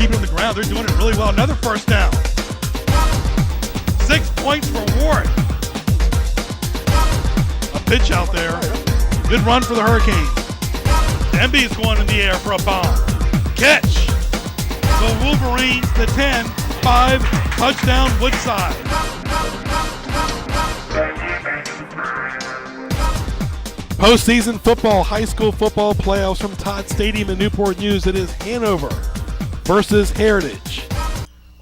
keep it on the ground. They're doing it really well. Another first down. 6 points for Ward. A pitch out there. Good run for the Hurricanes. Demby is going in the air for a bomb. Catch. The Wolverines to 10. 5. Touchdown Woodside. Postseason football, high school football playoffs from Todd Stadium in Newport News. It is Hanover versus Heritage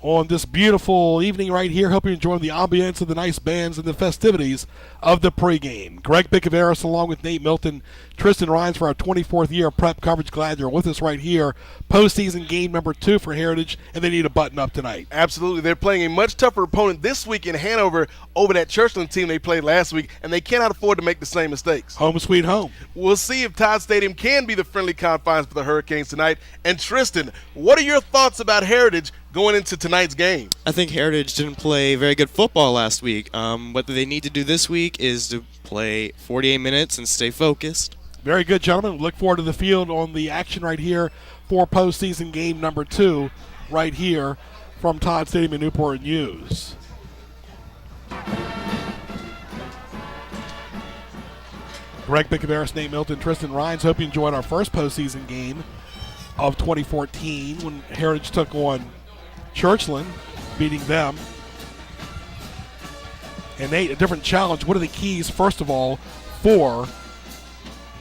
on this beautiful evening right here. Hope you're enjoying the ambience of the nice bands and the festivities of the pregame. Greg Bicaveras along with Nate Milton, Tristan Rhines for our 24th year of prep coverage. Glad you're with us right here. Postseason game number 2 for Heritage, and they need a button up tonight. Absolutely. They're playing a much tougher opponent this week in Hanover over that Churchland team they played last week, and they cannot afford to make the same mistakes. Home sweet home. We'll see if Todd Stadium can be the friendly confines for the Hurricanes tonight. And Tristan, what are your thoughts about Heritage going into tonight's game? I think Heritage didn't play very good football last week. What they need to do this week is to play 48 minutes and stay focused. Very good, gentlemen. Look forward to the field on the action right here for postseason game number 2 right here from Todd Stadium in Newport News. Greg Bicaveras, Nate Milton, Tristan Rhines. Hope you enjoyed our first postseason game of 2014 when Heritage took on Churchland, beating them. And Nate, a different challenge. What are the keys, first of all, for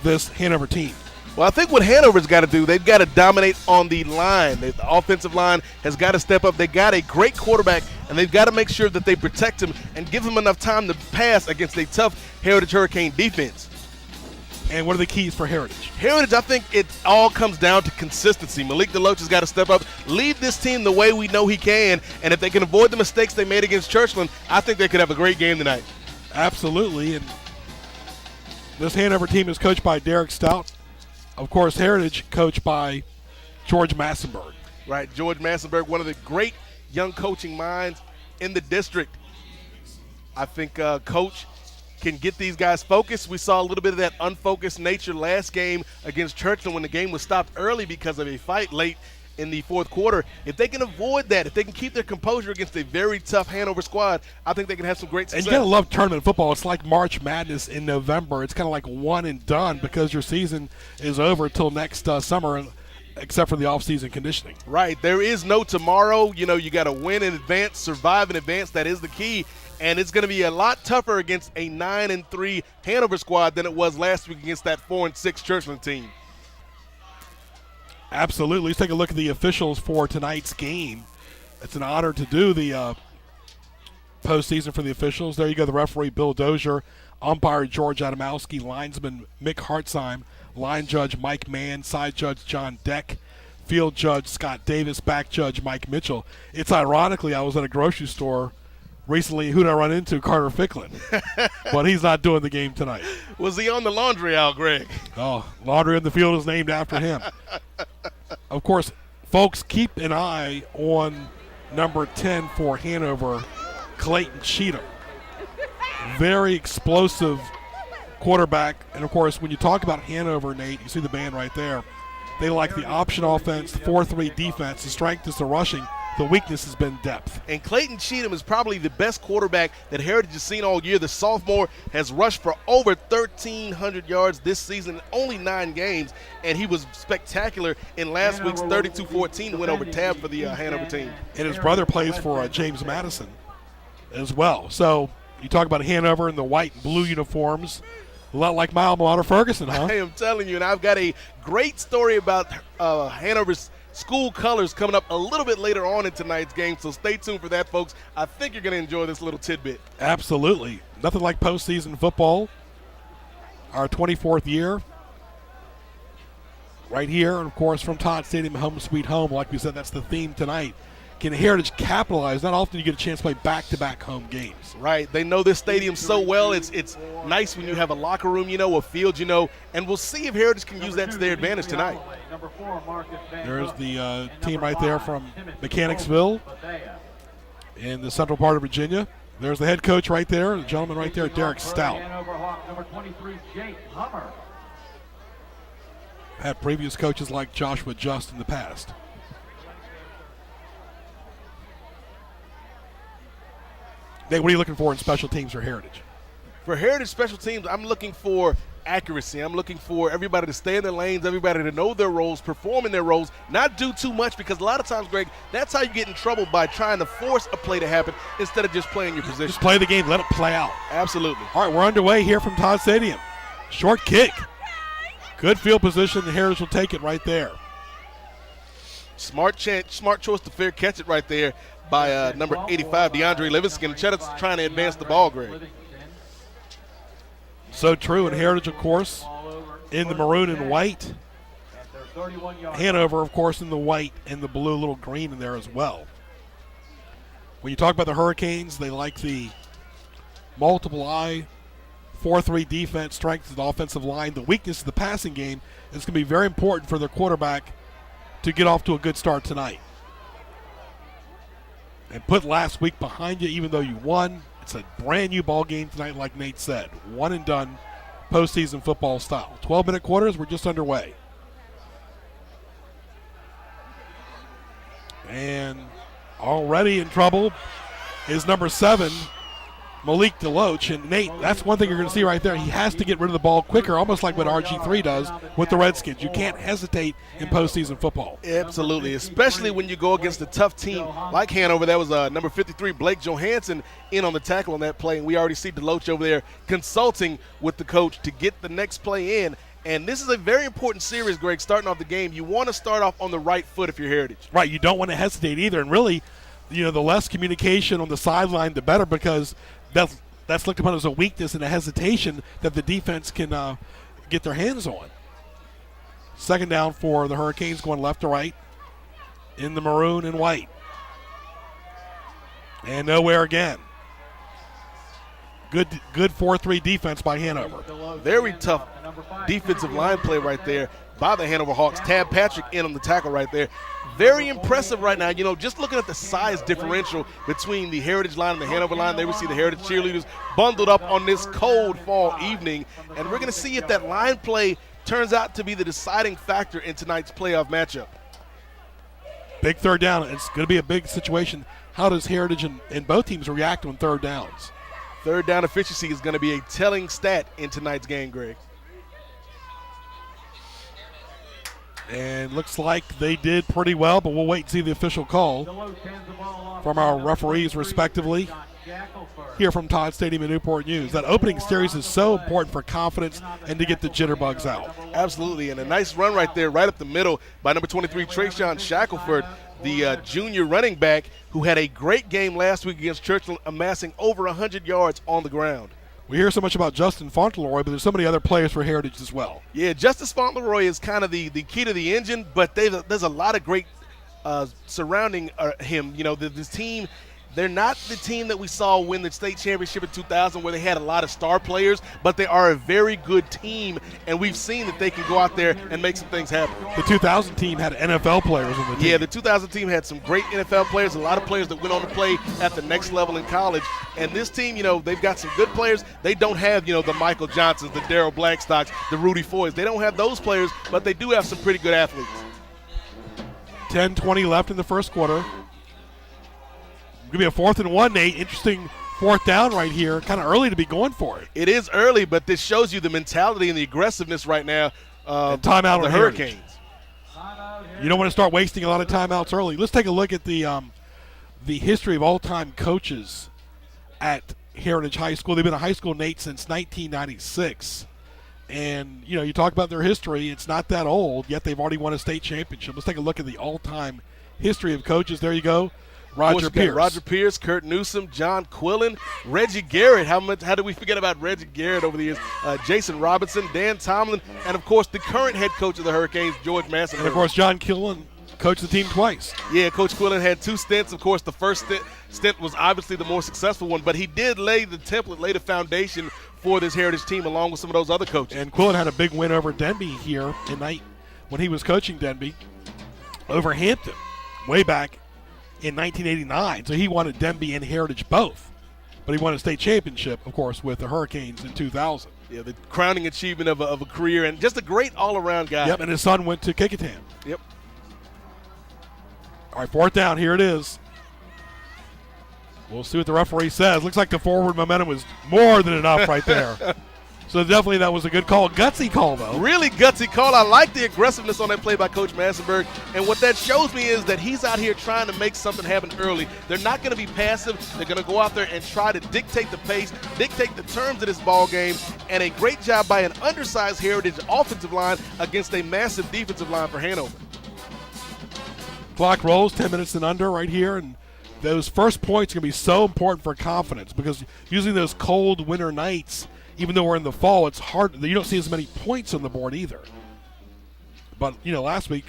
this Hanover team? Well, I think what Hanover's got to do, they've got to dominate on the line. The offensive line has got to step up. They got a great quarterback, and they've got to make sure that they protect him and give him enough time to pass against a tough Heritage Hurricane defense. And what are the keys for Heritage? Heritage, I think it all comes down to consistency. Malik DeLoach has got to step up, lead this team the way we know he can, and if they can avoid the mistakes they made against Churchland, I think they could have a great game tonight. Absolutely, and this Hanover team is coached by Derek Stout. Of course, Heritage coached by George Massenberg. Right, George Massenberg, one of the great young coaching minds in the district. I think Coach can get these guys focused. We saw a little bit of that unfocused nature last game against Churchland when the game was stopped early because of a fight late in the fourth quarter. If they can avoid that, if they can keep their composure against a very tough Hanover squad, I think they can have some great success. And you got to love tournament football. It's like March Madness in November. It's kind of like one and done because your season is over until next summer, except for the off-season conditioning. Right. There is no tomorrow. You know, you got to win in advance, survive in advance. That is the key. And it's going to be a lot tougher against a 9-3 Hanover squad than it was last week against that 4-6 Churchland team. Absolutely. Let's take a look at the officials for tonight's game. It's an honor to do the postseason for the officials. There you go, the referee, Bill Dozier, umpire George Adamowski, linesman Mick Hartzheim, line judge Mike Mann, side judge John Deck, field judge Scott Davis, back judge Mike Mitchell. It's ironically, I was at a grocery store recently. Who did I run into? Carter Ficklin. But he's not doing the game tonight. Was he on the laundry aisle, Greg? Oh, laundry in the field is named after him. Of course, folks, keep an eye on number 10 for Hanover, Clayton Cheatham. Very explosive quarterback. And, of course, when you talk about Hanover, Nate, you see the band right there. They like the option offense, the 4-3 defense. The strength is the rushing. The weakness has been depth. And Clayton Cheatham is probably the best quarterback that Heritage has seen all year. The sophomore has rushed for over 1,300 yards this season in only 9 games, and he was spectacular in last week's 32-14 win over Tab for the Hanover team. And his brother plays for James Madison as well. So you talk about Hanover in the white and blue uniforms. A lot like my alma mater, Ferguson, huh? I am telling you, and I've got a great story about Hanover's school colors coming up a little bit later on in tonight's game, so stay tuned for that, folks. I think you're going to enjoy this little tidbit. Absolutely. Nothing like postseason football. Our 24th year right here, and, of course, from Todd Stadium, home sweet home. Like we said, that's the theme tonight. Can Heritage capitalize? Not often you get a chance to play back-to-back home games. Right. They know this stadium so well. It's nice when you have a locker room, a field, and we'll see if Heritage can use that to their advantage tonight. There's the team right there from Mechanicsville in the central part of Virginia. There's the head coach right there, the gentleman right there, Derek Stout. Had previous coaches like Joshua Just in the past. Nate, what are you looking for in special teams for Heritage? For Heritage special teams, I'm looking for accuracy. I'm looking for everybody to stay in their lanes, everybody to know their roles, perform in their roles, not do too much, because a lot of times, Greg, that's how you get in trouble, by trying to force a play to happen instead of just playing your position. Just play the game, let it play out. Absolutely. All right, we're underway here from Todd Stadium. Short kick. Good field position. Heritage will take it right there. Smart choice to fair catch it right there by number 85, DeAndre Livingston. Cheddar's trying to advance the ball, Greg. So true. And Heritage, of course, in the maroon and white. Hanover, of course, in the white and the blue, little green in there as well. When you talk about the Hurricanes, they like the multiple eye, 4-3 defense, strength of the offensive line. The weakness of the passing game is going to be very important for their quarterback to get off to a good start tonight. And put last week behind you, even though you won. It's a brand new ball game tonight, like Nate said. One and done, postseason football style. 12-minute quarters, we're just underway. And already in trouble is number 7, Malik DeLoach. And Nate, that's one thing you're going to see right there. He has to get rid of the ball quicker, almost like what RG3 does with the Redskins. You can't hesitate in postseason football. Absolutely, especially when you go against a tough team like Hanover. That was number 53, Blake Johansson, in on the tackle on that play. And we already see DeLoach over there consulting with the coach to get the next play in. And this is a very important series, Greg, starting off the game. You want to start off on the right foot if you're Heritage. Right, you don't want to hesitate either. And really, the less communication on the sideline, the better, because that's looked upon as a weakness and a hesitation that the defense can get their hands on. Second down for the Hurricanes, going left to right in the maroon and white. And nowhere again. Good 4-3 defense by Hanover. Very tough defensive line play right there by the Hanover Hawks. Tab Patrick in on the tackle right there. Very impressive right now. Just looking at the size differential between the Heritage line and the Hanover line, there we see the Heritage cheerleaders bundled up on this cold fall evening. And we're going to see if that line play turns out to be the deciding factor in tonight's playoff matchup. Big third down. It's going to be a big situation. How does Heritage and both teams react on third downs? Third down efficiency is going to be a telling stat in tonight's game, Greg. And looks like they did pretty well, but we'll wait and see the official call from our referees respectively here from Todd Stadium and Newport News. That opening series is so important for confidence and to get the jitterbugs out. Absolutely, and a nice run right there, right up the middle by number 23, Trayshawn Shackelford, the junior running back who had a great game last week against Churchill, amassing over 100 yards on the ground. We hear so much about Justin Fauntleroy, but there's so many other players for Heritage as well. Yeah, Justice Fauntleroy is kind of the key to the engine, but there's a lot of great surrounding him. This team, they're not the team that we saw win the state championship in 2000 where they had a lot of star players, but they are a very good team, and we've seen that they can go out there and make some things happen. The 2000 team had NFL players on the team. Yeah, the 2000 team had some great NFL players, a lot of players that went on to play at the next level in college. And this team, they've got some good players. They don't have, the Michael Johnsons, the Darryl Blackstocks, the Rudy Foys. They don't have those players, but they do have some pretty good athletes. 10-20 left in the first quarter. Going to be a 4th and 1, Nate. Interesting fourth down right here. Kind of early to be going for it. It is early, but this shows you the mentality and the aggressiveness right now of timeout the Hurricanes. You don't want to start wasting a lot of timeouts early. Let's take a look at the history of all-time coaches at Heritage High School. They've been a high school, Nate, since 1996. And, you talk about their history. It's not that old, yet they've already won a state championship. Let's take a look at the all-time history of coaches. There you go. Roger Pierce, Kurt Newsom, John Quillen, Reggie Garrett. How did we forget about Reggie Garrett over the years? Jason Robinson, Dan Tomlin, and, of course, the current head coach of the Hurricanes, George Masson. And, of course, John Quillen coached the team twice. Yeah, Coach Quillen had 2 stints. Of course, the first stint was obviously the more successful one, but he did lay the template, lay the foundation for this Heritage team along with some of those other coaches. And Quillen had a big win over Denby here tonight when he was coaching Denby over Hampton way back in 1989. So he wanted Denby and Heritage both. But he won a state championship, of course, with the Hurricanes in 2000. Yeah, the crowning achievement of a career and just a great all-around guy. Yep, and his son went to Kecoughtan. Yep. All right, 4th down. Here it is. We'll see what the referee says. Looks like the forward momentum was more than enough right there. So definitely that was a good call. Gutsy call, though. Really gutsy call. I like the aggressiveness on that play by Coach Massenberg. And what that shows me is that he's out here trying to make something happen early. They're not going to be passive. They're going to go out there and try to dictate the pace, dictate the terms of this ball game. And a great job by an undersized Heritage offensive line against a massive defensive line for Hanover. Clock rolls, 10 minutes and under right here. And those first points are going to be so important for confidence because using those cold winter nights, even though we're in the fall, it's hard. You don't see as many points on the board either. But, last week,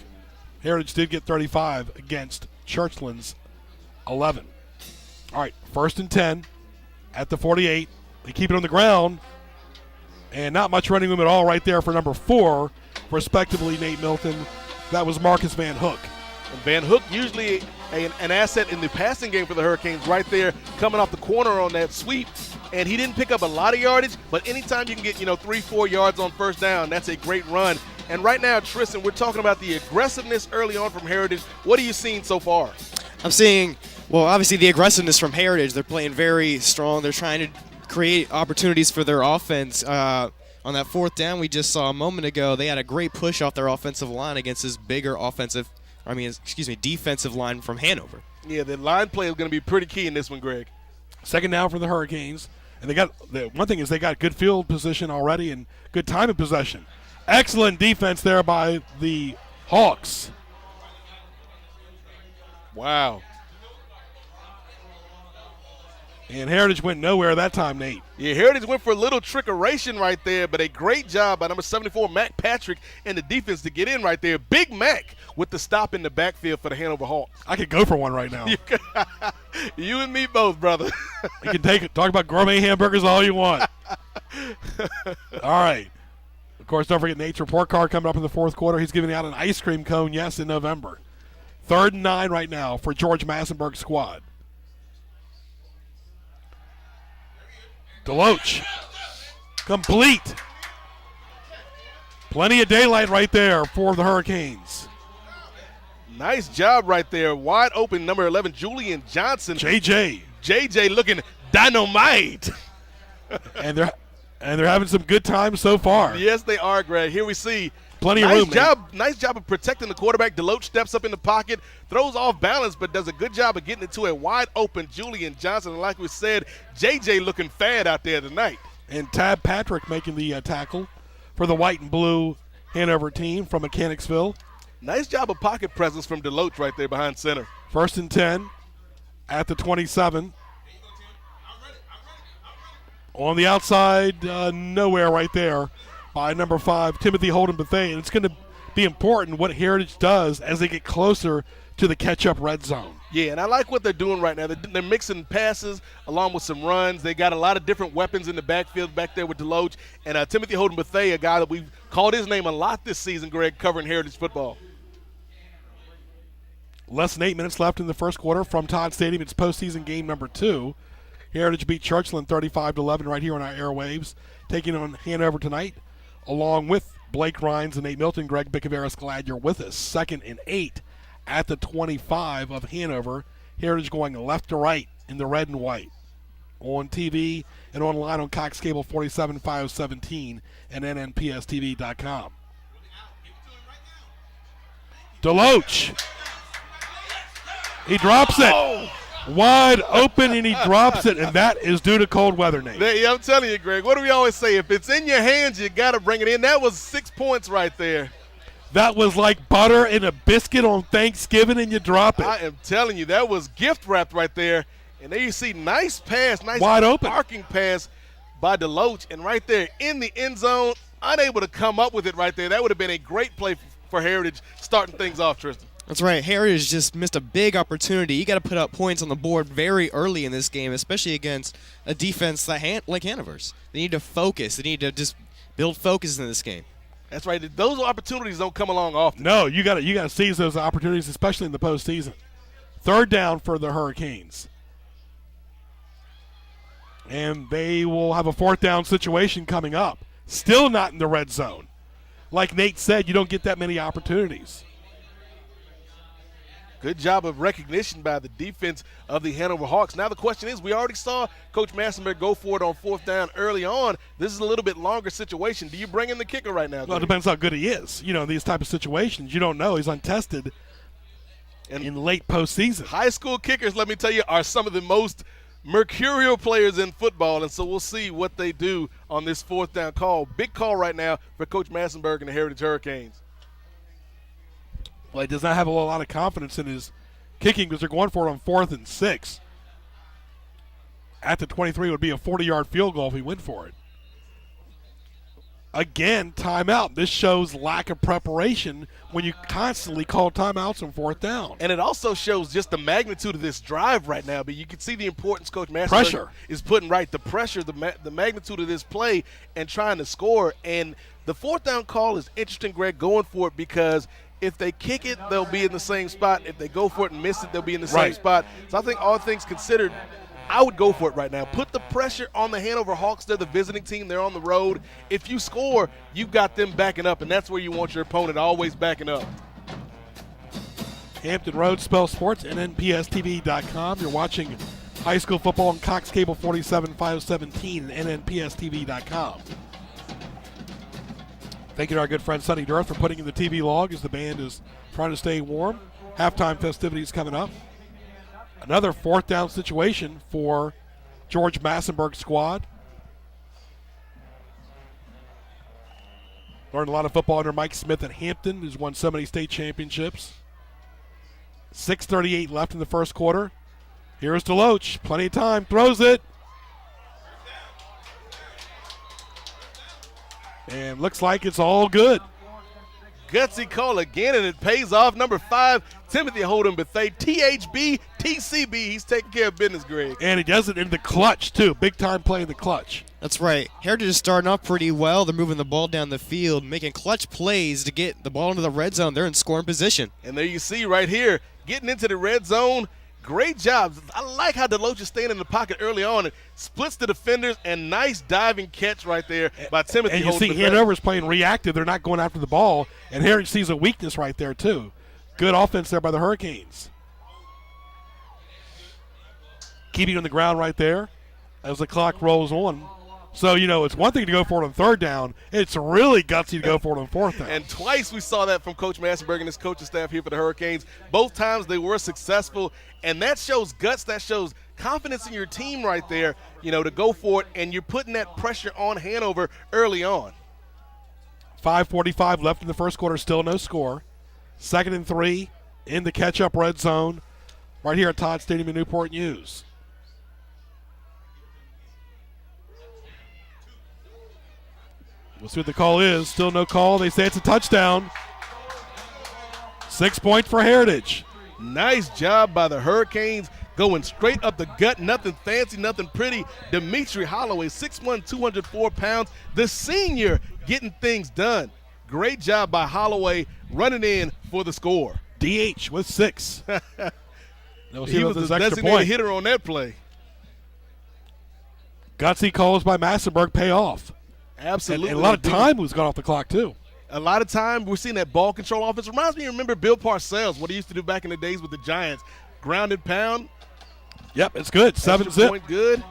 Heritage did get 35 against Churchland's 11. All right, 1st and 10 at the 48. They keep it on the ground. And not much running room at all right there for number 4, respectively, Nate Milton. That was Marcus Van Hook. And Van Hook usually an asset in the passing game for the Hurricanes right there, coming off the corner on that sweep. And he didn't pick up a lot of yardage, but anytime you can get, 3-4 yards on first down, that's a great run. And right now, Tristan, we're talking about the aggressiveness early on from Heritage. What are you seeing so far? I'm seeing, obviously the aggressiveness from Heritage. They're playing very strong. They're trying to create opportunities for their offense. On that 4th down we just saw a moment ago, they had a great push off their offensive line against this bigger defensive line from Hanover. Yeah, the line play is going to be pretty key in this one, Greg. 2nd down for the Hurricanes. And one thing is they got good field position already and good time of possession. Excellent defense there by the Hawks. Wow. And Heritage went nowhere that time, Nate. Yeah, Heritage went for a little trickeration right there, but a great job by number 74, Mac Patrick, and the defense to get in right there. Big Mac with the stop in the backfield for the Hanover Hawks. I could go for one right now. You and me both, brother. You can talk about gourmet hamburgers all you want. All right. Of course, don't forget Nate's report card coming up in the 4th quarter. He's giving out an ice cream cone, yes, in November. 3rd and 9 right now for George Massenberg's squad. Deloach. Complete. Plenty of daylight right there for the Hurricanes. Nice job right there. Wide open, number 11, Julian Johnson. JJ looking dynamite. and they're having some good times so far. Yes, they are, Greg. Here we see plenty of room. Nice job of protecting the quarterback. Deloach steps up in the pocket, throws off balance, but does a good job of getting it to a wide open Julian Johnson. And like we said, JJ looking fad out there tonight. And Tab Patrick making the tackle for the white and blue Hanover team from Mechanicsville. Nice job of pocket presence from Deloach right there behind center. 1st and 10 at the 27. On the outside, nowhere right there by number 5, Timothy Holden Bethea. And it's going to be important what Heritage does as they get closer to the catch-up red zone. Yeah, and I like what they're doing right now. They're mixing passes along with some runs. They got a lot of different weapons in the backfield back there with Deloach. And Timothy Holden Bethea, a guy that we've called his name a lot this season, Greg, covering Heritage football. Less than 8 minutes left in the 1st quarter from Todd Stadium. It's postseason game number 2. Heritage beat Churchland 35-11 right here on our airwaves, taking on Hanover tonight, along with Blake Rhines and Nate Milton. Greg Bicaveras, glad you're with us. 2nd and 8 at the 25 of Hanover. Heritage going left to right in the red and white. On TV and online on Cox Cable 47 517 and nnpstv.com. Deloach. He drops it. Wide open, and he drops it, and that is due to cold weather, Nate. Yeah, I'm telling you, Greg, what do we always say? If it's in your hands, you got to bring it in. That was 6 points right there. That was like butter in a biscuit on Thanksgiving, and you drop it. I am telling you, that was gift wrapped right there. And there you see, nice pass, nice wide open parking pass by Deloach. And right there in the end zone, unable to come up with it right there. That would have been a great play for Heritage starting things off, Tristan. That's right. Heritage just missed a big opportunity. You got to put up points on the board very early in this game, especially against a defense like Hanover's. They need to focus. They need to just build focus in this game. That's right. Those opportunities don't come along often. No, you got to seize those opportunities, especially in the postseason. 3rd down for the Hurricanes. And they will have a 4th down situation coming up. Still not in the red zone. Like Nate said, you don't get that many opportunities. Good job of recognition by the defense of the Hanover Hawks. Now the question is, we already saw Coach Massenberg go for it on 4th down early on. This is a little bit longer situation. Do you bring in the kicker right now? Well, it depends how good he is. You know, in these type of situations, you don't know. He's untested in late postseason. High school kickers, let me tell you, are some of the most mercurial players in football, and so we'll see what they do on this 4th down call. Big call right now for Coach Massenberg and the Heritage Hurricanes. Well, he does not have a lot of confidence in his kicking because they're going for it on 4th and 6. At the 23 would be a 40-yard field goal if he went for it. Again, timeout. This shows lack of preparation when you constantly call timeouts on 4th down. And it also shows just the magnitude of this drive right now. But you can see the importance Coach Massenberg Pressure. is putting, right, the pressure, the magnitude of this play and trying to score. And the 4th down call is interesting, Greg, going for it because if they kick it, they'll be in the same spot. If they go for it and miss it, they'll be in the same spot. So I think all things considered, I would go for it right now. Put the pressure on the Hanover Hawks. They're the visiting team. They're on the road. If you score, you've got them backing up, and that's where you want your opponent always backing up. Hampton Roads Spell Sports, nnpstv.com. You're watching high school football on Cox Cable 47 517 and nnpstv.com. Thank you to our good friend Sonny Durth for putting in the TV log as the band is trying to stay warm. Halftime festivities coming up. Another 4th down situation for George Massenberg's squad. Learned a lot of football under Mike Smith at Hampton, who's won so many state championships. 6:38 left in the first quarter. Here's Deloach. Plenty of time. Throws it. And looks like it's all good. Gutsy call again, and it pays off. Number 5, Timothy Holden Bethea, THB, TCB. He's taking care of business, Greg. And he does it in the clutch, too. Big time play in the clutch. That's right. Heritage is starting off pretty well. They're moving the ball down the field, making clutch plays to get the ball into the red zone. They're in scoring position. And there you see right here, getting into the red zone. Great job. I like how Deloach is staying in the pocket early on. It splits the defenders, and nice diving catch right there by Timothy And you Holden. see Hanover's playing reactive. They're not going after the ball. And Heritage sees a weakness right there, too. Good offense there by the Hurricanes. Keeping on the ground right there as the clock rolls on. So, you know, it's one thing to go for it on 3rd down. It's really gutsy to go for it on 4th down. And twice we saw that from Coach Massenberg and his coaching staff here for the Hurricanes. Both times they were successful, and that shows guts. That shows confidence in your team right there, you know, to go for it, and you're putting that pressure on Hanover early on. 5:45 left in the first quarter, still no score. 2nd and 3 in the catch-up red zone right here at Todd Stadium in Newport News. We'll see what the call is. Still no call. They say it's a touchdown. 6 points for Heritage. Nice job by the Hurricanes, going straight up the gut. Nothing fancy, nothing pretty. Dimitri Holloway, 6'1", 204 pounds. The senior getting things done. Great job by Holloway running in for the score. DH with 6. We'll see He about was this the extra designated point. hitter on that play. Gutsy calls by Massenberg pay off. Absolutely. And a lot of time was gone off the clock, too. A lot of time we're seeing that ball control offense. Reminds me, remember Bill Parcells, what he used to do back in the days with the Giants. Ground and pound. Yep, it's good. 7 Extra zip. point good.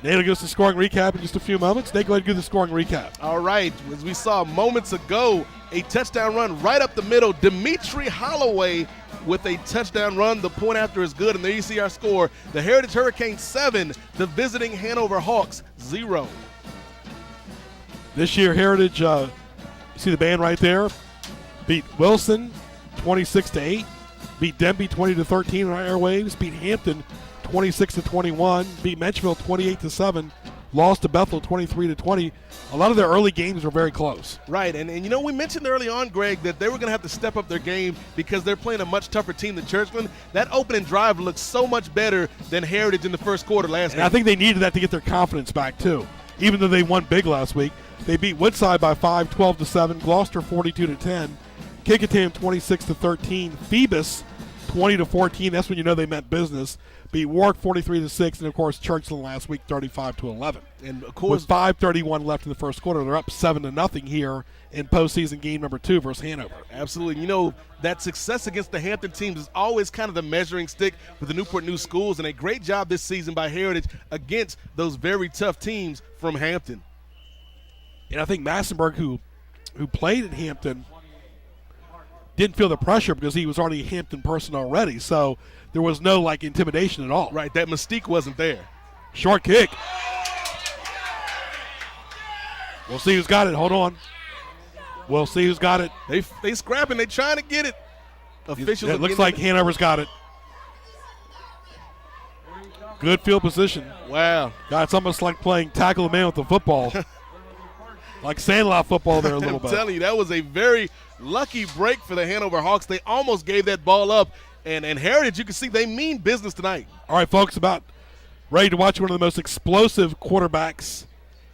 Nate will give us the scoring recap in just a few moments. Nate, go ahead and do the scoring recap. All right, as we saw moments ago, a touchdown run right up the middle. Dimitri Holloway with a touchdown run. The point after is good, and there you see our score. The Heritage Hurricanes 7, the visiting Hanover Hawks 0. This year, Heritage, you see the band right there, beat Wilson 26-8, beat Denby 20-13 on our airwaves, beat Hampton 26-21, beat Menchville 28-7, lost to Bethel 23-20. A lot of their early games were very close. Right, and you know, we mentioned early on, Greg, that they were going to have to step up their game because they're playing a much tougher team than Churchland. That opening drive looks so much better than Heritage in the first quarter last And game. I think they needed that to get their confidence back, too. Even though they won big last week, they beat Woodside by 5, 12-7, Gloucester 42-10, Kickatam 26-13, Phoebus 20-14. That's when you know they meant business. beat Warwick 43-6, and of course Churchland last week 35-11. And of course, with 5:31 left in the first quarter, they're up 7-0 here in postseason game number 2 versus Hanover. absolutely. You know, that success against the Hampton teams is always kind of the measuring stick for the Newport News schools, and a great job this season by Heritage against those very tough teams from Hampton. And I think Massenberg, who played at Hampton, didn't feel the pressure because he was already a Hampton person already, so there was no, like, intimidation at all. Right, that mystique wasn't there. Short kick. We'll see who's got it. Hold on. We'll see who's got it. They scrapping. They trying to get it. Officials. It looks like Hanover's got it. Good field position. Wow. God, it's almost like playing tackle a man with the football. Like Sandlot football there a little bit. I'm telling you, that was a very lucky break for the Hanover Hawks. They almost gave that ball up. And Heritage, you can see they mean business tonight. All right, folks, about ready to watch one of the most explosive quarterbacks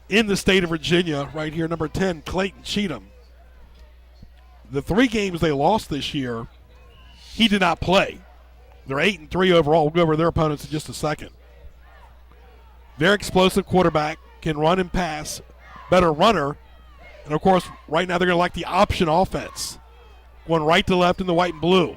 in the state of Virginia right here, number 10, Clayton Cheatham. The 3 games they lost this year, he did not play. They're 8-3 overall. We'll go over their opponents in just a second. Very explosive quarterback, can run and pass, better runner. And, of course, right now they're going to like the option offense, going right to left in the white and blue.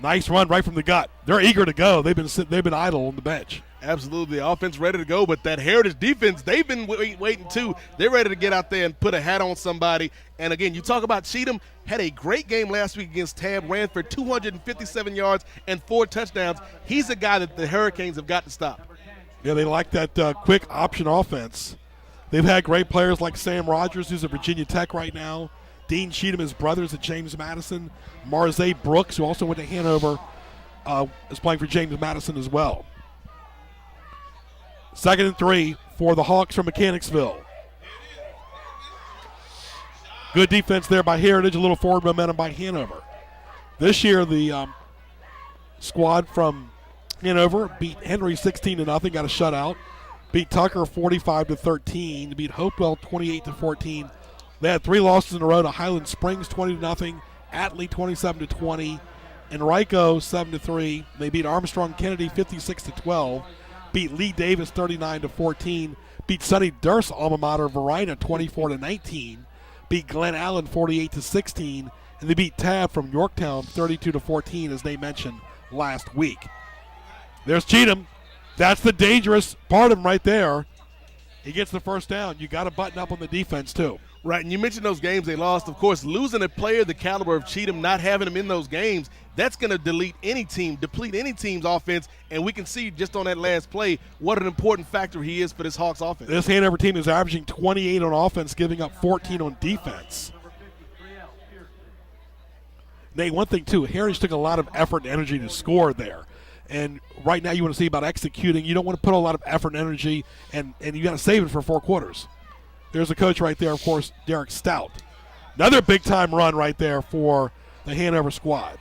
Nice run right from the gut. They're eager to go. They've been idle on the bench. Absolutely. The offense ready to go, but that Heritage defense, they've been waiting too. They're ready to get out there and put a hat on somebody. And, again, you talk about Cheatham, had a great game last week against Tab, ran for 257 yards and 4 touchdowns. He's a guy that the Hurricanes have got to stop. Yeah, they like that quick option offense. They've had great players like Sam Rogers, who's at Virginia Tech right now. Dean Cheatham, his brothers at James Madison. Marzay Brooks, who also went to Hanover, is playing for James Madison as well. 2nd and 3 for the Hawks from Mechanicsville. Good defense there by Heritage, a little forward momentum by Hanover. This year, the squad from Hanover beat Henry 16-0, got a shutout. Beat Tucker 45-13. Beat Hopewell 28-14. They had 3 losses in a row to Highland Springs 20-0, Atlee 27-20, Enrico 7-3. They beat Armstrong Kennedy 56-12. Beat Lee Davis 39-14. Beat Sonny Durst's alma mater Verina 24-19. Beat Glen Allen 48-16, and they beat Tab from Yorktown 32-14, as they mentioned last week. There's Cheatham. That's the dangerous part of him right there. He gets the first down. You got to button up on the defense too. Right, and you mentioned those games they lost. Of course, losing a player the caliber of Cheatham, not having him in those games, that's going to deplete any team's offense, and we can see just on that last play what an important factor he is for this Hawks offense. This Hanover team is averaging 28 on offense, giving up 14 on defense. Nate, one thing too, Heritage took a lot of effort and energy to score there. And right now you want to see about executing. You don't want to put a lot of effort and energy, and you got to save it for 4 quarters. There's the coach right there, of course, Derek Stout. Another big-time run right there for the Hanover squad.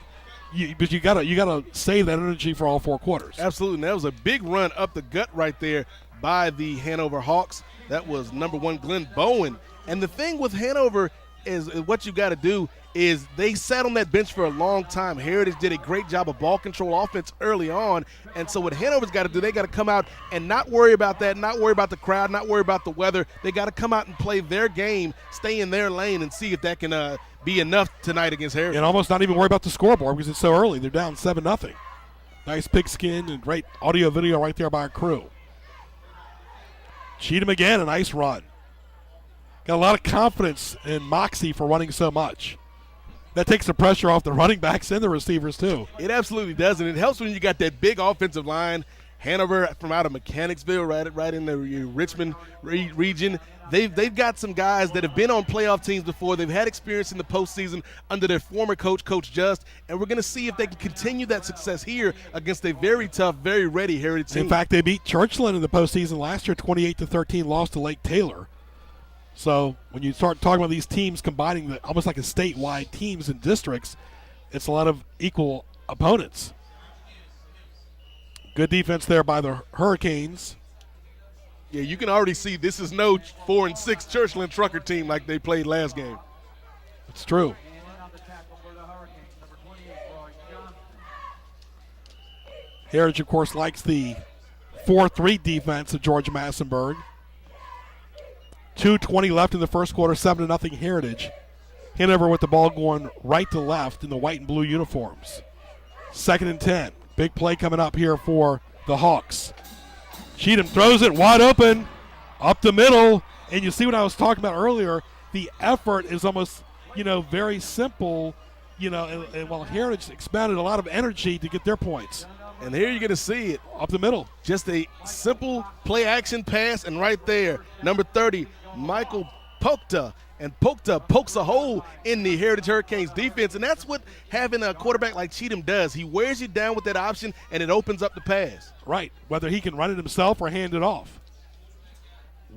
But you gotta save that energy for all 4 quarters. Absolutely. And that was a big run up the gut right there by the Hanover Hawks. That was number 1, Glenn Bowen. And the thing with Hanover is what you got to do is they sat on that bench for a long time. Heritage did a great job of ball control offense early on. And so what Hanover's got to do, they got to come out and not worry about that, not worry about the crowd, not worry about the weather. They got to come out and play their game, stay in their lane, and see if that can be enough tonight against Heritage. And almost not even worry about the scoreboard because it's so early. They're down 7-0. Nice pigskin and great audio video right there by our crew. Cheatham again, a nice run. Got a lot of confidence in Moxie for running so much. That takes the pressure off the running backs and the receivers too. It absolutely does, and it helps when you got that big offensive line. Hanover from out of Mechanicsville, right in the Richmond region. They've got some guys that have been on playoff teams before. They've had experience in the postseason under their former coach, Coach Just, and we're going to see if they can continue that success here against a very tough, very ready Heritage team. In fact, they beat Churchland in the postseason last year, 28-13, lost to Lake Taylor. So when you start talking about these teams combining almost like a statewide teams and districts, it's a lot of equal opponents. Good defense there by the Hurricanes. Yeah, you can already see this is no 4-6 Churchland Trucker team like they played last game. It's true. Heritage, of course, likes the 4-3 defense of George Massenburg. 2:20 left in the first quarter, 7-0 Heritage. Hanover with the ball going right to left in the white and blue uniforms. 2nd and 10. Big play coming up here for the Hawks. Cheatham throws it wide open, up the middle, and you see what I was talking about earlier. The effort is almost, very simple, and while Heritage expended a lot of energy to get their points. And here you're going to see it. Up the middle. Just a simple play-action pass, and right there, number 30, Michael Pokta. And Pokta pokes a hole in the Heritage Hurricanes defense, and that's what having a quarterback like Cheatham does. He wears you down with that option, and it opens up the pass. Right, whether he can run it himself or hand it off.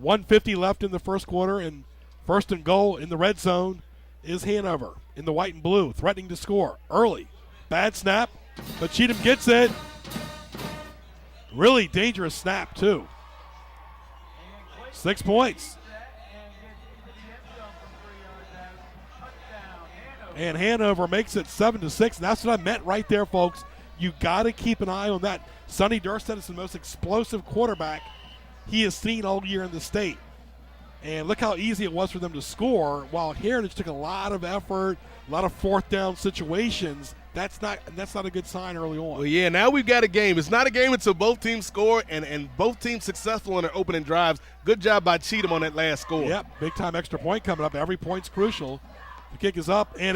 1:50 left in the first quarter, and first and goal in the red zone is Hanover in the white and blue, threatening to score early. Bad snap, but Cheatham gets it. Really dangerous snap, too. 6 points. And Hanover makes it 7-6. And that's what I meant right there, folks. You got to keep an eye on that. Sonny Durstead is the most explosive quarterback he has seen all year in the state. And look how easy it was for them to score, while Heritage took a lot of effort, a lot of fourth down situations. That's not a good sign early on. Well, yeah, now we've got a game. It's not a game until both teams score and both teams successful in their opening drives. Good job by Cheatham on that last score. Yep, big-time extra point coming up. Every point's crucial. The kick is up, and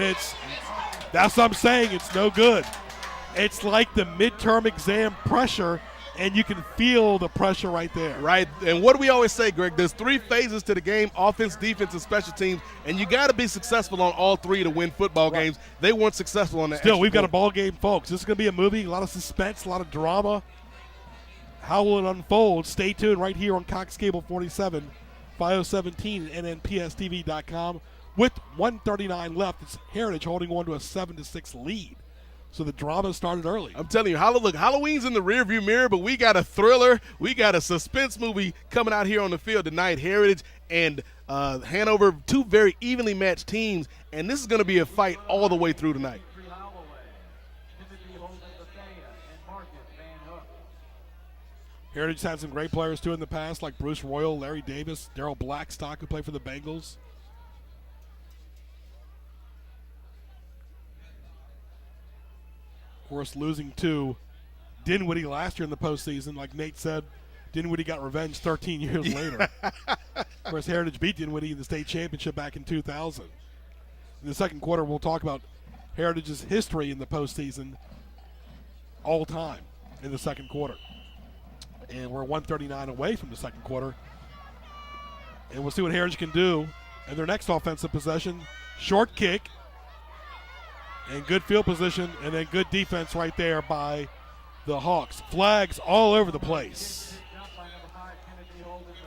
that's what I'm saying. It's no good. It's like the midterm exam pressure, and you can feel the pressure right there. Right, and what do we always say, Greg? There's 3 phases to the game: offense, defense, and special teams, and you got to be successful on all 3 to win football games. They weren't successful on that. Still, we've got a ball game, folks. This is going to be a movie, a lot of suspense, a lot of drama. How will it unfold? Stay tuned right here on Cox Cable 47, 5017, and NPSTV.com. With 1:39 left, it's Heritage holding on to a 7-6 lead. So the drama started early. I'm telling you, look, Halloween's in the rearview mirror, but we got a thriller. We got a suspense movie coming out here on the field tonight. Heritage and Hanover, 2 very evenly matched teams, and this is going to be a fight all the way through tonight. Heritage had some great players, too, in the past, like Bruce Royal, Larry Davis, Darrell Blackstock, who played for the Bengals. Of course, losing to Dinwiddie last year in the postseason, like Nate said, Dinwiddie got revenge 13 years later. Of course, Heritage beat Dinwiddie in the state championship back in 2000. In the second quarter, we'll talk about Heritage's history in the postseason all time in the second quarter. And we're 1:39 away from the second quarter. And we'll see what Heritage can do in their next offensive possession. Short kick. And good field position, and then good defense right there by the Hawks. Flags all over the place.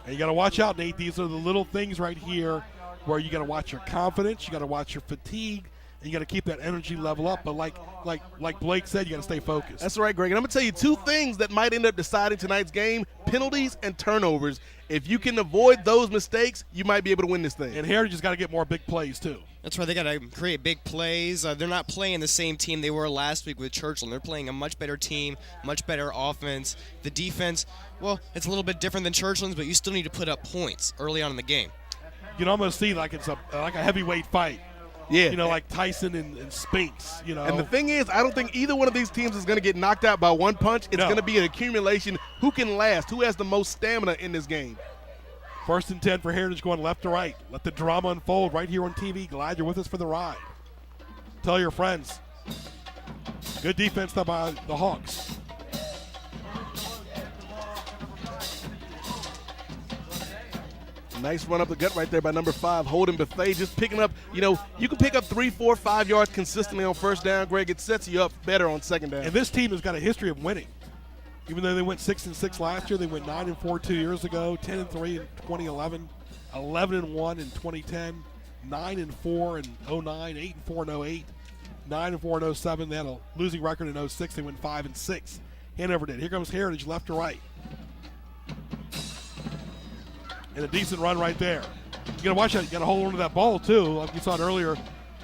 And you got to watch out, Nate. These are the little things right here where you got to watch your confidence, you got to watch your fatigue, and you got to keep that energy level up. But like Blake said, you got to stay focused. That's right, Greg. And I'm going to tell you 2 things that might end up deciding tonight's game: penalties and turnovers. If you can avoid those mistakes, you might be able to win this thing. And Heritage has got to get more big plays, too. That's right. They got to create big plays. They're not playing the same team they were last week with Churchland. They're playing a much better team, much better offense. The defense, well, it's a little bit different than Churchland's, but you still need to put up points early on in the game. You can almost see like it's a heavyweight fight. Yeah. Like Tyson and Spinks, And the thing is, I don't think either one of these teams is going to get knocked out by one punch. It's going to be an accumulation. Who can last? Who has the most stamina in this game? 1st and 10 for Heritage, going left to right. Let the drama unfold right here on TV. Glad you're with us for the ride. Tell your friends. Good defense by the Hawks. Nice run up the gut right there by number 5, Holden Buffet. Just picking up, you can pick up 3, 4, 5 yards consistently on first down, Greg. It sets you up better on second down. And this team has got a history of winning. Even though they went 6-6 last year, they went 9-4 2 years ago, 10-3 in 2011, 11-1 in 2010, 9-4 in 09, 8-4 in 08, 9-4 in 07. They had a losing record in 06. They went 5-6. Hanover did. Here comes Heritage left to right. And a decent run right there. You got to watch that. You got to hold on to that ball, too. Like you saw it earlier,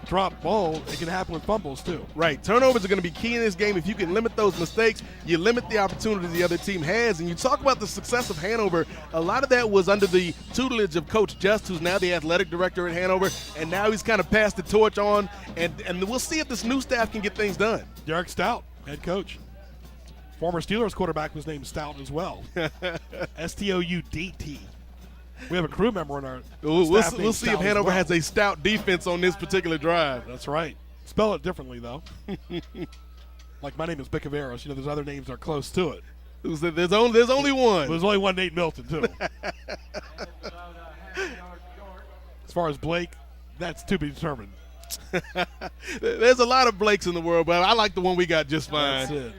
drop ball, it can happen with fumbles too. Right. Turnovers are going to be key in this game. If you can limit those mistakes, you limit the opportunities the other team has. And you talk about the success of Hanover, a lot of that was under the tutelage of Coach Just, who's now the athletic director at Hanover, and now he's kind of passed the torch on, and we'll see if this new staff can get things done. Derek Stout, head coach. Former Steelers quarterback was named Stout as well. S-T-O-U-D-T. We have a crew member in our We'll staff see named if Stout as Hanover well. has a stout defense on this particular drive. That's right. Spell it differently, though. Like my name is Bicaveros. There's other names that are close to it. There's only one. There's only one Nate Milton, too. As far as Blake, that's to be determined. There's a lot of Blakes in the world, but I like the one we got just fine. That's it.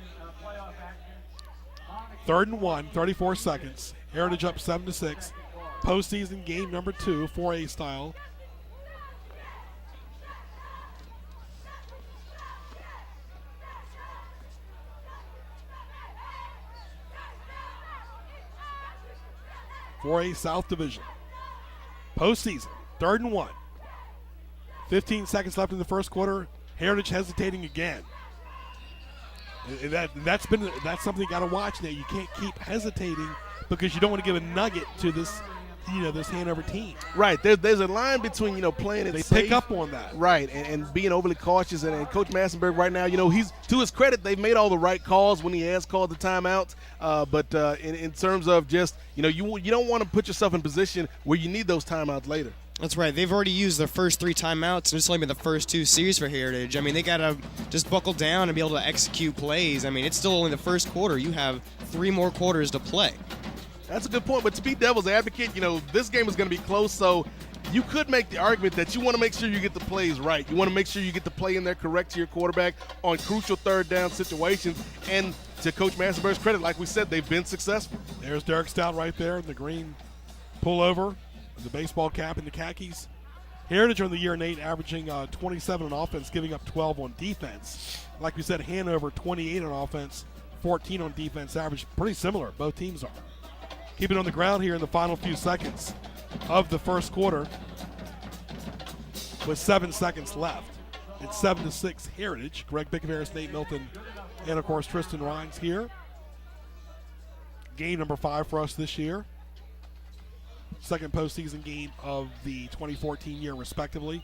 3rd and 1, 34 seconds. Heritage up 7-6. Postseason game number 2, 4A style. For a South Division. Postseason, 3rd and 1. 15 seconds left in the first quarter. Heritage hesitating again. And that's something you got to watch now. You can't keep hesitating because you don't want to give a nugget to this, this Hanover team. Right. There's a line between playing it They safe. pick up on that. Right, and being overly cautious. And Coach Massenberg right now, he's, to his credit, they've made all the right calls when he has called the timeouts. But in terms of just, you don't want to put yourself in position where you need those timeouts later. That's right. They've already used their first 3 timeouts, and it's only been the first 2 series for Heritage. They got to just buckle down and be able to execute plays. It's still only the first quarter. You have 3 more quarters to play. That's a good point. But to be devil's advocate, this game is going to be close, so you could make the argument that you want to make sure you get the plays right. You want to make sure you get the play in there correct to your quarterback on crucial 3rd down situations. And to Coach Massenberg's credit, like we said, they've been successful. There's Derek Stout right there in the green pullover, the baseball cap and the khakis. Heritage on the year, Nate, averaging 27 on offense, giving up 12 on defense. Like we said, Hanover 28 on offense, 14 on defense, average pretty similar. Both teams are. Keep it on the ground here in the final few seconds of the first quarter with 7 seconds left. It's 7-6 Heritage. Greg Bicaveros, Nate Milton, and of course Tristan Rhines here. Game number 5 for us this year. Second postseason game of the 2014 year, respectively.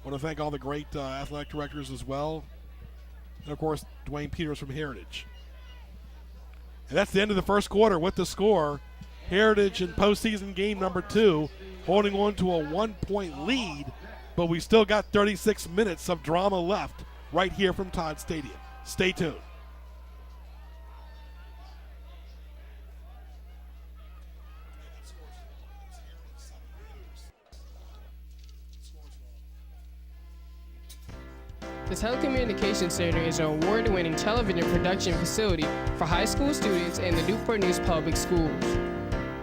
Want to thank all the great athletic directors as well. And, of course, Dwayne Peters from Heritage. And that's the end of the first quarter with the score. Heritage in postseason game number 2, holding on to a 1-point lead, but we still got 36 minutes of drama left right here from Todd Stadium. Stay tuned. The Telecommunications Center is an award-winning television production facility for high school students in the Newport News Public Schools.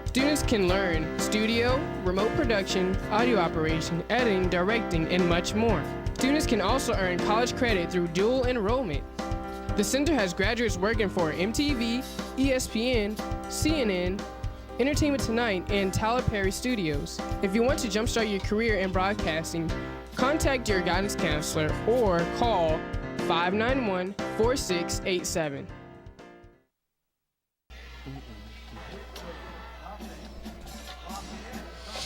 Students can learn studio, remote production, audio operation, editing, directing, and much more. Students can also earn college credit through dual enrollment. The center has graduates working for MTV, ESPN, CNN, Entertainment Tonight, and Tyler Perry Studios. If you want to jumpstart your career in broadcasting, contact your guidance counselor or call 591-4687.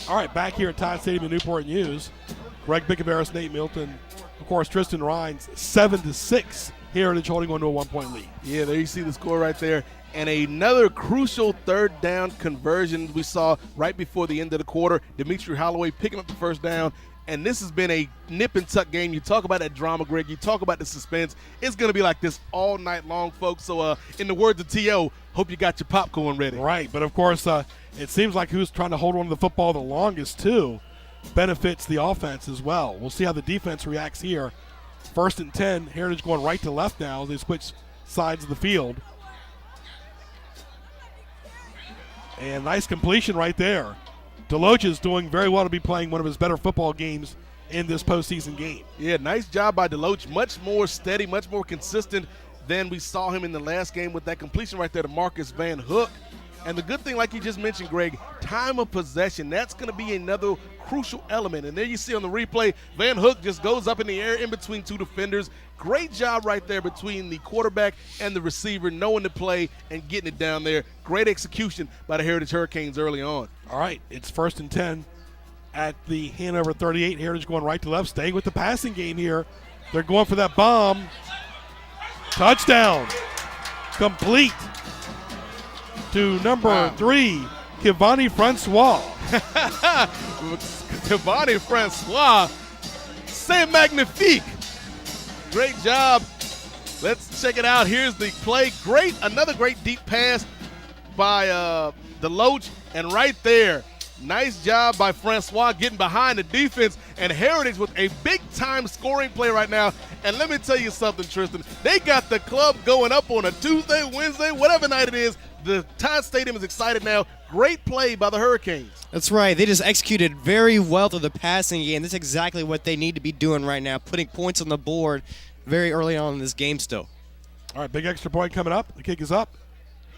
All right, back here at Todd Stadium in Newport News. Greg Bicaveros, Nate Milton, of course, Tristan Rhines, 7-6. Heritage holding on to a 1-point lead. Yeah, there you see the score right there. And another crucial 3rd down conversion we saw right before the end of the quarter. Dimitri Holloway picking up the 1st down. And this has been a nip-and-tuck game. You talk about that drama, Greg. You talk about the suspense. It's going to be like this all night long, folks. So in the words of T.O., hope you got your popcorn ready. Right, but of course, it seems like who's trying to hold on to the football the longest, too, benefits the offense as well. We'll see how the defense reacts here. 1st and 10, Heritage going right to left now as they switch sides of the field. And nice completion right there. Deloach is doing very well to be playing one of his better football games in this postseason game. Yeah, nice job by Deloach. Much more steady, much more consistent than we saw him in the last game with that completion right there to Marcus Van Hook. And the good thing, like you just mentioned, Greg, time of possession, that's going to be another crucial element. And there you see on the replay, Van Hook just goes up in the air in between two defenders. Great job right there between the quarterback and the receiver, knowing the play and getting it down there. Great execution by the Heritage Hurricanes early on. All right, it's 1st and 10 at the Hanover 38. Heritage going right to left, staying with the passing game here. They're going for that bomb. Touchdown. Complete to number 3, Kivani Francois. Kivani Francois, c'est magnifique. Great job. Let's check it out. Here's the play. Another great deep pass by Deloach. And right there, nice job by Francois getting behind the defense. And Heritage with a big-time scoring play right now. And let me tell you something, Tristan. They got the club going up on a Tuesday, Wednesday, whatever night it is. The Tide Stadium is excited now. Great play by the Hurricanes. That's right. They just executed very well through the passing game. That's exactly what they need to be doing right now, putting points on the board very early on in this game still. All right, big extra point coming up. The kick is up,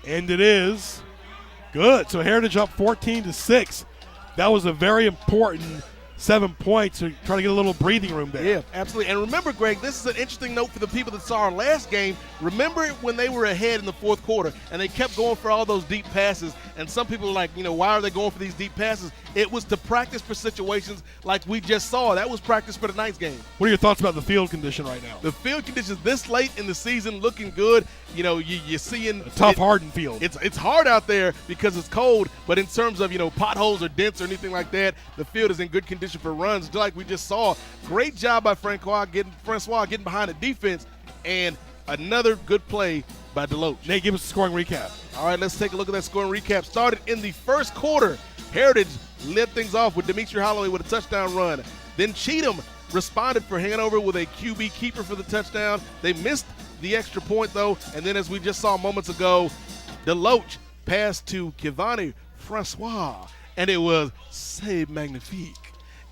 and it is good. So Heritage up 14-6. That was a very important 7 points to try to get a little breathing room there. Yeah, absolutely. And remember, Greg, this is an interesting note for the people that saw our last game. Remember when they were ahead in the fourth quarter and they kept going for all those deep passes, and some people were like, why are they going for these deep passes? It was to practice for situations like we just saw. That was practice for tonight's game. What are your thoughts about the field condition right now? The field conditions this late in the season looking good. You're seeing a tough, hardened field. It's hard out there because it's cold, but in terms of, potholes or dents or anything like that, the field is in good condition for runs, just like we just saw. Great job by Francois getting behind the defense, and another good play by Deloach. Nate, give us a scoring recap. All right, let's take a look at that scoring recap. Started in the first quarter. Heritage led things off with Demetri Holloway with a touchdown run. Then Cheatham responded for Hanover with a QB keeper for the touchdown. They missed the extra point, though. And then, as we just saw moments ago, Deloach passed to Kivani Francois, and it was c'est magnifique.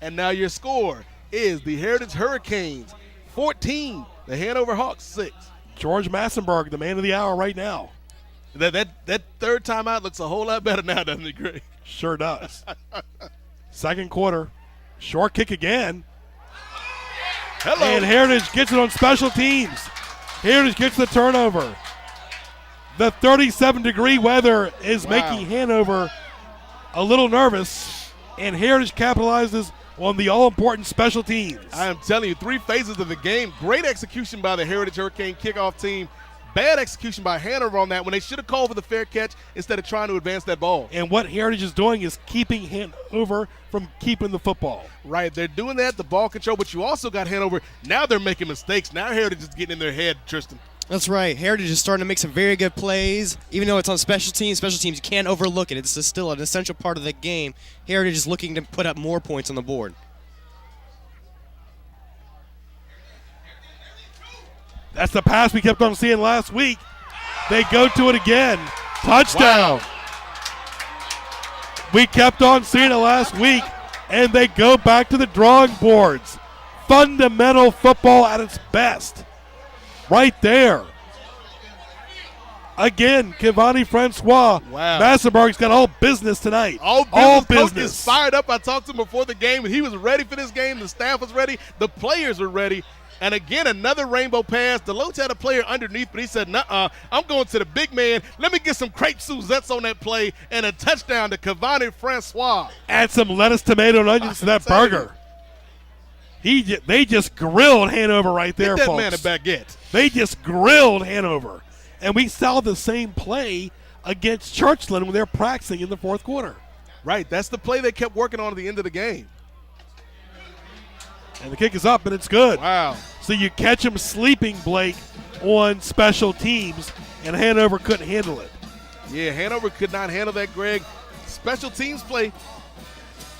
And now your score is the Heritage Hurricanes 14, the Hanover Hawks 6. George Massenberg, the man of the hour right now. That third timeout looks a whole lot better now, doesn't it, Greg? Sure does. Second quarter, short kick again. Hello. And Heritage gets it on special teams. Heritage gets the turnover. The 37-degree weather is making Hanover a little nervous, and Heritage capitalizes on the all-important special teams. I am telling you, 3 phases of the game. Great execution by the Heritage Hurricane kickoff team. Bad execution by Hanover on that when they should have called for the fair catch instead of trying to advance that ball. And what Heritage is doing is keeping Hanover from keeping the football. Right, they're doing that, the ball control, but you also got Hanover. Now they're making mistakes. Now Heritage is getting in their head, Tristan. That's right. Heritage is starting to make some very good plays. Even though it's on special teams, you can't overlook it. It's still an essential part of the game. Heritage is looking to put up more points on the board. That's the pass we kept on seeing last week. They go to it again. Touchdown. Wow. We kept on seeing it last week, and they go back to the drawing boards. Fundamental football at its best. Right there. Again, Kivani Francois. Wow. Massenberg's got all business tonight. All business. Coach is fired up. I talked to him before the game, and he was ready for this game. The staff was ready. The players were ready. And again, another rainbow pass. Deloach had a player underneath, but he said, nuh-uh, I'm going to the big man. Let me get some crepe Suzettes on that play, and a touchdown to Kivani Francois. Add some lettuce, tomato, and onions to that burger. They just grilled Hanover right there, Get that folks. man a baguette. They just grilled Hanover. And we saw the same play against Churchland when they're practicing in the fourth quarter. Right, that's the play they kept working on at the end of the game. And the kick is up, and it's good. Wow. So you catch him sleeping, Blake, on special teams, and Hanover couldn't handle it. Yeah, Hanover could not handle that, Greg. Special teams play.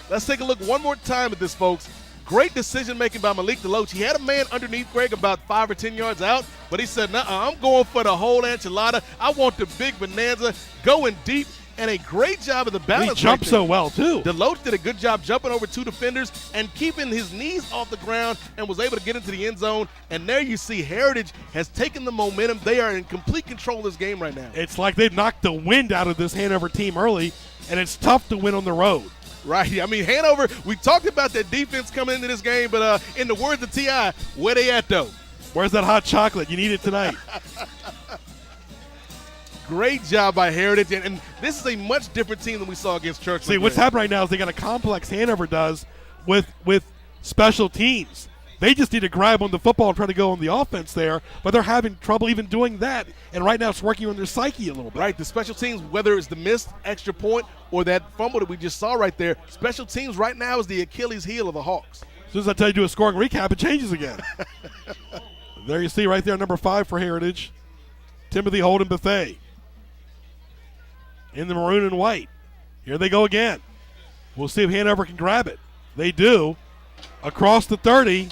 Let's take a look one more time at this, folks. Great decision-making by Malik Deloach. He had a man underneath Greg about 5 or 10 yards out, but he said, nuh-uh, I'm going for the whole enchilada. I want the big bonanza going deep. and a great job of the balance. He jumped right there. so well, too. Deloach did a good job jumping over 2 defenders and keeping his knees off the ground and was able to get into the end zone. And there you see Heritage has taken the momentum. They are in complete control of this game right now. It's like they've knocked the wind out of this Hanover team early, and it's tough to win on the road. Right. I mean, Hanover, we talked about that defense coming into this game, but in the words of T.I., where they at, though? Where's that hot chocolate? You need it tonight. Great job by Heritage, and this is a much different team than we saw against Church. See, what's happening right now is they got a complex Hanover does with special teams. They just need to grab on the football and try to go on the offense there, but they're having trouble even doing that. And right now it's working on their psyche a little bit. Right, the special teams, whether it's the missed extra point or that fumble that we just saw right there, special teams right now is the Achilles heel of the Hawks. As soon as I tell you to do a scoring recap, it changes again. There you see right there, number 5 for Heritage, Timothy Holden Buffet. In the maroon and white. Here they go again. We'll see if Hanover can grab it. They do. Across the 30.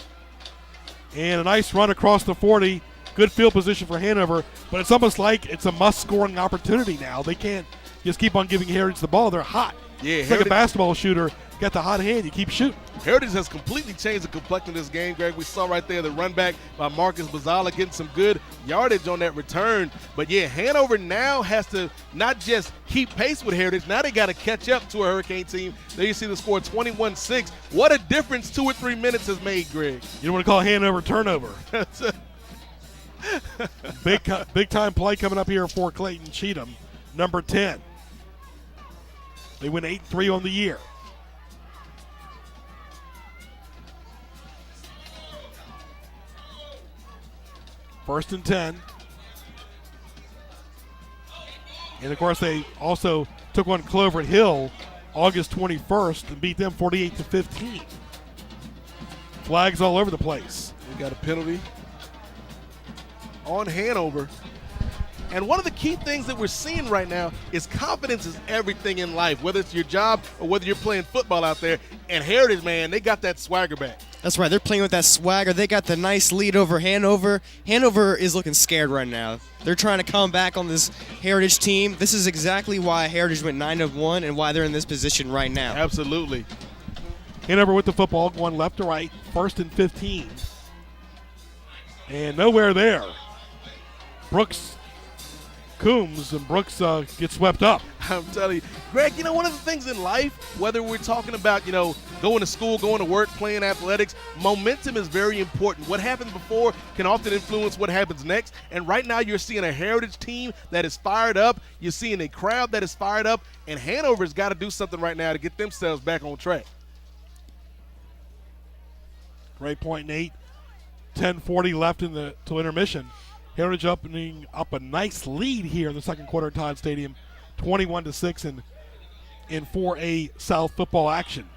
And a nice run across the 40. Good field position for Hanover. But it's almost like it's a must-scoring opportunity now. They can't just keep on giving Heritage the ball. They're hot. Yeah, it's like a basketball shooter. Got the hot hand. You keep shooting. Heritage has completely changed the complexion of this game, Greg. We saw right there the run back by Marcus Bazala getting some good yardage on that return. But, yeah, Hanover now has to not just keep pace with Heritage. Now they got to catch up to a Hurricane team. There you see the score 21-6. What a difference 2 or 3 minutes has made, Greg. You don't want to call Hanover turnover. Big time play coming up here for Clayton Cheatham, number 10. They win 8-3 on the year. First and 10. And, of course, they also took on Clovert Hill August 21st and beat them 48-15. Flags all over the place. We got a penalty on Hanover. And one of the key things that we're seeing right now is confidence is everything in life, whether it's your job or whether you're playing football out there. And Heritage, man, they got that swagger back. That's right. They're playing with that swagger. They got the nice lead over Hanover. Hanover is looking scared right now. They're trying to come back on this Heritage team. This is exactly why Heritage went 9-1 and why they're in this position right now. Absolutely. Hanover with the football going left to right, first and 15. And nowhere there. Brooks Coombs, and Brooks gets swept up. I'm telling you, Greg, you know, one of the things in life, whether we're talking about, you know, going to school, going to work, playing athletics, momentum is very important. What happened before can often influence what happens next. And right now you're seeing a Heritage team that is fired up. You're seeing a crowd that is fired up. And Hanover's got to do something right now to get themselves back on track. Great point, Nate. 10:40 left in the till intermission. Heritage opening up a nice lead here in the second quarter at Todd Stadium, 21-6 in 4A South football action.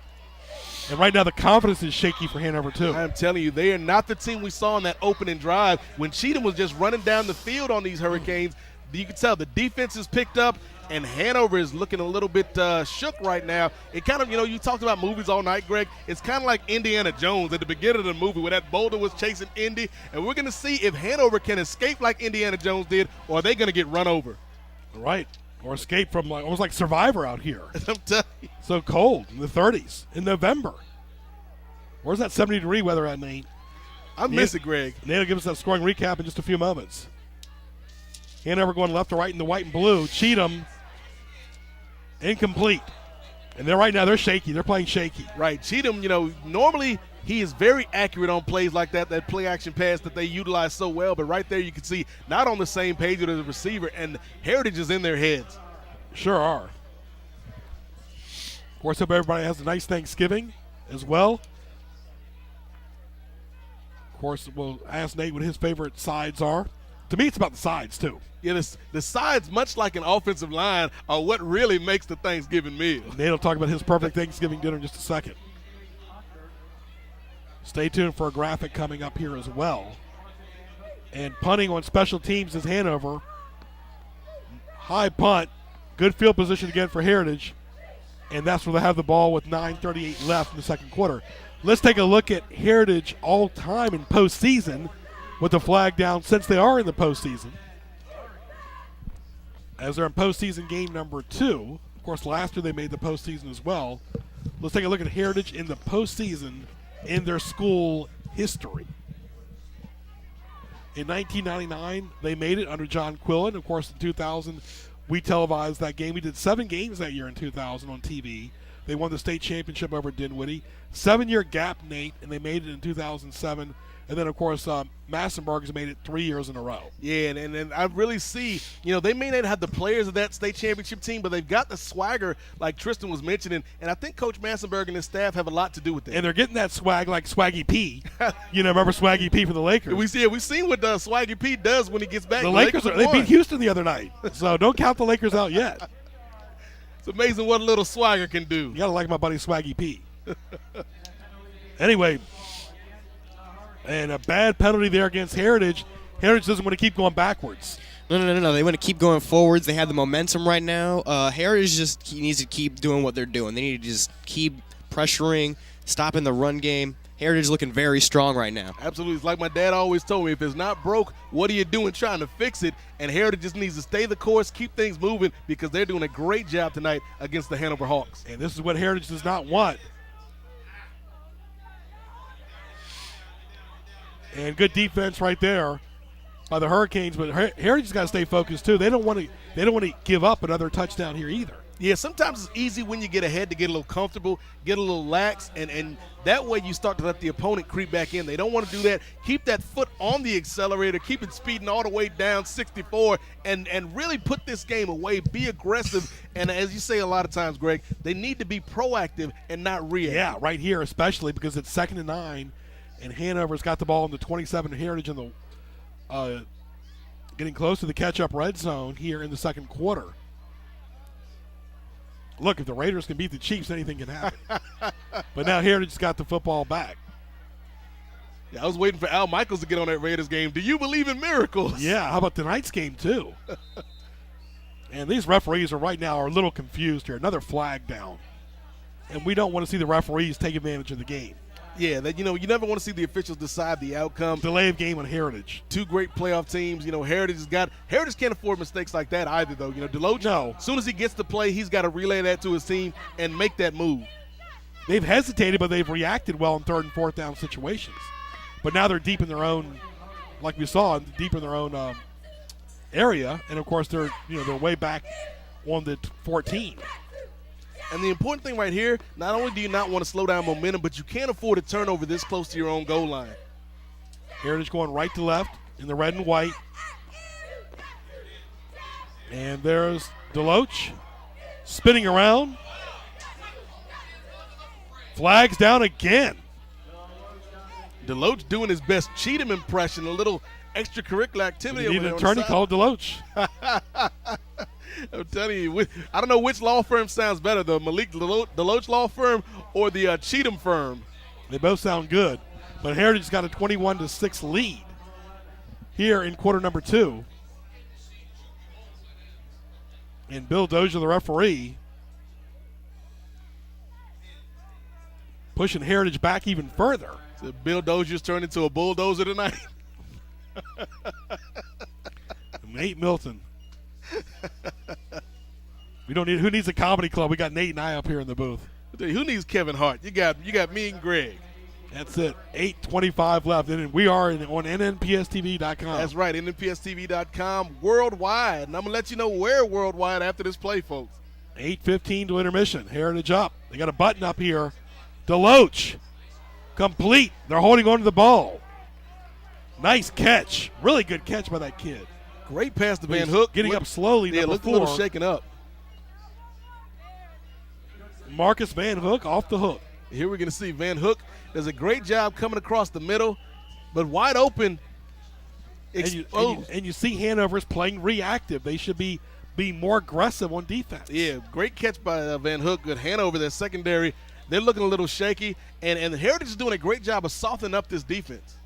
And right now the confidence is shaky for Hanover too. I'm telling you, they are not the team we saw in that opening drive when Cheatham was just running down the field on these Hurricanes. You can tell the defense is picked up, and Hanover is looking a little bit shook right now. It kind of, you know, you talked about movies all night, Greg. It's kind of like Indiana Jones at the beginning of the movie where that boulder was chasing Indy, and we're going to see if Hanover can escape like Indiana Jones did, or are they going to get run over? Right, or escape from almost like Survivor out here. I'm telling you. So cold in the 30s in November. Where's that 70-degree weather at, Nate? I miss it, Greg. Nate will give us that scoring recap in just a few moments. Hanover going left to right in the white and blue. Cheatham, incomplete. And they're right now, they're shaky. They're playing shaky. Right. Cheatham, you know, normally he is very accurate on plays like that play action pass that they utilize so well. But right there you can see not on the same page with the receiver, and Heritage is in their heads. Sure are. Of course, hope everybody has a nice Thanksgiving as well. Of course, we'll ask Nate what his favorite sides are. To me, it's about the sides, too. Yeah, the sides, much like an offensive line, are what really makes the Thanksgiving meal. Nate will talk about his perfect Thanksgiving dinner in just a second. Stay tuned for a graphic coming up here as well. And punting on special teams is Hanover. High punt. Good field position again for Heritage. And that's where they have the ball with 9:38 left in the second quarter. Let's take a look at Heritage all-time in postseason with the flag down since they are in the postseason. as they're in postseason game number 2. Of course, last year they made the postseason as well. Let's take a look at Heritage in the postseason in their school history. In 1999, they made it under John Quillen. Of course, in 2000, we televised that game. We did 7 games that year in 2000 on TV. They won the state championship over Dinwiddie. 7-year gap, Nate, and they made it in 2007. And then, of course, Massenburg has made it 3 years in a row. Yeah, and I really see, they may not have the players of that state championship team, but they've got the swagger like Tristan was mentioning. And I think Coach Massenburg and his staff have a lot to do with that. And they're getting that swag like Swaggy P. Remember Swaggy P for the Lakers? We've seen what Swaggy P does when he gets back. The Lakers they beat Houston the other night. So don't count the Lakers out yet. It's amazing what a little swagger can do. You got to like my buddy Swaggy P. Anyway, and a bad penalty there against Heritage. Heritage doesn't want to keep going backwards. No. They want to keep going forwards. They have the momentum right now. Heritage just needs to keep doing what they're doing. They need to just keep pressuring, stopping the run game. Heritage looking very strong right now. Absolutely. It's like my dad always told me, if it's not broke, what are you doing trying to fix it? And Heritage just needs to stay the course, keep things moving, because they're doing a great job tonight against the Hanover Hawks. And this is what Heritage does not want. And good defense right there by the Hurricanes, but Heritage has got to stay focused too. They don't want to give up another touchdown here either. Yeah, sometimes it's easy when you get ahead to get a little comfortable, get a little lax, and that way you start to let the opponent creep back in. They don't want to do that. Keep that foot on the accelerator, keep it speeding all the way down 64, and really put this game away. Be aggressive, and as you say a lot of times, Greg, they need to be proactive and not reactive. Yeah, right here especially because it's 2nd and 9, and Hanover's got the ball in the 27, Heritage in the getting close to the catch-up red zone here in the second quarter. Look, if the Raiders can beat the Chiefs, anything can happen. But now Heritage's got the football back. Yeah, I was waiting for Al Michaels to get on that Raiders game. Do you believe in miracles? Yeah, how about tonight's game, too? And these referees are a little confused here. Another flag down. And we don't want to see the referees take advantage of the game. Yeah, you never want to see the officials decide the outcome. Delay of game on Heritage. 2 great playoff teams. Heritage can't afford mistakes like that either, though. Deloach, no. As soon as he gets to play, he's got to relay that to his team and make that move. They've hesitated, but they've reacted well in 3rd and 4th down situations. But now they're deep in their own, like we saw, deep in their own area. And, of course, they're way back on the 14. And the important thing right here, not only do you not want to slow down momentum, but you can't afford a turnover this close to your own goal line. Heritage going right to left in the red and white. And there's Deloach spinning around. Flags down again. Deloach doing his best Cheatham impression, a little extracurricular activity. You need an attorney called Deloach. I'm telling you, I don't know which law firm sounds better, the Malik Deloach law firm or the Cheatham firm. They both sound good, but Heritage's got a 21-6 lead here in quarter number 2. And Bill Dozier, the referee, pushing Heritage back even further. So Bill Dozier's turned into a bulldozer tonight. Nate Milton. Who needs a comedy club? We got Nate and I up here in the booth. I'll tell you, who needs Kevin Hart? You got me and Greg. That's it. 8:25 left, and we are on nnpstv.com. That's right, nnpstv.com worldwide, and I'm gonna let you know where worldwide after this play, folks. 8:15 to intermission. Heritage up. They got a button up here. Deloach complete. They're holding on to the ball. Nice catch. Really good catch by that kid. Great pass to Van Hook. Getting up slowly. Yeah, looked a little shaken up. Marcus Van Hook off the hook. Here we're going to see Van Hook does a great job coming across the middle, but wide open. And you see Hanover's playing reactive. They should be more aggressive on defense. Yeah, great catch by Van Hook. Good Hanover, their secondary. They're looking a little shaky, and the Heritage is doing a great job of softening up this defense.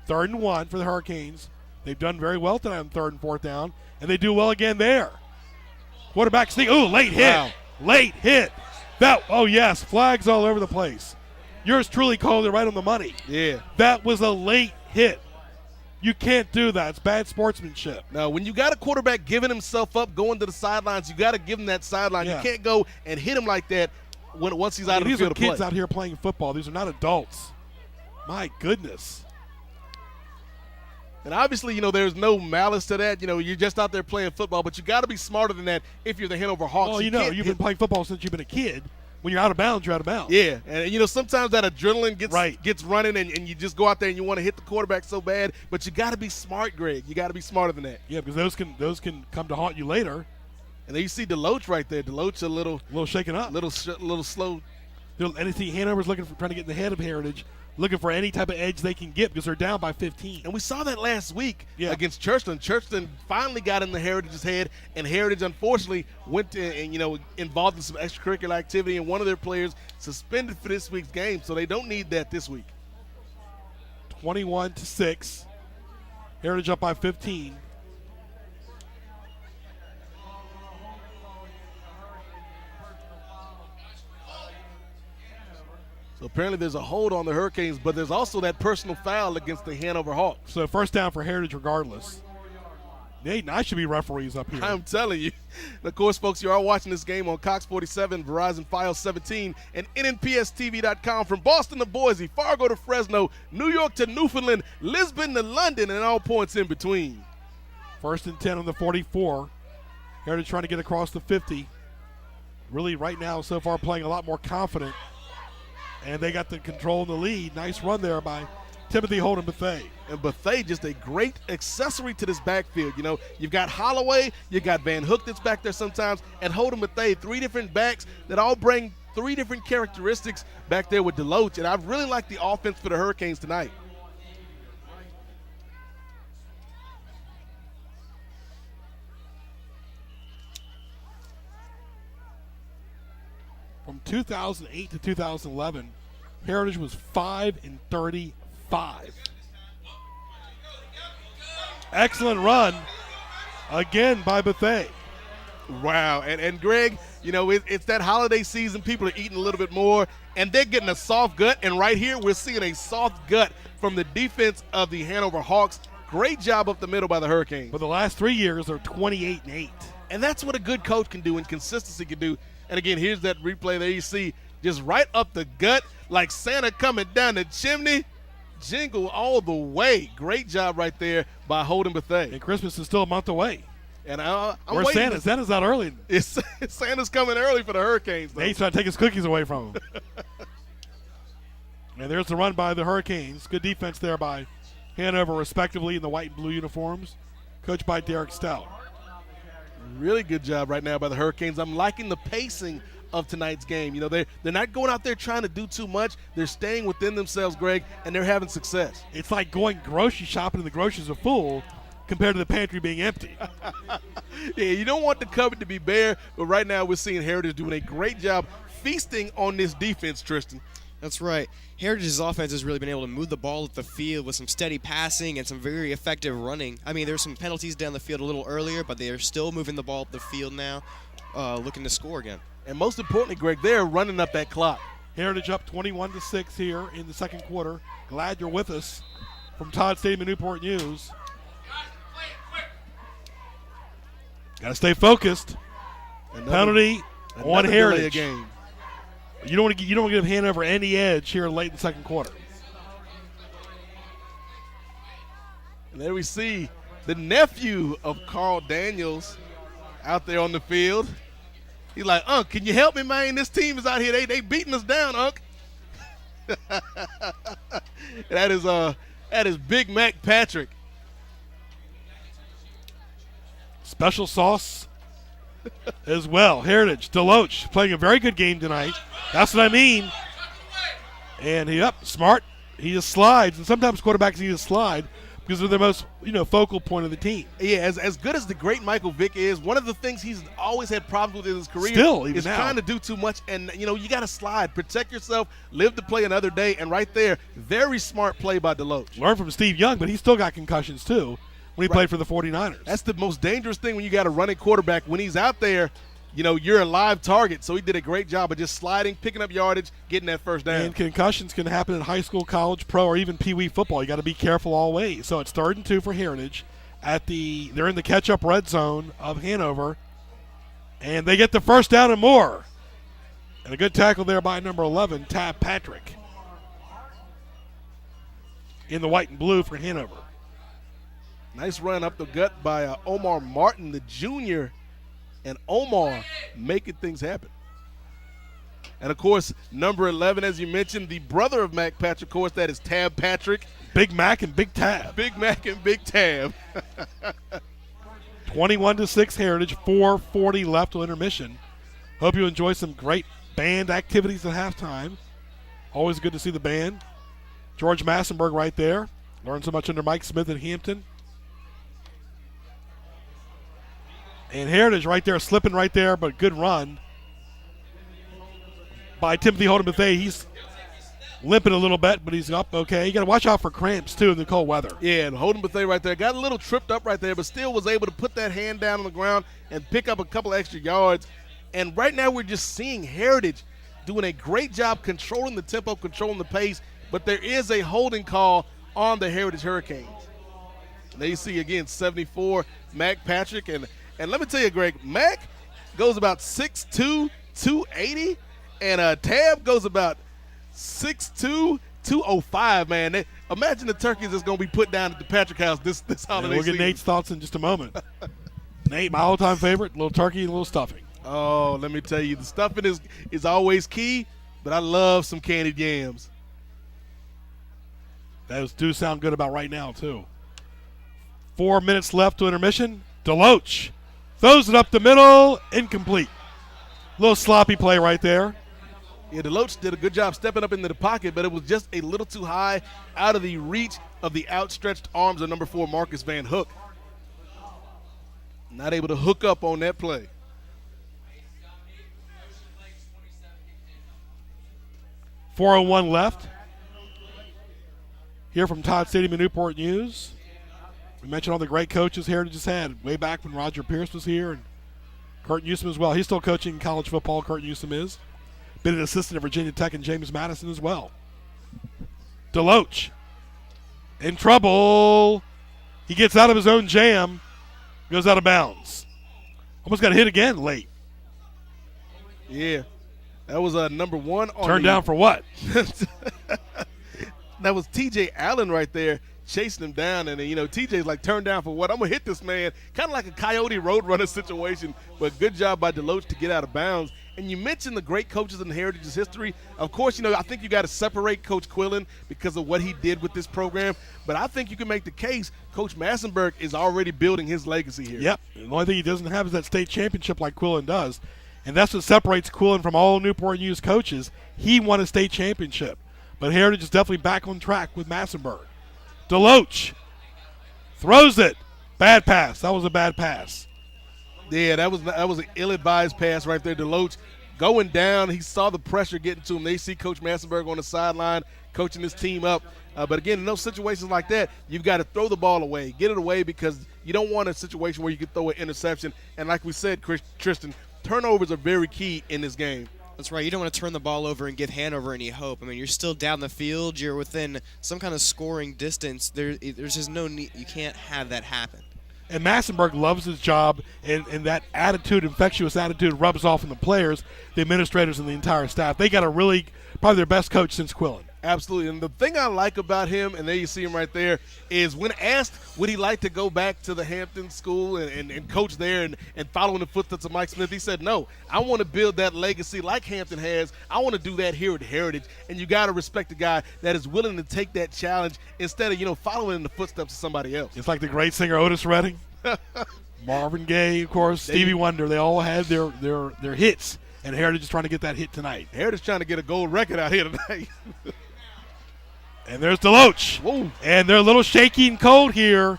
3rd and 1 for the Hurricanes. They've done very well tonight on 3rd and 4th down, and they do well again there. Quarterback sneak. Ooh, late hit. Wow. Late hit. Yes, flags all over the place. Yours truly called it right on the money. Yeah. That was a late hit. You can't do that. It's bad sportsmanship. Now, when you got a quarterback giving himself up, going to the sidelines, you got to give him that sideline. Yeah. You can't go and hit him like that once he's out of the These field are of play. kids out here playing football. These are not adults. My goodness. And obviously, there's no malice to that. You're just out there playing football, but you got to be smarter than that if you're the Hanover Hawks. Well, you've been playing football since you've been a kid. When you're out of bounds, you're out of bounds. Yeah, and sometimes that adrenaline gets running, and you just go out there and you want to hit the quarterback so bad, but you got to be smart, Greg. You got to be smarter than that. Yeah, because those can come to haunt you later. And then you see Deloach right there. Deloach a little shaken up, little slow. Anything Hanover's looking for, trying to get in the head of Heritage, looking for any type of edge they can get because they're down by 15. And we saw that last week against Churchland. Churchland finally got in the Heritage's head, and Heritage unfortunately went to and involved in some extracurricular activity, and one of their players suspended for this week's game, so they don't need that this week. 21-6, Heritage up by 15. So apparently there's a hold on the Hurricanes, but there's also that personal foul against the Hanover Hawks. So first down for Heritage regardless. Nate and I should be referees up here. I'm telling you. And of course, folks, you are watching this game on Cox 47, Verizon Fios 17, and NNPSTV.com from Boston to Boise, Fargo to Fresno, New York to Newfoundland, Lisbon to London, and all points in between. First and 10 on the 44. Heritage trying to get across the 50. Really, right now, so far, playing a lot more confident. And they got the control and the lead. Nice run there by Timothy Holden Bethea. And Bethea just a great accessory to this backfield. You've got Holloway, you got Van Hook that's back there sometimes, and Holden Bethea, three different backs that all bring three different characteristics back there with Deloach. And I really like the offense for the Hurricanes tonight. From 2008 to 2011, Heritage was 5-35. Excellent run again by Bethea. Wow. And Greg, it's that holiday season. People are eating a little bit more, and they're getting a soft gut. And right here, we're seeing a soft gut from the defense of the Hanover Hawks. Great job up the middle by the Hurricanes. But the last 3 years, they're 28-8. And that's what a good coach can do and consistency can do. And again, here's that replay there you see, just right up the gut, like Santa coming down the chimney. Jingle all the way. Great job right there by Holden Bethea. And Christmas is still a month away. And I'm Where's waiting. Santa? Santa's out early. Santa's coming early for the Hurricanes, though. Nate's trying to take his cookies away from him. And there's the run by the Hurricanes. Good defense there by Hanover, respectively, in the white and blue uniforms, coached by Derek Stout. Really good job right now by the Hurricanes. I'm liking the pacing of tonight's game. They're not going out there trying to do too much. They're staying within themselves, Greg, and they're having success. It's like going grocery shopping and the groceries are full compared to the pantry being empty. Yeah, you don't want the cupboard to be bare, but right now we're seeing Heritage doing a great job feasting on this defense, Tristan. That's right. Heritage's offense has really been able to move the ball up the field with some steady passing and some very effective running. I mean, there's some penalties down the field a little earlier, but they are still moving the ball up the field now, looking to score again. And most importantly, Greg, they're running up that clock. Heritage up 21-6 here in the second quarter. Glad you're with us from Todd Stadium and Newport News. Got to stay focused. Penalty on Heritage. Game. You don't want to give Hanover any edge here late in the second quarter. And there we see the nephew of Carl Daniels out there on the field. He's like, Unc, can you help me, man? This team is out here. They beating us down, Unc. That is Big Mac Patrick. Special sauce as well. Heritage, Deloach playing a very good game tonight. That's what I mean. And smart. He just slides. And sometimes quarterbacks need to slide because they're the most, focal point of the team. Yeah, as good as the great Michael Vick is, one of the things he's always had problems with in his career is trying to do too much. And, you got to slide. Protect yourself. Live to play another day. And right there, very smart play by Deloach. Learn from Steve Young, but he still got concussions too when he played for the 49ers. That's the most dangerous thing when you got a running quarterback. When he's out there, you're a live target. So he did a great job of just sliding, picking up yardage, getting that first down. And concussions can happen in high school, college, pro, or even Pee Wee football. You got to be careful all ways. So it's 3rd and 2 for Heritage. They're in the catch-up red zone of Hanover, and they get the first down and more. And a good tackle there by number 11, Tab Patrick, in the white and blue for Hanover. Nice run up the gut by Omar Martin, the junior, and Omar making things happen. And, of course, number 11, as you mentioned, the brother of Mac Patrick, of course, that is Tab Patrick. Big Mac and Big Tab. Big Mac and Big Tab. 21-6 Heritage, 4:40 left till intermission. Hope you enjoy some great band activities at halftime. Always good to see the band. George Massenberg right there. Learned so much under Mike Smith at Hampton. And Heritage right there, slipping right there, but good run by Timothy Holden Bethea. He's limping a little bit, but he's up okay. You got to watch out for cramps, too, in the cold weather. Yeah, and Holden Bethea right there got a little tripped up right there, but still was able to put that hand down on the ground and pick up a couple extra yards. And right now we're just seeing Heritage doing a great job controlling the tempo, controlling the pace, but there is a holding call on the Heritage Hurricanes. And there you see, again, 74, Mac Patrick. And let me tell you, Greg, Mac goes about 6'2", 280, and Tab goes about 6'2", 205, man. Imagine the turkeys that's going to be put down at the Patrick house this holiday We'll get season. Nate's thoughts in just a moment. Nate, my all-time favorite, little turkey and a little stuffing. Oh, let me tell you, the stuffing is always key, but I love some candied yams. Those do sound good about right now, too. 4 minutes left to intermission. Deloach throws it up the middle, incomplete. Little sloppy play right there. Yeah, Deloach did a good job stepping up into the pocket, but it was just a little too high, out of the reach of the outstretched arms of number 4, Marcus Van Hook. Not able to hook up on that play. .401 left. Here from Todd Stadium in Newport News. We mentioned all the great coaches Heritage has had way back when Roger Pierce was here, and Kurt Newsom as well. He's still coaching college football, Kurt Newsom is. Been an assistant at Virginia Tech and James Madison as well. Deloach in trouble. He gets out of his own jam, goes out of bounds. Almost got hit again late. Yeah, that was number 1 on Turned down for what? That was T.J. Allen right there chasing him down, and TJ's like, turned down for what? I'm going to hit this man. Kind of like a Coyote Roadrunner situation, but good job by Deloach to get out of bounds. And you mentioned the great coaches in Heritage's history. Of course, I think you got to separate Coach Quillen because of what he did with this program, but I think you can make the case Coach Massenberg is already building his legacy here. Yep. The only thing he doesn't have is that state championship like Quillen does, and that's what separates Quillen from all Newport News coaches. He won a state championship, but Heritage is definitely back on track with Massenberg. Deloach throws it. Bad pass. That was a bad pass. Yeah, that was an ill-advised pass right there. Deloach going down. He saw the pressure getting to him. They see Coach Massenberg on the sideline coaching his team up. But, again, in those situations like that, you've got to throw the ball away. Get it away because you don't want a situation where you can throw an interception. And like we said, Tristan, turnovers are very key in this game. That's right. You don't want to turn the ball over and give Hanover any hope. I mean, you're still down the field. You're within some kind of scoring distance. There's just no need. You can't have that happen. And Massenberg loves his job, and that attitude, infectious attitude, rubs off on the players, the administrators, and the entire staff. They got probably their best coach since Quillen. Absolutely. And the thing I like about him, and there you see him right there, is when asked would he like to go back to the Hampton school and coach there and follow in the footsteps of Mike Smith, he said, no, I want to build that legacy like Hampton has. I want to do that here at Heritage. And you got to respect a guy that is willing to take that challenge instead of, following in the footsteps of somebody else. It's like the great singer Otis Redding, Marvin Gaye, of course, Stevie Wonder. They all had their hits, and Heritage is trying to get that hit tonight. Heritage trying to get a gold record out here tonight. And there's Deloach. Whoa. And they're a little shaky and cold here.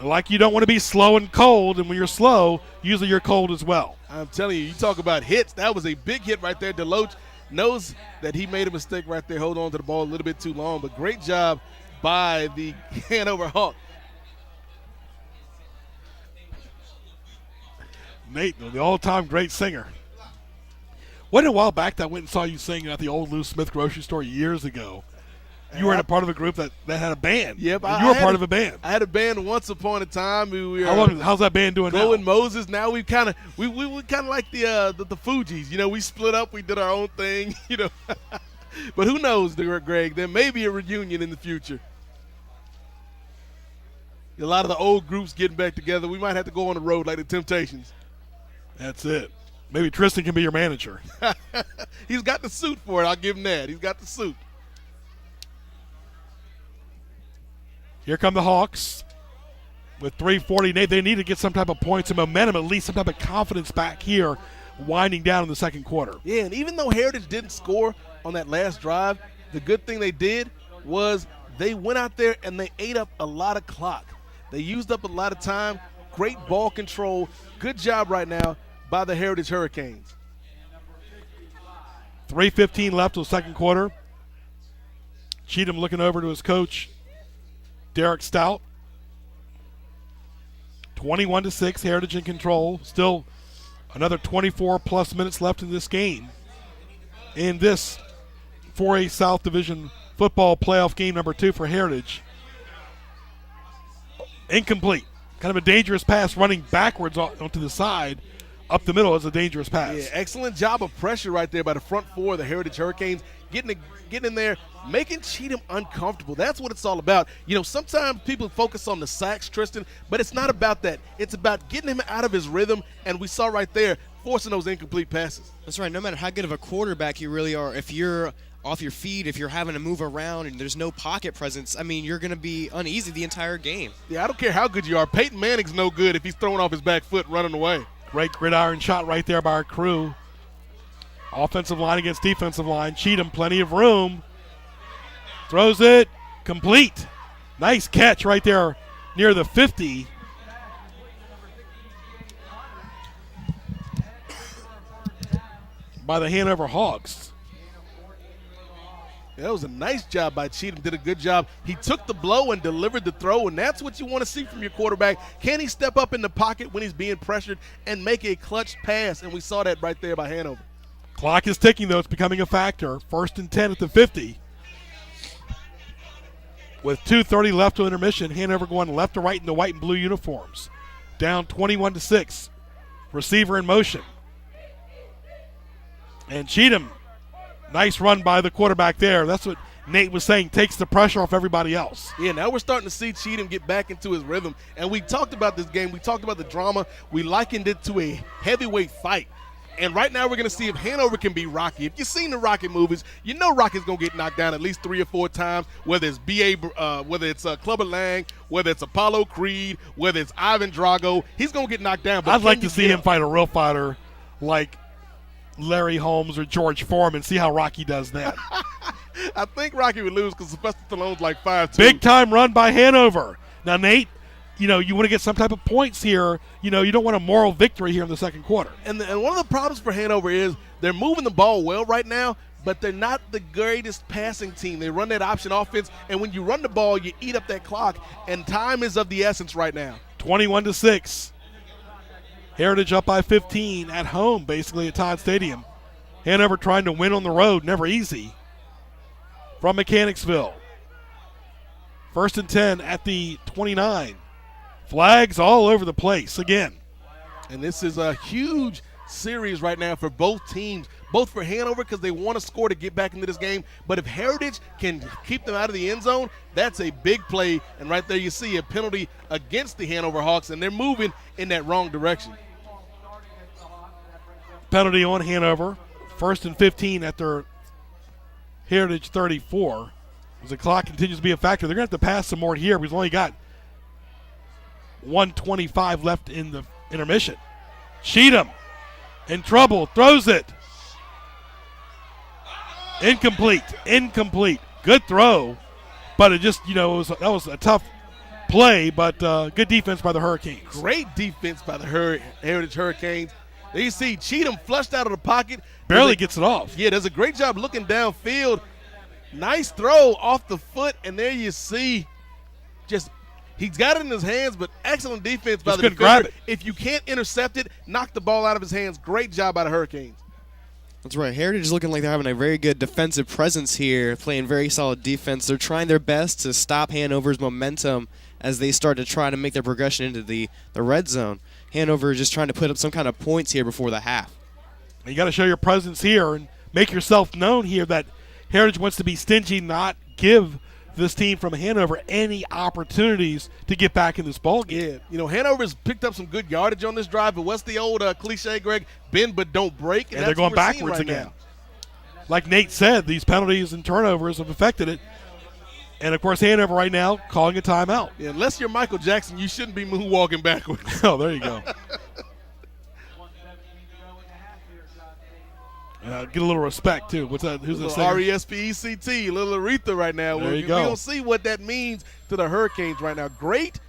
Like you don't want to be slow and cold, and when you're slow, usually you're cold as well. I'm telling you, you talk about hits. That was a big hit right there. Deloach knows that he made a mistake right there, hold on to the ball a little bit too long, but great job by the Hanover Hawk. Nate, the all-time great singer. Wasn't it a while back that I went and saw you sing at the old Lou Smith grocery store years ago? You were in a part of a group that had a band. Yep, And you were part of a band. I had a band once upon a time. We were, How's that band doing now? Golden Moses. Now we kind of like the Fugees. You know, we split up. We did our own thing. You know, but who knows, Greg? There may be a reunion in the future. A lot of the old groups getting back together. We might have to go on the road like the Temptations. That's it. Maybe Tristan can be your manager. He's got the suit for it. I'll give him that. He's got the suit. Here come the Hawks with 3:40. Nate, they need to get some type of points and momentum, at least some type of confidence back here, winding down in the second quarter. Yeah, and even though Heritage didn't score on that last drive, the good thing they did was they went out there and they ate up a lot of clock. They used up a lot of time. Great ball control. Good job right now by the Heritage Hurricanes. 3:15 left in the second quarter. Cheatham looking over to his coach, Derek Stout. 21-6, Heritage in control. Still another 24-plus minutes left in this game. In this 4A South Division football playoff game number 2 for Heritage. Incomplete. Kind of a dangerous pass running backwards onto the side. Up the middle is a dangerous pass. Yeah, excellent job of pressure right there by the front four of the Heritage Hurricanes. Getting in there, making Cheatham uncomfortable. That's what it's all about. You know, sometimes people focus on the sacks, Tristan, but it's not about that. It's about getting him out of his rhythm, and we saw right there, forcing those incomplete passes. That's right. No matter how good of a quarterback you really are, if you're off your feet, if you're having to move around and there's no pocket presence, I mean, you're going to be uneasy the entire game. Yeah, I don't care how good you are. Peyton Manning's no good if he's throwing off his back foot running away. Great gridiron shot right there by our crew. Offensive line against defensive line. Cheatham, plenty of room. Throws it. Complete. Nice catch right there near the 50. By the Hanover Hawks. That was a nice job by Cheatham. Did a good job. He took the blow and delivered the throw, and that's what you want to see from your quarterback. Can he step up in the pocket when he's being pressured and make a clutch pass? And we saw that right there by Hanover. Clock is ticking, though. It's becoming a factor. 1st and 10 at the 50. With 2:30 left to intermission, Hanover going left to right in the white and blue uniforms. Down 21-6. Receiver in motion. And Cheatham, nice run by the quarterback there. That's what Nate was saying, takes the pressure off everybody else. Yeah, now we're starting to see Cheatham get back into his rhythm. And we talked about this game. We talked about the drama. We likened it to a heavyweight fight. And right now we're going to see if Hanover can be Rocky. If you've seen the Rocky movies, you know Rocky's going to get knocked down at least 3 or 4 times, whether it's whether it's Clubber Lang, whether it's Apollo Creed, whether it's Ivan Drago. He's going to get knocked down. But I'd like to see him fight a real fighter like Larry Holmes or George Foreman, see how Rocky does that. I think Rocky would lose because Sylvester Stallone's like 5'2". Big time run by Hanover. Now, Nate, you know, you want to get some type of points here. You know, you don't want a moral victory here in the second quarter. And one of the problems for Hanover is they're moving the ball well right now, but they're not the greatest passing team. They run that option offense, and when you run the ball, you eat up that clock, and time is of the essence right now. 21-6. Heritage up by 15 at home, basically, at Todd Stadium. Hanover trying to win on the road, never easy. From Mechanicsville. 1st and 10 at the 29. Flags all over the place again. And this is a huge series right now for both teams, both for Hanover because they want to score to get back into this game. But if Heritage can keep them out of the end zone, that's a big play. And right there you see a penalty against the Hanover Hawks, and they're moving in that wrong direction. Penalty on Hanover. 1st and 15 at their Heritage 34. As the clock continues to be a factor, they're going to have to pass some more here. We've only got 1:25 left in the intermission. Cheatham in trouble, throws it. Incomplete. Good throw, but it just, that was a tough play, but good defense by the Hurricanes. Great defense by the Heritage Hurricanes. There you see Cheatham flushed out of the pocket. Barely gets it off. Yeah, does a great job looking downfield. Nice throw off the foot, and there you see just He's got it in his hands, but excellent defense by Just the couldn't grab defender. it. If you can't intercept it, knock the ball out of his hands. Great job by the Hurricanes. That's right. Heritage is looking like they're having a very good defensive presence here, playing very solid defense. They're trying their best to stop Hanover's momentum as they start to try to make their progression into the red zone. Hanover is just trying to put up some kind of points here before the half. You got to show your presence here and make yourself known here that Heritage wants to be stingy, not give this team from Hanover any opportunities to get back in this ball game. Yeah, Hanover's picked up some good yardage on this drive, but what's the old cliche, Greg? Bend but don't break. And they're going backwards again. Like Nate said, these penalties and turnovers have affected it. And, of course, Hanover right now calling a timeout. Yeah, unless you're Michael Jackson, you shouldn't be moonwalking backwards. Oh, there you go. Get a little respect, too. What's that? Who's that singer? R-E-S-P-E-C-T, little Aretha right now. There you We go. don't see what that means to the Hurricanes right now. Great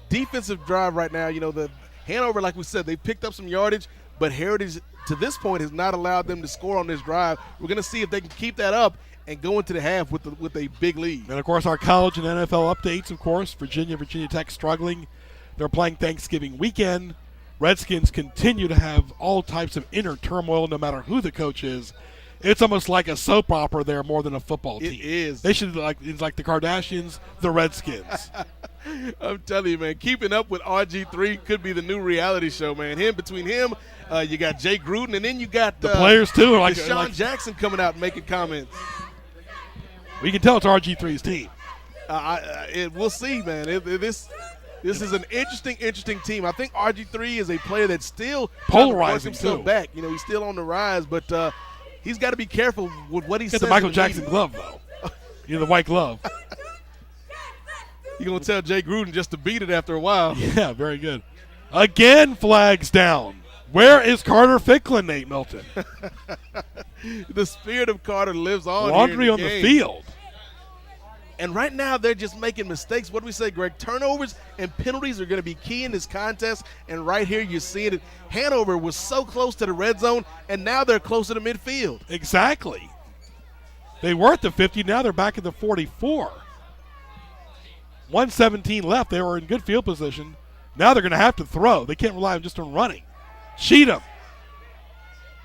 defensive drive right now. The Hanover, like we said, they picked up some yardage, but Heritage, to this point, has not allowed them to score on this drive. We're going to see if they can keep that up and go into the half with a big lead. And, of course, our college and NFL updates, of course. Virginia Tech struggling. They're playing Thanksgiving weekend. Redskins continue to have all types of inner turmoil no matter who the coach is. It's almost like a soap opera there more than a football team. It is. They should it's like the Kardashians, the Redskins. I'm telling you, man, keeping up with RG3 could be the new reality show, man. Between him, you got Jay Gruden, and then you got the players, too. Like Deshaun Jackson coming out and making comments. We can tell it's RG3's team. We'll see, man. This is an interesting team. I think RG3 is a player that's still polarizing himself too. Back, he's still on the rise, but he's got to be careful with what he says. Get the Michael Jackson glove though. The white glove. You're gonna tell Jay Gruden just to beat it after a while. Yeah, very good. Again, flags down. Where is Carter Ficklin, Nate Milton? The spirit of Carter lives on. Laundry here on in the game. field. And right now, they're just making mistakes. What do we say, Greg? Turnovers and penalties are going to be key in this contest. And right here, you're seeing it. Hanover was so close to the red zone, and now they're closer to midfield. Exactly. They were at the 50. Now they're back at the 44. 1:17 left. They were in good field position. Now they're going to have to throw. They can't rely just on running. Cheatham.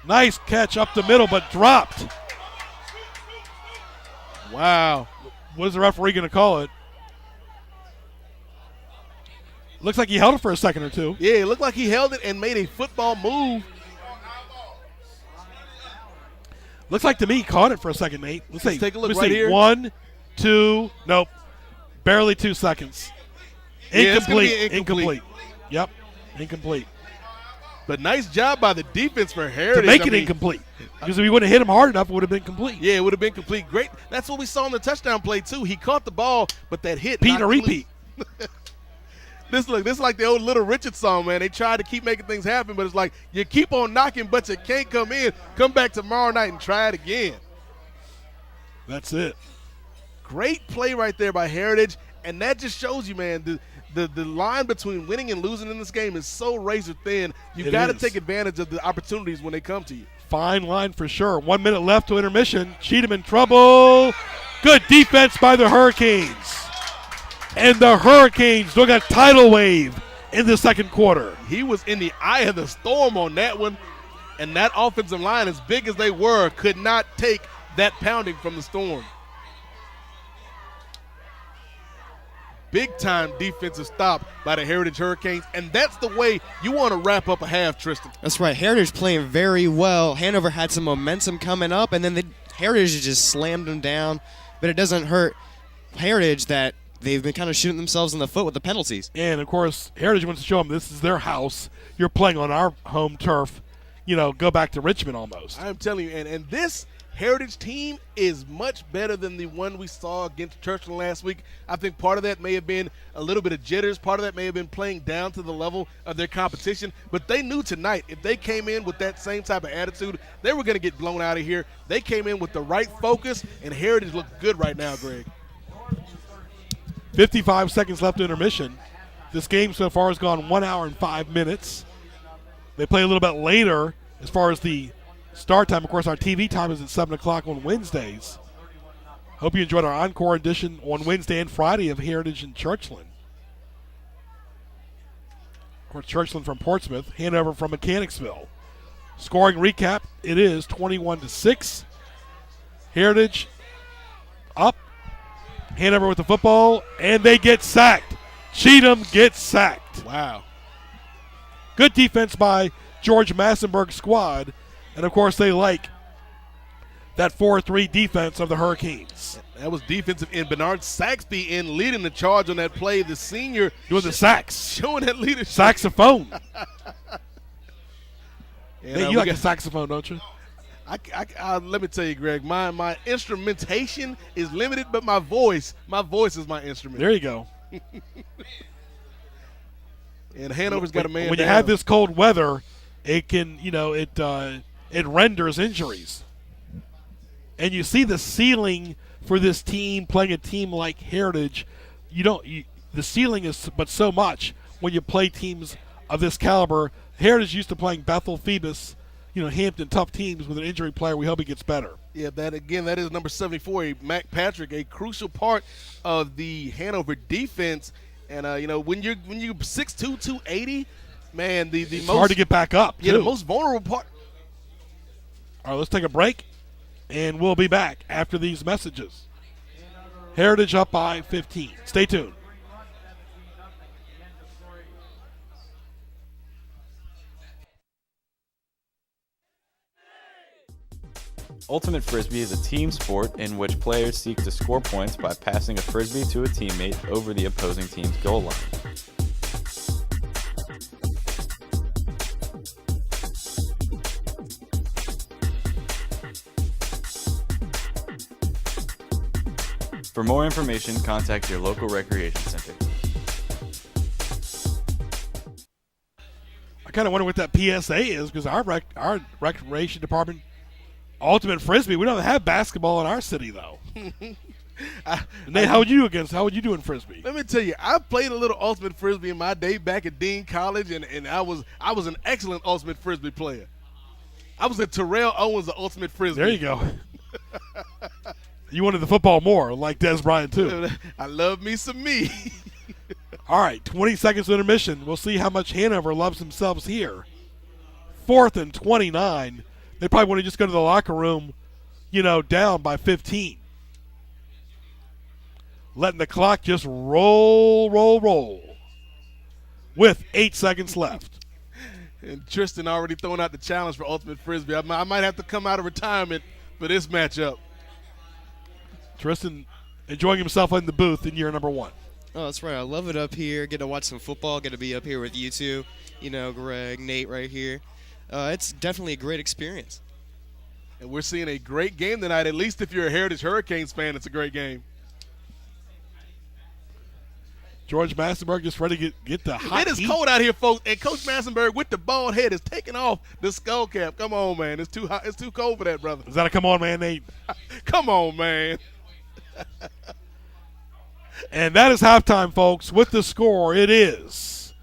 Nice catch up the middle, but dropped. Wow. What is the referee going to call it? Looks like he held it for a second or two. Yeah, it looked like he held it and made a football move. Looks like to me he caught it for a second, Nate. Let's take a look let's right see. here. 1, 2, nope. Barely 2 seconds. Yeah, it's gonna be Incomplete. incomplete. Yep, incomplete. But nice job by the defense for Heritage. To make it incomplete. Because if he wouldn't have hit him hard enough, it would have been complete. Yeah, it would have been complete. Great. That's what we saw in the touchdown play, too. He caught the ball, but that hit. Pete or repeat. This is like the old Little Richard song, man. They tried to keep making things happen, but it's like you keep on knocking, but you can't come in. Come back tomorrow night and try it again. That's it. Great play right there by Heritage, and that just shows you, man, the line between winning and losing in this game is so razor thin. You've got to take advantage of the opportunities when they come to you. Fine line for sure. 1 minute left to intermission. Cheatham in trouble. Good defense by the Hurricanes. And the Hurricanes doing a tidal wave in the second quarter. He was in the eye of the storm on that one, and that offensive line, as big as they were, could not take that pounding from the Storm. Big-time defensive stop by the Heritage Hurricanes, and that's the way you want to wrap up a half, Tristan. That's right. Heritage playing very well. Hanover had some momentum coming up, and then the Heritage just slammed them down. But it doesn't hurt Heritage that they've been kind of shooting themselves in the foot with the penalties. And, of course, Heritage wants to show them this is their house. You're playing on our home turf. Go back to Richmond almost. I'm telling you, and this Heritage team is much better than the one we saw against Churchland last week. I think part of that may have been a little bit of jitters. Part of that may have been playing down to the level of their competition. But they knew tonight if they came in with that same type of attitude, they were going to get blown out of here. They came in with the right focus, and Heritage looked good right now, Greg. 55 seconds left to intermission. This game so far has gone 1 hour and 5 minutes. They play a little bit later as far as the start time. Of course, our TV time is at 7 o'clock on Wednesdays. Hope you enjoyed our encore edition on Wednesday and Friday of Heritage and Churchland. Of course, Churchland from Portsmouth, Hanover from Mechanicsville. Scoring recap, it is 21-6. Heritage up. Hanover with the football, and they get sacked. Cheatham gets sacked. Wow. Good defense by George Massenberg's squad, and of course they like that 4-3 defense of the Hurricanes. That was defensive end. Bernard Saxby in leading the charge on that play. The senior Doing the sax. showing that leadership. Saxophone. And, Hey, you like a saxophone, don't you? let me tell you, Greg, my instrumentation is limited, but my voice is my instrument. There you go. And Hanover's got a man When you down. have this cold weather, it can, it renders injuries. And you see the ceiling for this team playing a team like Heritage. The ceiling is but so much when you play teams of this caliber. Heritage used to playing Bethel, Phoebus, Hampton, tough teams with an injury player. We hope he gets better. Yeah, that is number 74, Mac Patrick, a crucial part of the Hanover defense. And when you're 6'2", 280, man, It's hard to get back up. Yeah, too. the most vulnerable part. All right, let's take a break, and we'll be back after these messages. Heritage up by 15. Stay tuned. Ultimate Frisbee is a team sport in which players seek to score points by passing a Frisbee to a teammate over the opposing team's goal line. For more information, contact your local recreation center. I kind of wonder what that PSA is, because our recreation department, Ultimate Frisbee, we don't have basketball in our city, though. Nate, how would you do in Frisbee? Let me tell you, I played a little Ultimate Frisbee in my day back at Dean College, and I was an excellent Ultimate Frisbee player. I was a Terrell Owens of Ultimate Frisbee. There you go. You wanted the football more, like Des Bryant, too. I love me some me. All right, 20 seconds of intermission. We'll see how much Hanover loves themselves here. 4th and 29. They probably want to just go to the locker room, down by 15. Letting the clock just roll. With 8 seconds left. And Tristan already throwing out the challenge for Ultimate Frisbee. I might have to come out of retirement for this matchup. Tristan enjoying himself in the booth in year number 1. Oh, that's right. I love it up here. Get to watch some football. Get to be up here with you two. Greg, Nate right here. It's definitely a great experience. And we're seeing a great game tonight. At least if you're a Heritage Hurricanes fan, it's a great game. George Massenberg just ready to get the hot It is heat. cold out here, folks, and Coach Massenberg with the bald head is taking off the skull cap. Come on, man. It's too hot. It's too cold for that, brother. Is that a come on, man, Nate? Come on, man. And that is halftime, folks. With the score, it is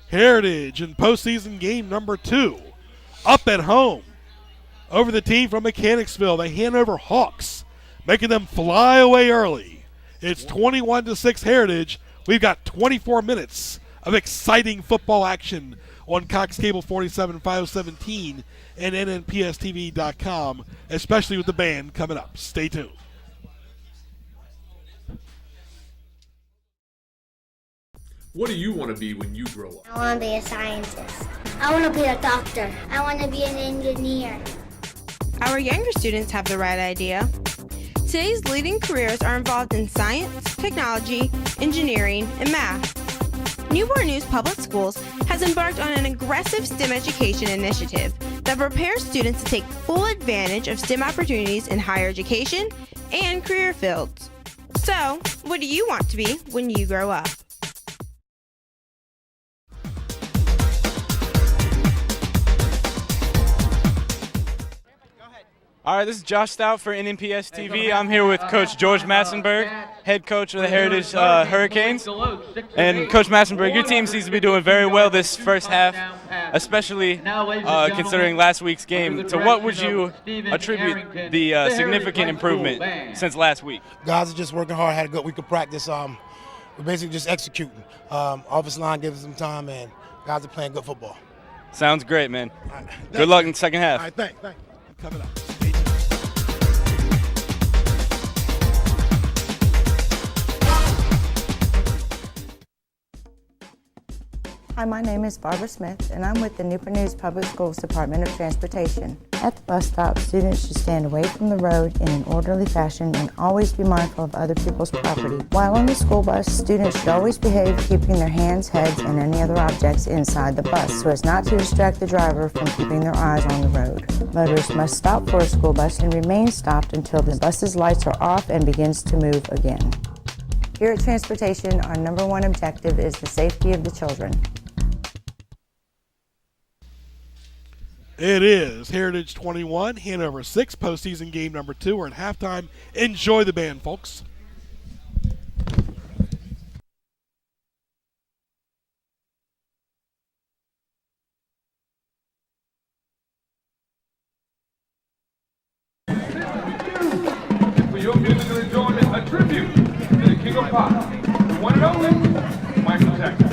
Heritage in postseason game number 2. Up at home over the team from Mechanicsville, the Hanover Hawks, making them fly away early. It's 21-6 Heritage. We've got 24 minutes of exciting football action on Cox Cable 47 517 and nnpstv.com, especially with the band coming up. Stay tuned. What do you want to be when you grow up? I want to be a scientist. I want to be a doctor. I want to be an engineer. Our younger students have the right idea. Today's leading careers are involved in science, technology, engineering, and math. Newport News Public Schools has embarked on an aggressive STEM education initiative that prepares students to take full advantage of STEM opportunities in higher education and career fields. So, what do you want to be when you grow up? All right, this is Josh Stout for NNPS TV. I'm here with Coach George Massenberg, head coach of the Heritage Hurricanes. And Coach Massenberg, your team seems to be doing very well this first half, especially considering last week's game. So what would you attribute the significant improvement since last week? Guys are just working hard, had a good week of practice. We're basically just executing. Offensive line gave us some time, and guys are playing good football. Sounds great, man. All right. Good luck in the second half. All right, thanks. Coming up. Hi, my name is Barbara Smith, and I'm with the Newport News Public Schools Department of Transportation. At the bus stop, students should stand away from the road in an orderly fashion and always be mindful of other people's property. While on the school bus, students should always behave, keeping their hands, heads, and any other objects inside the bus so as not to distract the driver from keeping their eyes on the road. Motorists must stop for a school bus and remain stopped until the bus's lights are off and begins to move again. Here at Transportation, our number one objective is the safety of the children. It is Heritage 21, Hanover 6, postseason game number 2. We're at halftime. Enjoy the band, folks. For your musical enjoyment, a tribute to the King of Pop, the one and only Michael Jackson.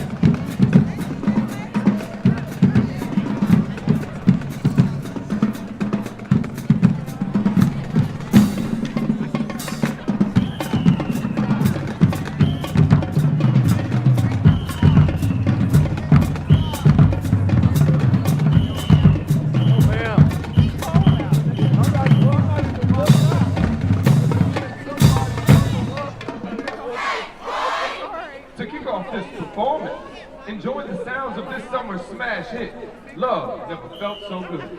To kick off this performance, enjoy the sounds of this summer's smash hit, Love Never Felt So Good.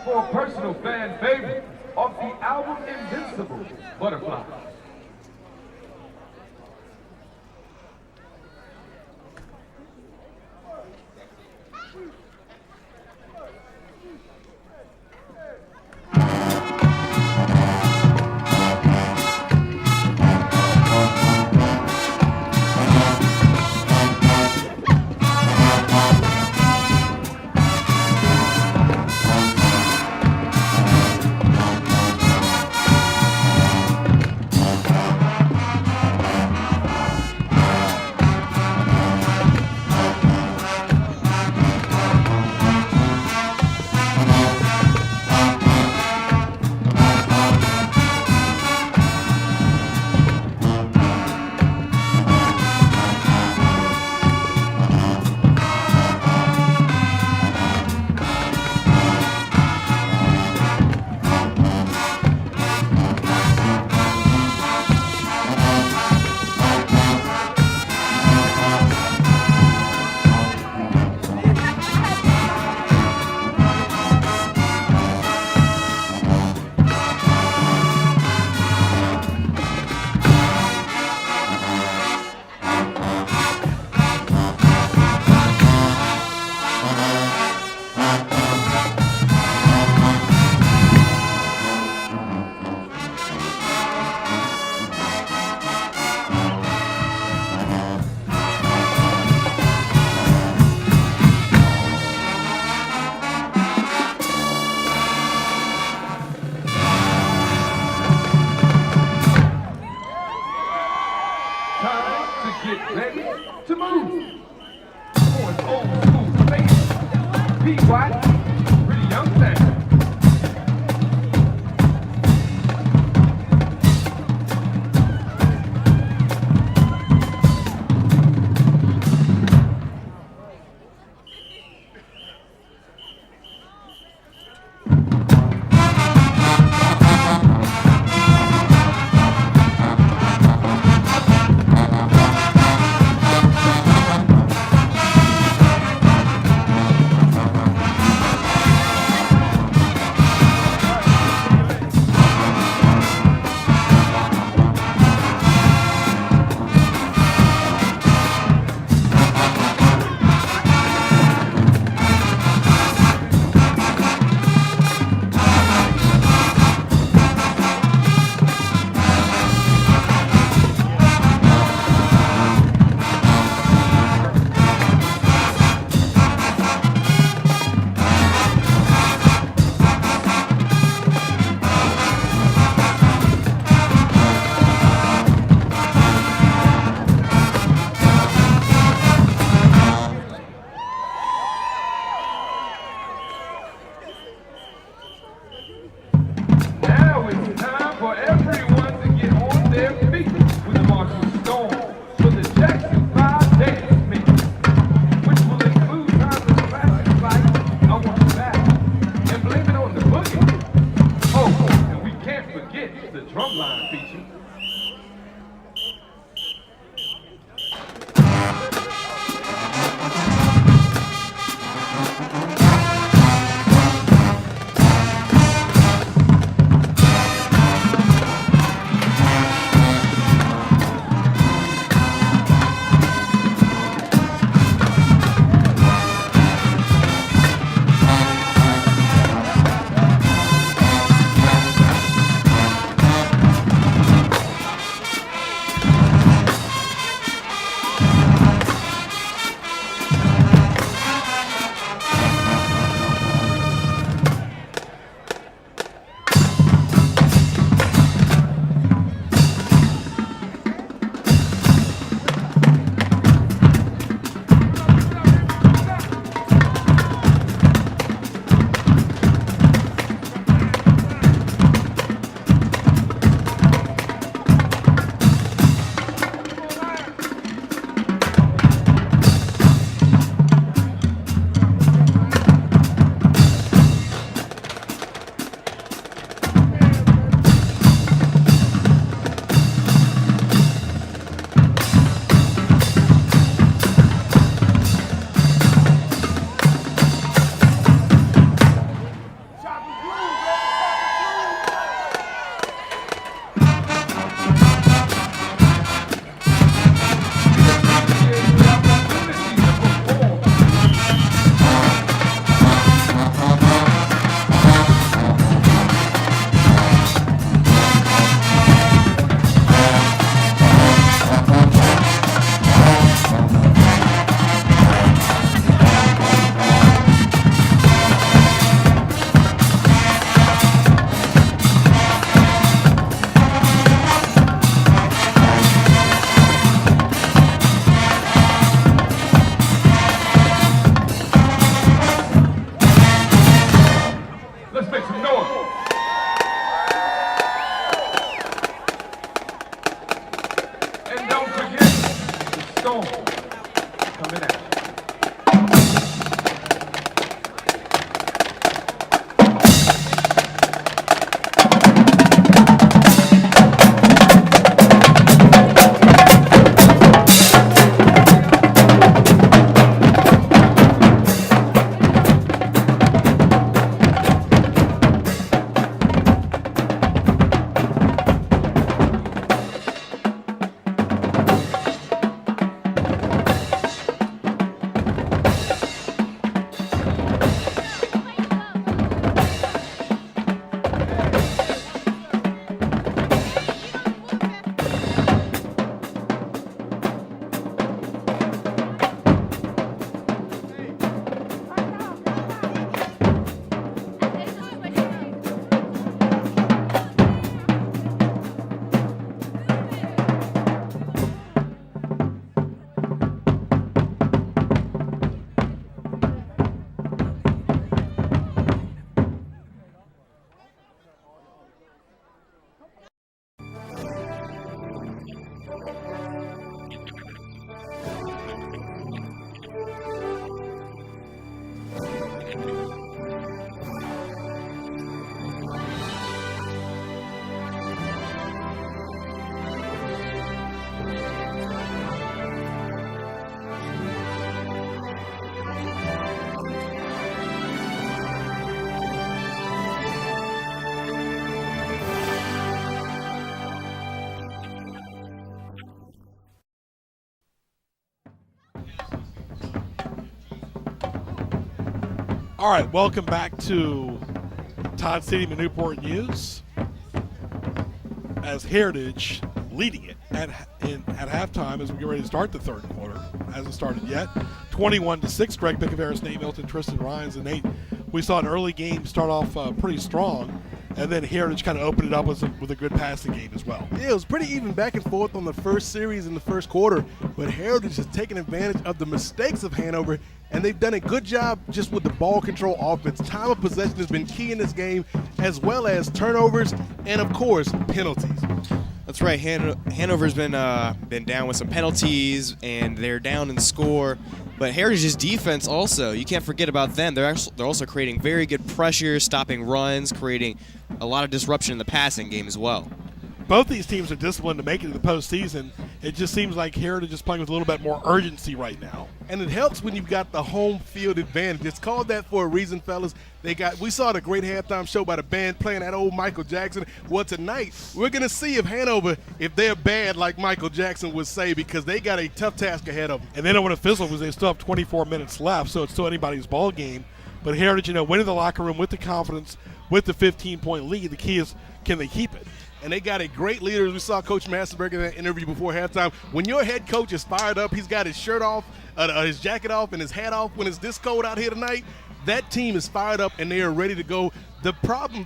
For a personal fan favorite of the album Invincible, Butterfly. Pete White, pretty young thing. Now it's time for everyone to get on their feet with the marching storm for the Jackson 5 dance mix, which will include times of classics like I Want You Back and Blame It on the Boogie. Oh, and we can't forget the drumline feature. All right, welcome back to Todd Stadium in Newport News. As Heritage leading it at halftime as we get ready to start the third quarter. Hasn't started yet. 21-6. Greg Pickaveris, Nate Milton, Tristan Ryans, and Nate. We saw an early game start off pretty strong, and then Heritage kind of opened it up with a good passing game as well. Yeah, it was pretty even back and forth on the first series in the first quarter, but Heritage has taken advantage of the mistakes of Hanover, and they've done a good job just with the ball control offense. Time of possession has been key in this game, as well as turnovers and, of course, penalties. That's right. Hanover's been down with some penalties, and they're down in score. But Heritage's defense also, you can't forget about them. They're also creating very good pressure, stopping runs, creating a lot of disruption in the passing game as well. Both these teams are disciplined to make it to the postseason. It just seems like Heritage is playing with a little bit more urgency right now. And it helps when you've got the home field advantage. It's called that for a reason, fellas. We saw the great halftime show by the band playing that old Michael Jackson. Well, tonight we're going to see if Hanover, if they're bad like Michael Jackson would say, because they got a tough task ahead of them. And they don't want to fizzle because they still have 24 minutes left, so it's still anybody's ball game. But Heritage, went in the locker room with the confidence, with the 15-point lead. The key is, can they keep it? And they got a great leader. We saw Coach Massenberg in that interview before halftime. When your head coach is fired up, he's got his shirt off, his jacket off, and his hat off when it's this cold out here tonight, that team is fired up and they are ready to go. The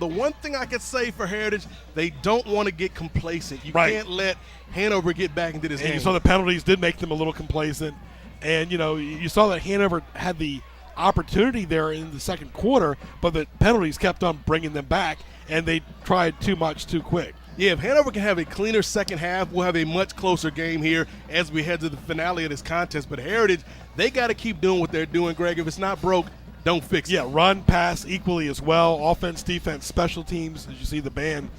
one thing I could say for Heritage, they don't want to get complacent. You can't let Hanover get back into this game. You saw the penalties did make them a little complacent. And, you saw that Hanover had the opportunity there in the second quarter, but the penalties kept on bringing them back, and they tried too much too quick. Yeah, if Hanover can have a cleaner second half, we'll have a much closer game here as we head to the finale of this contest. But Heritage, they got to keep doing what they're doing, Greg. If it's not broke, don't fix it. Yeah, run, pass equally as well. Offense, defense, special teams. As you see the band.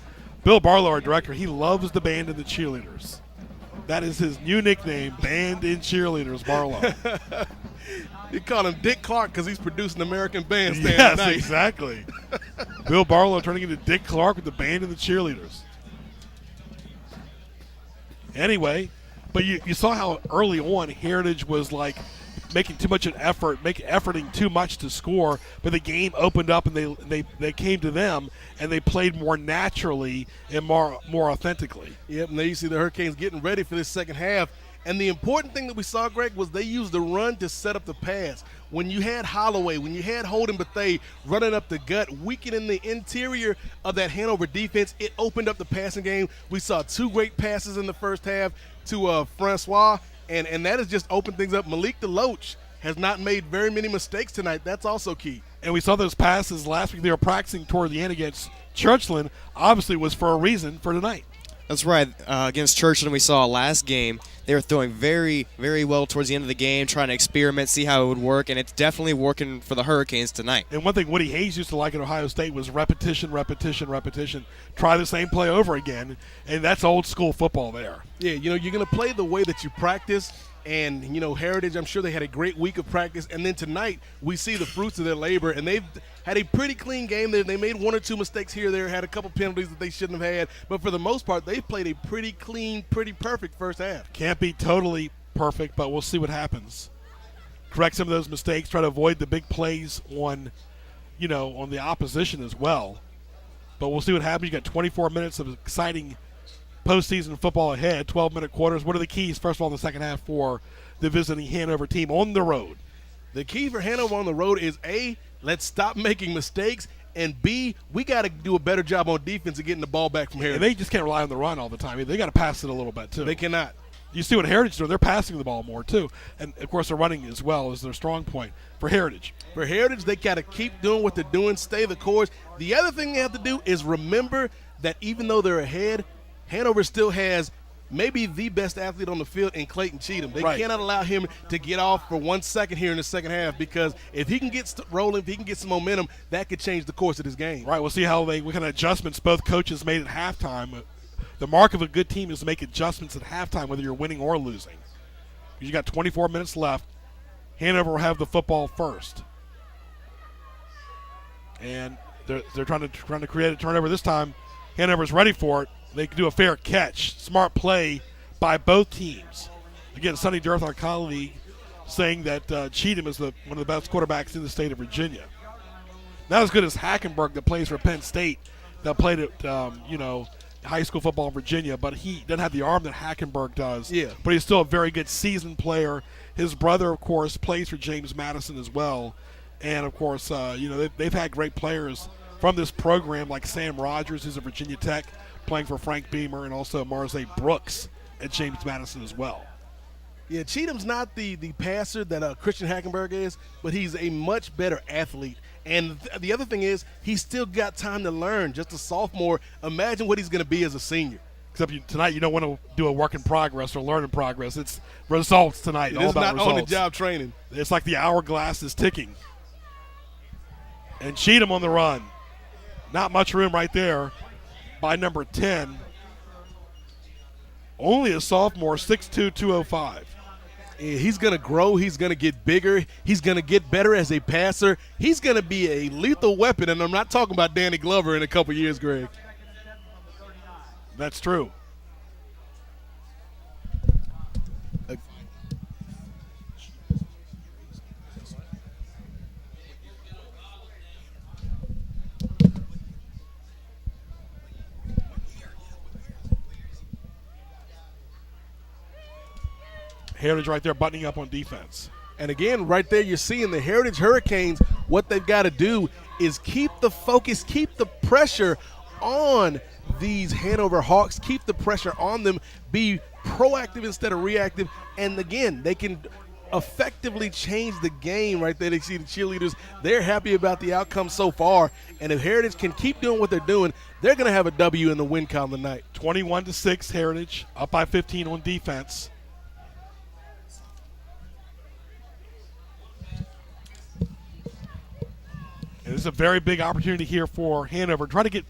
Bill Barlow, our director, he loves the band and the cheerleaders. That is his new nickname, Band and Cheerleaders Barlow. You call him Dick Clark because he's producing American Bandstand Yes, tonight. exactly. Bill Barlow turning into Dick Clark with the band and the cheerleaders. Anyway, but you saw how early on Heritage was like making too much an effort, efforting too much to score, but the game opened up and they came to them and they played more naturally and more authentically. Yep, and there you see the Hurricanes getting ready for this second half. And the important thing that we saw, Greg, was they used the run to set up the pass. When you had Holloway, when you had Holden Bethea running up the gut, weakening the interior of that Hanover defense, it opened up the passing game. We saw two great passes in the first half to Francois, and that has just opened things up. Malik DeLoach has not made very many mistakes tonight. That's also key. And we saw those passes last week. They were practicing toward the end against Churchland. Obviously, was for a reason for tonight. That's right. Against Churchland, we saw last game. They were throwing very, very well towards the end of the game, trying to experiment, see how it would work, and it's definitely working for the Hurricanes tonight. And one thing Woody Hayes used to like at Ohio State was repetition, repetition, repetition. Try the same play over again, and that's old school football there. Yeah, you're going to play the way that you practice. And, Heritage, I'm sure they had a great week of practice. And then tonight we see the fruits of their labor. And they've had a pretty clean game there. They made one or two mistakes here or there, had a couple penalties that they shouldn't have had. But for the most part, they've played a pretty clean, pretty perfect first half. Can't be totally perfect, but we'll see what happens. Correct some of those mistakes. Try to avoid the big plays on the opposition as well. But we'll see what happens. You got 24 minutes of exciting postseason football ahead, 12-minute quarters. What are the keys, first of all, in the second half for the visiting Hanover team on the road? The key for Hanover on the road is, A, let's stop making mistakes, and B, we got to do a better job on defense of getting the ball back from here. And they just can't rely on the run all the time. They got to pass it a little bit, too. They cannot. You see what Heritage is doing. They're passing the ball more, too. And, of course, they're running as well as their strong point for Heritage. For Heritage, they got to keep doing what they're doing, stay the course. The other thing they have to do is remember that even though they're ahead, Hanover still has maybe the best athlete on the field in Clayton Cheatham. They cannot allow him to get off for 1 second here in the second half, because if he can get rolling, if he can get some momentum, that could change the course of this game. Right, we'll see what kind of adjustments both coaches made at halftime. The mark of a good team is to make adjustments at halftime, whether you're winning or losing. You got 24 minutes left. Hanover will have the football first. And they're trying to create a turnover this time. Hanover's ready for it. They can do a fair catch. Smart play by both teams. Again, Sonny Durth, our colleague, saying that Cheatham is one of the best quarterbacks in the state of Virginia. Not as good as Hackenberg that plays for Penn State, that played at, high school football in Virginia, but he doesn't have the arm that Hackenberg does. Yeah. But he's still a very good seasoned player. His brother, of course, plays for James Madison as well. And, of course, they've had great players from this program like Sam Rogers, who's at Virginia Tech, playing for Frank Beamer, and also Marze Brooks at James Madison as well. Yeah, Cheatham's not the passer that Christian Hackenberg is, but he's a much better athlete. And the other thing is, he's still got time to learn. Just a sophomore, imagine what he's going to be as a senior. Except tonight you don't want to do a work in progress or learn in progress. It's results tonight. It's not on-the-job training. It's like the hourglass is ticking. And Cheatham on the run. Not much room right there by number 10. Only a sophomore, 6'2", 205. He's going to grow. He's going to get bigger. He's going to get better as a passer. He's going to be a lethal weapon, and I'm not talking about Danny Glover in a couple years, Greg. That's true. Heritage right there buttoning up on defense. And again, right there, you're seeing the Heritage Hurricanes. What they've got to do is keep the focus, keep the pressure on these Hanover Hawks, keep the pressure on them, be proactive instead of reactive. And again, they can effectively change the game right there. They see the cheerleaders. They're happy about the outcome so far. And if Heritage can keep doing what they're doing, they're going to have a W in the win column tonight. 21-6, Heritage, up by 15 on defense. And this is a very big opportunity here for Hanover. Try to get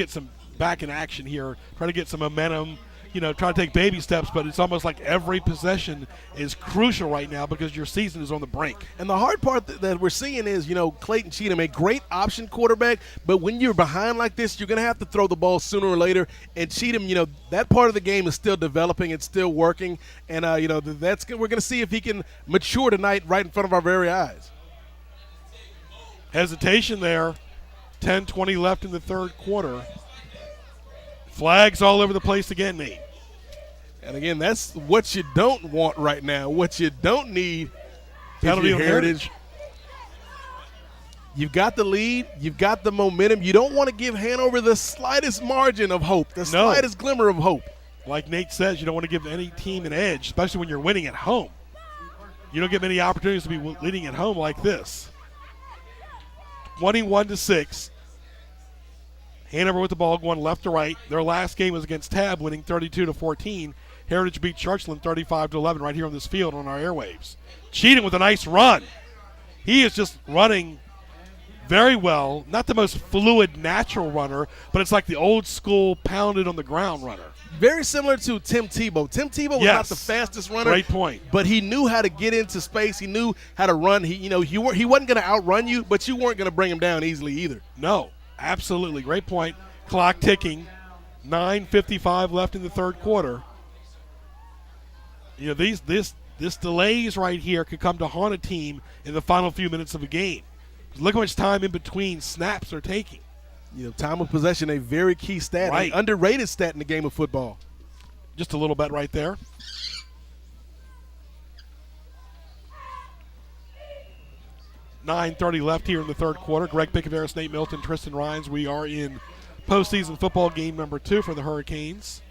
some back in action here. Try to get some momentum. Try to take baby steps, but it's almost like every possession is crucial right now because your season is on the brink. And the hard part that we're seeing is, Clayton Cheatham, a great option quarterback, but when you're behind like this, you're going to have to throw the ball sooner or later. And Cheatham, that part of the game is still developing. It's still working. And, we're going to see if he can mature tonight right in front of our very eyes. Hesitation there. 10-20 left in the third quarter. Flags all over the place again, Nate. And again, that's what you don't want right now. What you don't need Penalty is on your Heritage. You've got the lead. You've got the momentum. You don't want to give Hanover the slightest margin of hope, the slightest glimmer of hope. Like Nate says, you don't want to give any team an edge, especially when you're winning at home. You don't get many opportunities to be leading at home like this. 21-6. Hanover with the ball going left to right. Their last game was against Tab, winning 32-14. Heritage beat Churchland 35-11 right here on this field on our airwaves. Cheatham with a nice run. He is just running very well. Not the most fluid, natural runner, but it's like the old school pounded on the ground runner. Very similar to Tim Tebow. Tim Tebow was not the fastest runner. Great point. But he knew how to get into space. He knew how to run. He wasn't going to outrun you, but you weren't going to bring him down easily either. No, absolutely. Great point. Clock ticking. 9:55 left in the third quarter. This delays right here could come to haunt a team in the final few minutes of a game. Look how much time in between snaps they're taking. Time of possession, a very key stat, right. An underrated stat in the game of football. Just a little bit right there. $9:30 left here in the third quarter. Greg Picaveras, Nate Milton, Tristan Rhines. We are in postseason football game number 2 for the Hurricanes.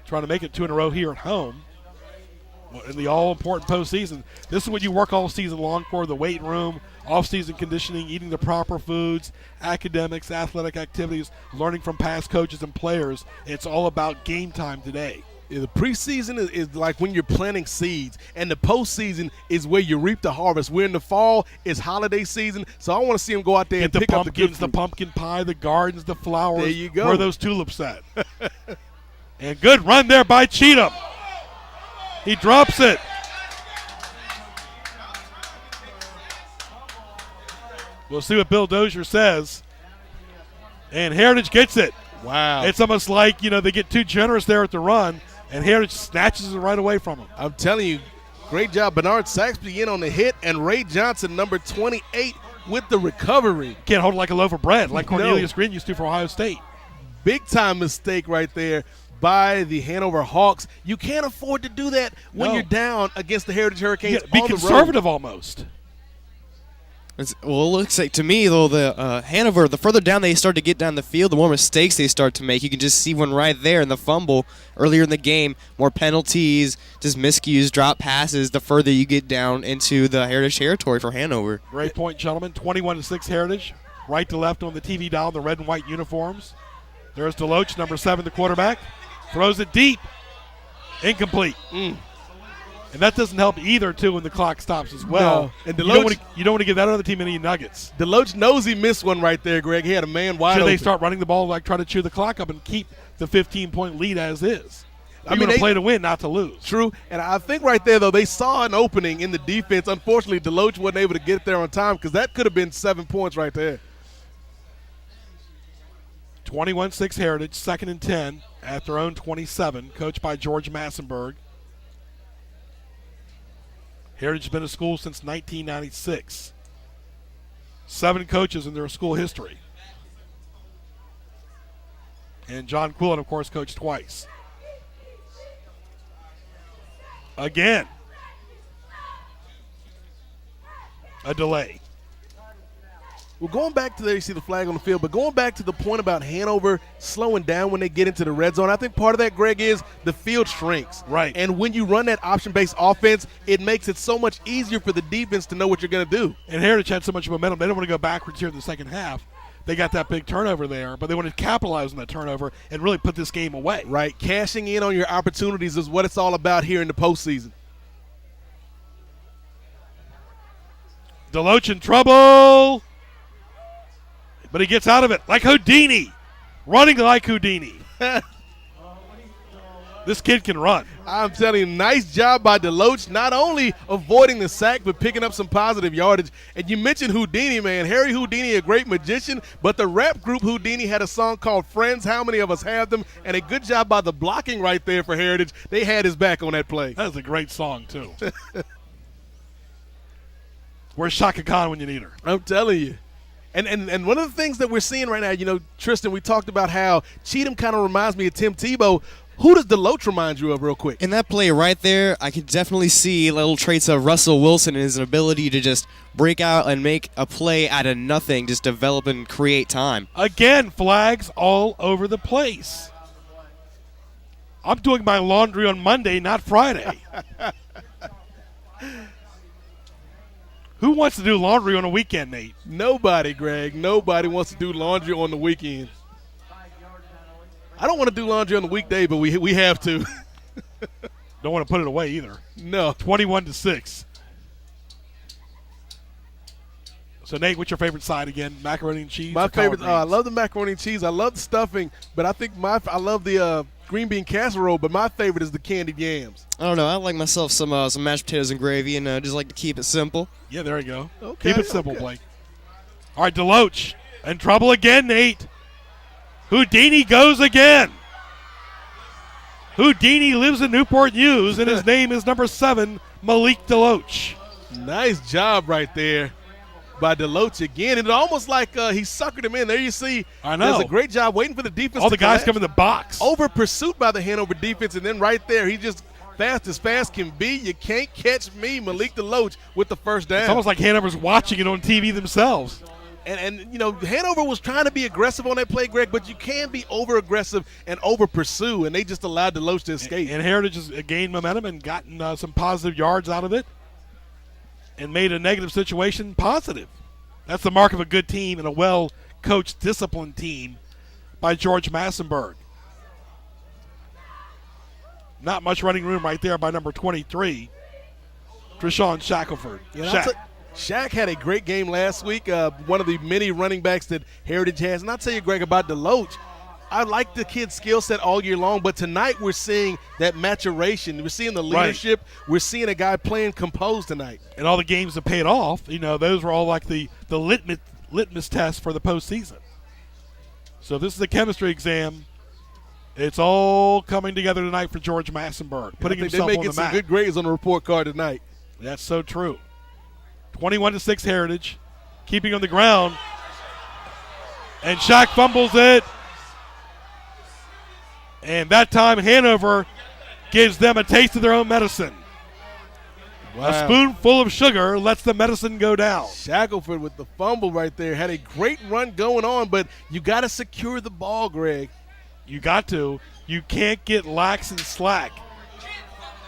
Trying to make it 2 in a row here at home. In the all-important postseason, this is what you work all season long for, the weight room, off-season conditioning, eating the proper foods, academics, athletic activities, learning from past coaches and players. It's all about game time today. The preseason is like when you're planting seeds, and the postseason is where you reap the harvest. We're in the fall, it's holiday season, so I want to see them go out there and pick up the good fruit. The pumpkin pie, the gardens, the flowers. There you go. Where are those tulips at? And good run there by Cheatham. He drops it. We'll see what Bill Dozier says. And Heritage gets it. Wow. It's almost like, they get too generous there at the run, and Heritage snatches it right away from him. I'm telling you, great job. Bernard Saxby in on the hit, and Ray Johnson, number 28, with the recovery. Can't hold it like a loaf of bread, like No. Cornelius Green used to for Ohio State. Big time mistake right there by the Hanover Hawks. You can't afford to do that when No. you're down against the Heritage Hurricanes. Be on conservative almost. Well, it looks like to me, though, the Hanover, the further down they start to get down the field, the more mistakes they start to make. You can just see one right there in the fumble earlier in the game. More penalties, just miscues, drop passes, the further you get down into the Heritage territory for Hanover. Great point, gentlemen. 21-6 Heritage. Right to left on the TV dial, the red and white uniforms. There's Deloach, number 7, the quarterback. Throws it deep. Incomplete. And that doesn't help either, too, when the clock stops as well. No. And you Deloach, don't want to give that other team any nuggets. Deloach knows he missed one right there, Greg. He had a man wide Should open. they start running the ball, like try to chew the clock up and keep the 15-point lead as is? I mean, They they play to win, not to lose. True. And I think right there, though, they saw an opening in the defense. Unfortunately, Deloach wasn't able to get there on time because that could have been 7 points right there. 21-6 Heritage, 2nd and 10 at their own 27, coached by George Massenberg. Heritage has been a school since 1996. 7 coaches in their school history. And John Quillen, of course, coached twice. Again, a delay. Well, going back to there, you see the flag on the field, but going back to the point about Hanover slowing down when they get into the red zone, I think part of that, Greg, is the field shrinks. Right. And when you run that option-based offense, it makes it so much easier for the defense to know what you're going to do. And Heritage had so much momentum, they didn't want to go backwards here in the second half. They got that big turnover there, but they wanted to capitalize on that turnover and really put this game away. Right. Cashing in on your opportunities is what it's all about here in the postseason. Deloach in trouble. But he gets out of it like Houdini. Running like Houdini. This kid can run. I'm telling you, nice job by Deloach, not only avoiding the sack, but picking up some positive yardage. And you mentioned Houdini, man. Harry Houdini, a great magician, but the rap group Houdini had a song called Friends, How Many of Us Have Them? And a good job by the blocking right there for Heritage. They had his back on that play. That was a great song, too. Where's Shaka Khan when you need her? I'm telling you. And one of the things that we're seeing right now, you know, Tristan, we talked about how Cheatham kind of reminds me of Tim Tebow. Who does Deloach remind you of real quick? In that play right there, I could definitely see little traits of Russell Wilson and his ability to just break out and make a play out of nothing, just develop and create time. Again, flags all over the place. I'm doing my laundry on Monday, not Friday. Who wants to do laundry on a weekend, Nate? Nobody, Greg. Nobody wants to do laundry on the weekend. I don't want to do laundry on the weekday, but we have to. Don't want to put it away either. No. 21-6. So, Nate, what's your favorite side again? Macaroni and cheese? My or collard favorite. I greens? love the macaroni and cheese. I love the stuffing, but I think I love the green bean casserole. But my favorite is the candied yams. I don't know. I like myself some mashed potatoes and gravy, and just like to keep it simple. Yeah, there you go. Okay, Keep it simple, okay. Blake. All right, Deloach in trouble again, Nate. Houdini goes again. Houdini lives in Newport News, and his name is number 7, Malik Deloach. Nice job right there by Deloach again. And it's almost like he suckered him in. There you see. I know. Does a great job waiting for the defense. All to the guys collapse. come in the box. Over pursuit by the Hanover defense, and then right there, he just fast as fast can be. You can't catch me, Malik Deloach, with the first down. It's almost like Hanover's watching it on TV themselves. And you know, Hanover was trying to be aggressive on that play, Greg, but you can be over-aggressive and over-pursue, and they just allowed Deloach to escape. And Heritage has gained momentum and gotten some positive yards out of it and made a negative situation positive. That's the mark of a good team and a well-coached, disciplined team by George Massenberg. Not much running room right there by number 23, Treshawn Shackelford. Shaq had a great game last week, one of the many running backs that Heritage has. And I'll tell you, Greg, about Deloach, I like the kid's skill set all year long, but tonight we're seeing that maturation. We're seeing the leadership. Right. We're seeing a guy playing composed tonight. And all the games that paid off, you know, those were all like the litmus test for the postseason. So this is a chemistry exam. It's all coming together tonight for George Massenberg, putting himself on the map. They may get some good grades on the report card tonight. That's so true. 21-6 Heritage. keeping on the ground. And Shaq fumbles it. And that time Hanover gives them a taste of their own medicine. Wow. A spoonful of sugar lets the medicine go down. Shackelford with the fumble right there. Had a great run going on, but you got to secure the ball, Greg. You got to. You can't get lax and slack.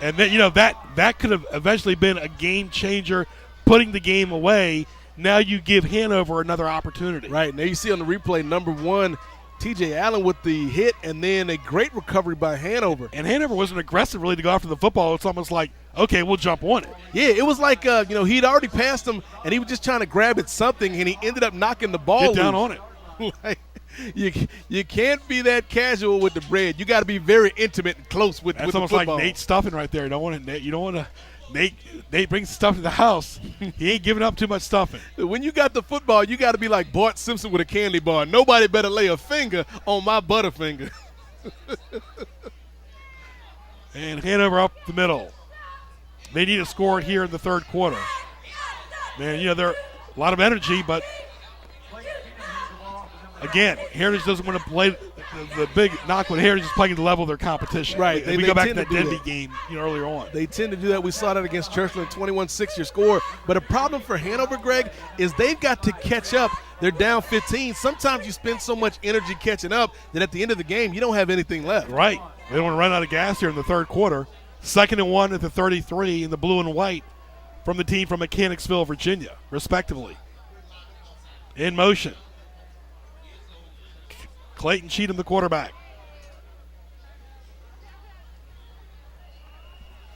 And then, you know, that could have eventually been a game changer, putting the game away. Now you give Hanover another opportunity. Right. Now you see on the replay, number 1, T.J. Allen with the hit, and then a great recovery by Hanover. And Hanover wasn't aggressive really to go after the football. It's almost like, okay, we'll jump on it. Yeah, it was like, he'd already passed him, and he was just trying to grab at something, and he ended up knocking the ball Get down loose. on it. Like, you can't be that casual with the bread. You got to be very intimate and close with That's the almost football. like Nate stuffing right there. You don't want to. Nate brings stuff to the house. He ain't giving up too much stuffing. When you got the football, you got to be like Bart Simpson with a candy bar. Nobody better lay a finger on my Butterfinger. And Hanover up the middle. They need to score it here in the third quarter. Man, you know, they're a lot of energy, but again, Heritage doesn't want to play. The big knock with Heritage is playing at the level of their competition. Right. We go back to that Denby game earlier on. They tend to do that. We saw that against Churchland, 21-6 your score. But a problem for Hanover, Greg, is they've got to catch up. They're down 15. Sometimes you spend so much energy catching up that at the end of the game, you don't have anything left. Right. They don't want to run out of gas here in the third quarter. 2nd and 1 at the 33 in the blue and white from the team from Mechanicsville, Virginia, respectively. In motion. Clayton Cheatham, the quarterback.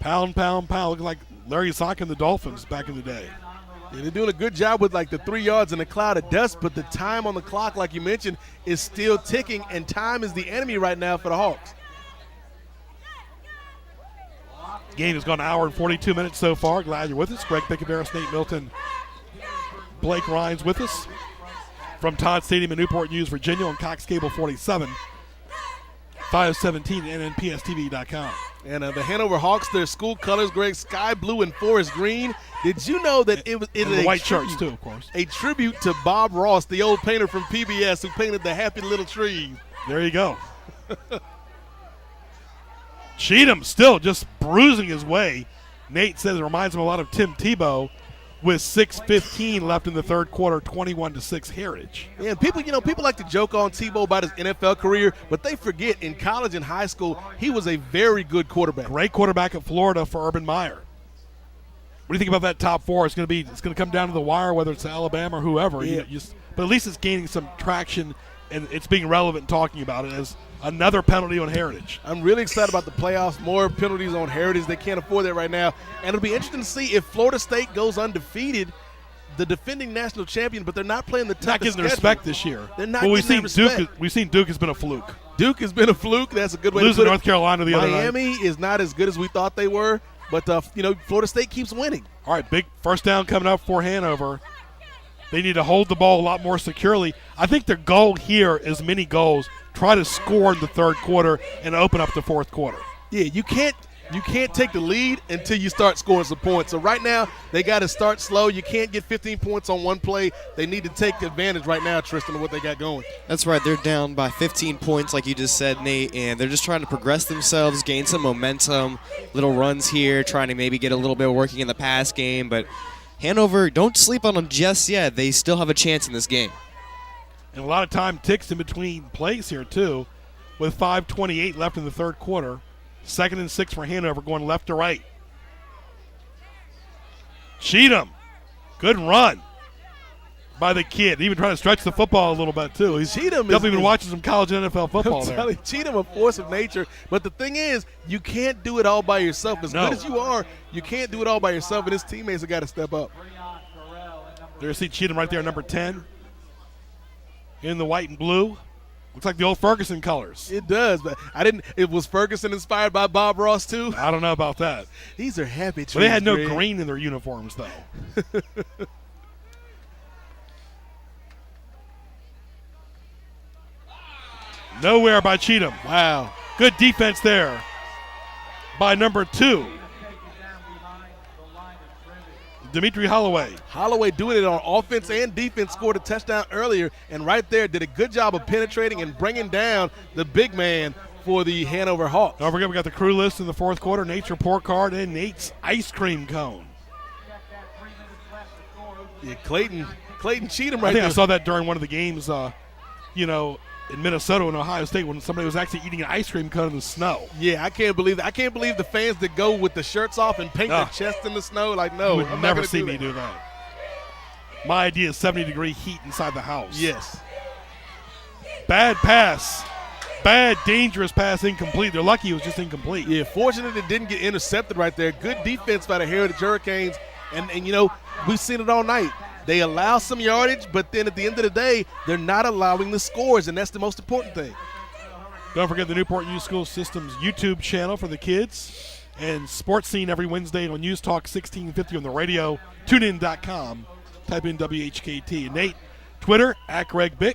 Pound, pound, pound. Looking like Larry Sock and the Dolphins back in the day. Yeah, they're doing a good job with like the 3 yards in a cloud of dust, but the time on the clock, like you mentioned, is still ticking, and time is the enemy right now for the Hawks. Game has gone an hour and 42 minutes so far. Glad you're with us. Greg Pickabaris, Nate Milton, Blake Rhines with us from Todd Stadium in Newport News, Virginia on Cox Cable 47, 517 and NPSTV.com. And the Hanover Hawks, their school colors, Greg, sky blue and forest green. Did you know that it is the a white shirts too, of course. A tribute to Bob Ross, the old painter from PBS who painted the happy little trees. There you go. Cheatham still just bruising his way. Nate says it reminds him a lot of Tim Tebow with 6:15 left in the third quarter, 21-6 Heritage. Yeah, and people like to joke on Tebow about his NFL career, but they forget in college and high school he was a very good quarterback. Great quarterback at Florida for Urban Meyer. What do you think about that top four? It's going to come down to the wire, whether it's Alabama or whoever. Yeah. But at least it's gaining some traction, and it's being relevant and talking about it as another penalty on Heritage. I'm really excited about the playoffs. More penalties on Heritage. They can't afford that right now. And it'll be interesting to see if Florida State goes undefeated, the defending national champion, but they're not playing the toughest Not getting their schedule. respect this year. They're not well, getting respect. We've seen Duke has been a fluke. Duke has been a fluke. That's a good way to Losing put it. North Carolina the other night. Miami is not as good as we thought they were, but Florida State keeps winning. All right, big first down coming up for Hanover. They need to hold the ball a lot more securely. I think their goal here is many goals. Try to score in the third quarter and open up the fourth quarter. Yeah, you can't take the lead until you start scoring some points. So right now, they got to start slow. You can't get 15 points on one play. They need to take advantage right now, Tristan, of what they got going. That's right. They're down by 15 points, like you just said, Nate, and they're just trying to progress themselves, gain some momentum, little runs here, trying to maybe get a little bit working in the pass game. But Hanover, don't sleep on them just yet. They still have a chance in this game. And a lot of time ticks in between plays here, too, with 5:28 left in the third quarter. 2nd and 6 for Hanover, going left to right. Cheatham, good run by the kid. Even trying to stretch the football a little bit, too. He's definitely been watching some college and NFL football there. Cheatham, a force of nature. But the thing is, you can't do it all by yourself. As good as you are, you can't do it all by yourself, and his teammates have got to step up. There you see Cheatham right there, number 10. In the white and blue. Looks like the old Ferguson colors. It does, but it was Ferguson inspired by Bob Ross too? I don't know about that. These are happy trees. Well, they had no Greg. green in their uniforms, though. Nowhere by Cheatham. Wow. Good defense there by number 2. Dimitri Holloway. Holloway doing it on offense and defense, scored a touchdown earlier, and right there did a good job of penetrating and bringing down the big man for the Hanover Hawks. Don't forget, we got the crew list in the fourth quarter. Nate's report card and Nate's ice cream cone. Yeah, Clayton Cheatham I right think there. I saw that during one of the games, in Minnesota and Ohio State when somebody was actually eating an ice cream cone in the snow. Yeah, I can't believe that. I can't believe the fans that go with the shirts off and paint their No. chest in the snow. Like, no, You would I'm not never gonna see do me that. do that. My idea is 70-degree heat inside the house. Yes. Bad pass. Bad, dangerous pass, incomplete. They're lucky it was just incomplete. Yeah, fortunate it didn't get intercepted right there. Good defense by the Heritage Hurricanes. And we've seen it all night. They allow some yardage, but then at the end of the day, they're not allowing the scores, and that's the most important thing. Don't forget the Newport Youth School System's YouTube channel for the kids and Sports Scene every Wednesday on News Talk 1650 on the radio, tunein.com. Type in WHKT. And Nate, Twitter, @GregBick.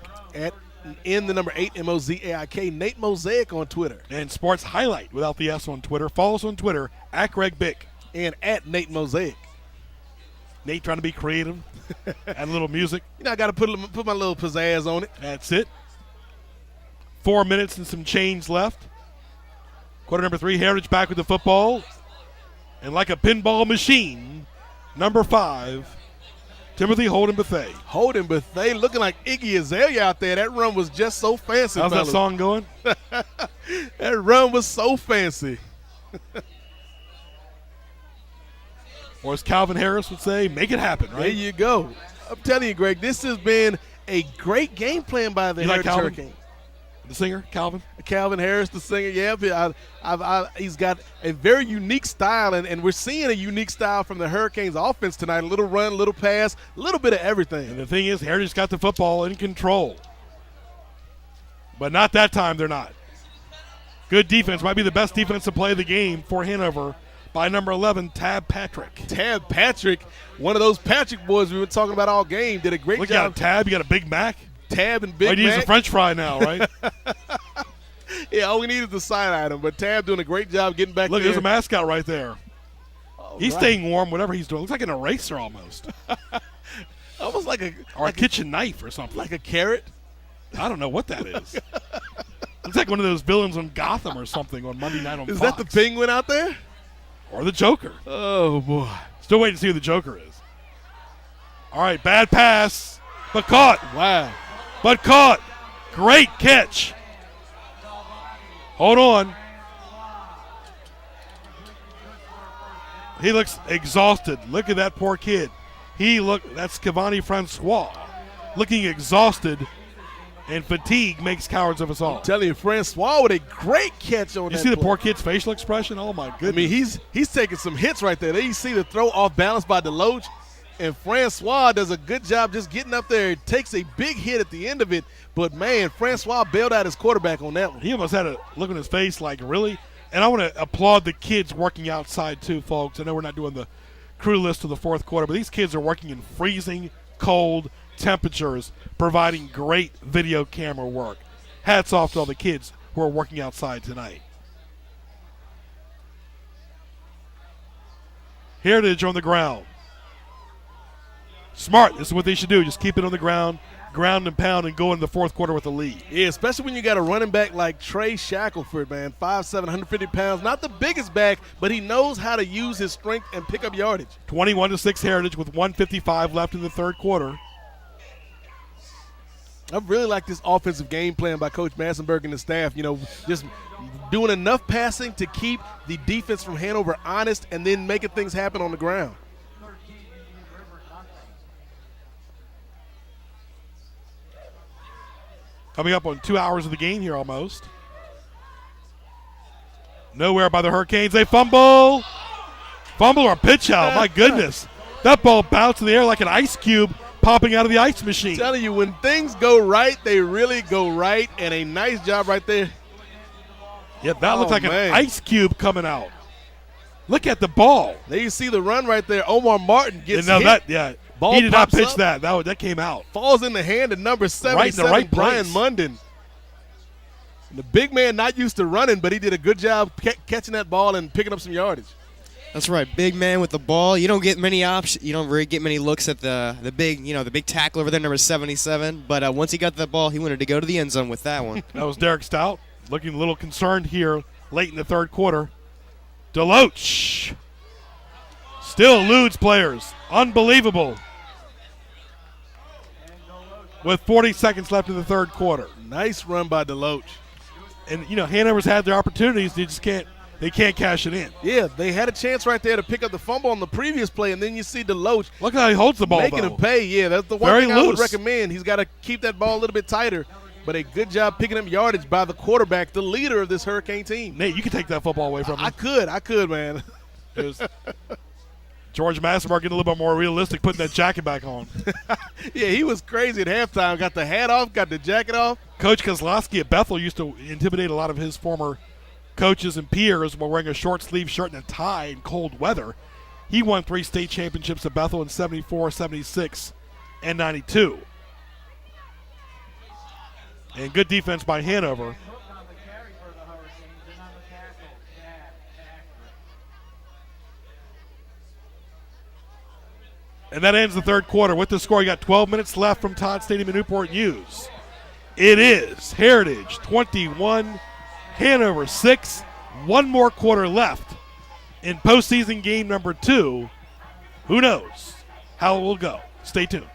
In the number 8, MOZAIK, Nate Mosaic on Twitter. And Sports Highlight without the S on Twitter. Follow us on Twitter, @GregBick. And @Nate Mosaic. Nate trying to be creative. Add a little music. I got to put my little pizzazz on it. That's it. 4 minutes and some change left. Quarter number 3, Heritage back with the football. And like a pinball machine, number 5, Timothy Holden Bethea. Holden Bethea looking like Iggy Azalea out there. That run was just so fancy. How's fellas. that song going? That run was so fancy. Or as Calvin Harris would say, make it happen, There right? you go. I'm telling you, Greg, this has been a great game plan by the You like Heritage Calvin? Hurricanes. The singer, Calvin? Calvin Harris, the singer, yeah. He's got a very unique style, and we're seeing a unique style from the Hurricanes offense tonight. A little run, a little pass, a little bit of everything. And the thing is, Heritage got the football in control. But not that time, they're not. Good defense. Might be the best defensive play of the game for Hanover by number 11, Tab Patrick. Tab Patrick, one of those Patrick boys we were talking about all game, did a great Look job. out, Tab. You got a Big Mac? Tab and Big He needs Mac. a French fry now, right? Yeah, all we need is the side item. But Tab doing a great job getting back Look, there. there's a mascot right there. He's staying warm, whatever he's doing. Looks like an eraser almost. Almost like Or a kitchen knife or something. like a carrot. I don't know what that is. Looks like one of those villains on Gotham or something on Monday night on Is Fox. that the penguin out there? Or the Joker. Oh, boy. Still waiting to see who the Joker is. All right, bad pass, but caught. Wow. But caught. Great catch. Hold on. He looks exhausted. Look at that poor kid. That's Cavani Francois looking exhausted, and fatigue makes cowards of us all. I'm telling you, Francois with a great catch on You that see the play. poor kid's facial expression? Oh, my goodness. I mean, he's taking some hits right there. There you see the throw off balance by Deloach, and Francois does a good job just getting up there. It takes a big hit at the end of it, but, man, Francois bailed out his quarterback on that one. He almost had a look on his face like, really? And I want to applaud the kids working outside too, folks. I know we're not doing the crew list of the fourth quarter, but these kids are working in freezing cold temperatures, providing great video camera work. Hats off to all the kids who are working outside tonight. Heritage on the ground. Smart. This is what they should do. Just keep it on the ground and pound, and go in the fourth quarter with a lead. Yeah, especially when you got a running back like Trey Shackelford, man, 5'7", 150 pounds. Not the biggest back, but he knows how to use his strength and pick up yardage. 21-6 Heritage with 1:55 left in the third quarter. I really like this offensive game plan by Coach Massenberg and the staff. Just doing enough passing to keep the defense from Hanover honest and then making things happen on the ground. Coming up on 2 hours of the game here almost. Nowhere by the Hurricanes. They fumble. Fumble or pitch out. My goodness. That ball bounced in the air like an ice cube popping out of the ice machine. I'm telling you, when things go right, they really go right, and a nice job right there. Yeah, that looked like man. an ice cube coming out. Look at the ball. There you see the run right there. Omar Martin gets hit. Ball he did not pops pitch up. that came out. Falls in the hand of number 77, Right in the right Brian place. Munden. And the big man not used to running, but he did a good job catching that ball and picking up some yardage. That's right, big man with the ball. You don't get many options. You don't really get many looks at the big tackle over there, number 77. But once he got the ball, he wanted to go to the end zone with that one. That was Derek Stout, looking a little concerned here late in the third quarter. Deloach still eludes players. Unbelievable. With 40 seconds left in the third quarter. Nice run by Deloach. And, Hanover's had their opportunities. They can't cash it in. Yeah, they had a chance right there to pick up the fumble on the previous play, and then you see Deloach. Look how he holds the ball, making him pay. Yeah, that's the one Very thing I would loose. recommend. He's got to keep that ball a little bit tighter. But a good job picking up yardage by the quarterback, the leader of this Hurricane team. Nate, you can take that football away from him. I could, man. It was George Massenberg getting a little bit more realistic, putting that jacket back on. Yeah, he was crazy at halftime. Got the hat off, got the jacket off. Coach Kozlowski at Bethel used to intimidate a lot of his former coaches and peers while wearing a short sleeve shirt and a tie in cold weather. He won 3 state championships at Bethel in 74, 76, and 92. And good defense by Hanover. And that ends the third quarter. With the score, you got 12 minutes left from Todd Stadium in Newport News. It is Heritage 21, Hanover 6. One more quarter left in postseason game number 2. Who knows how it will go? Stay tuned.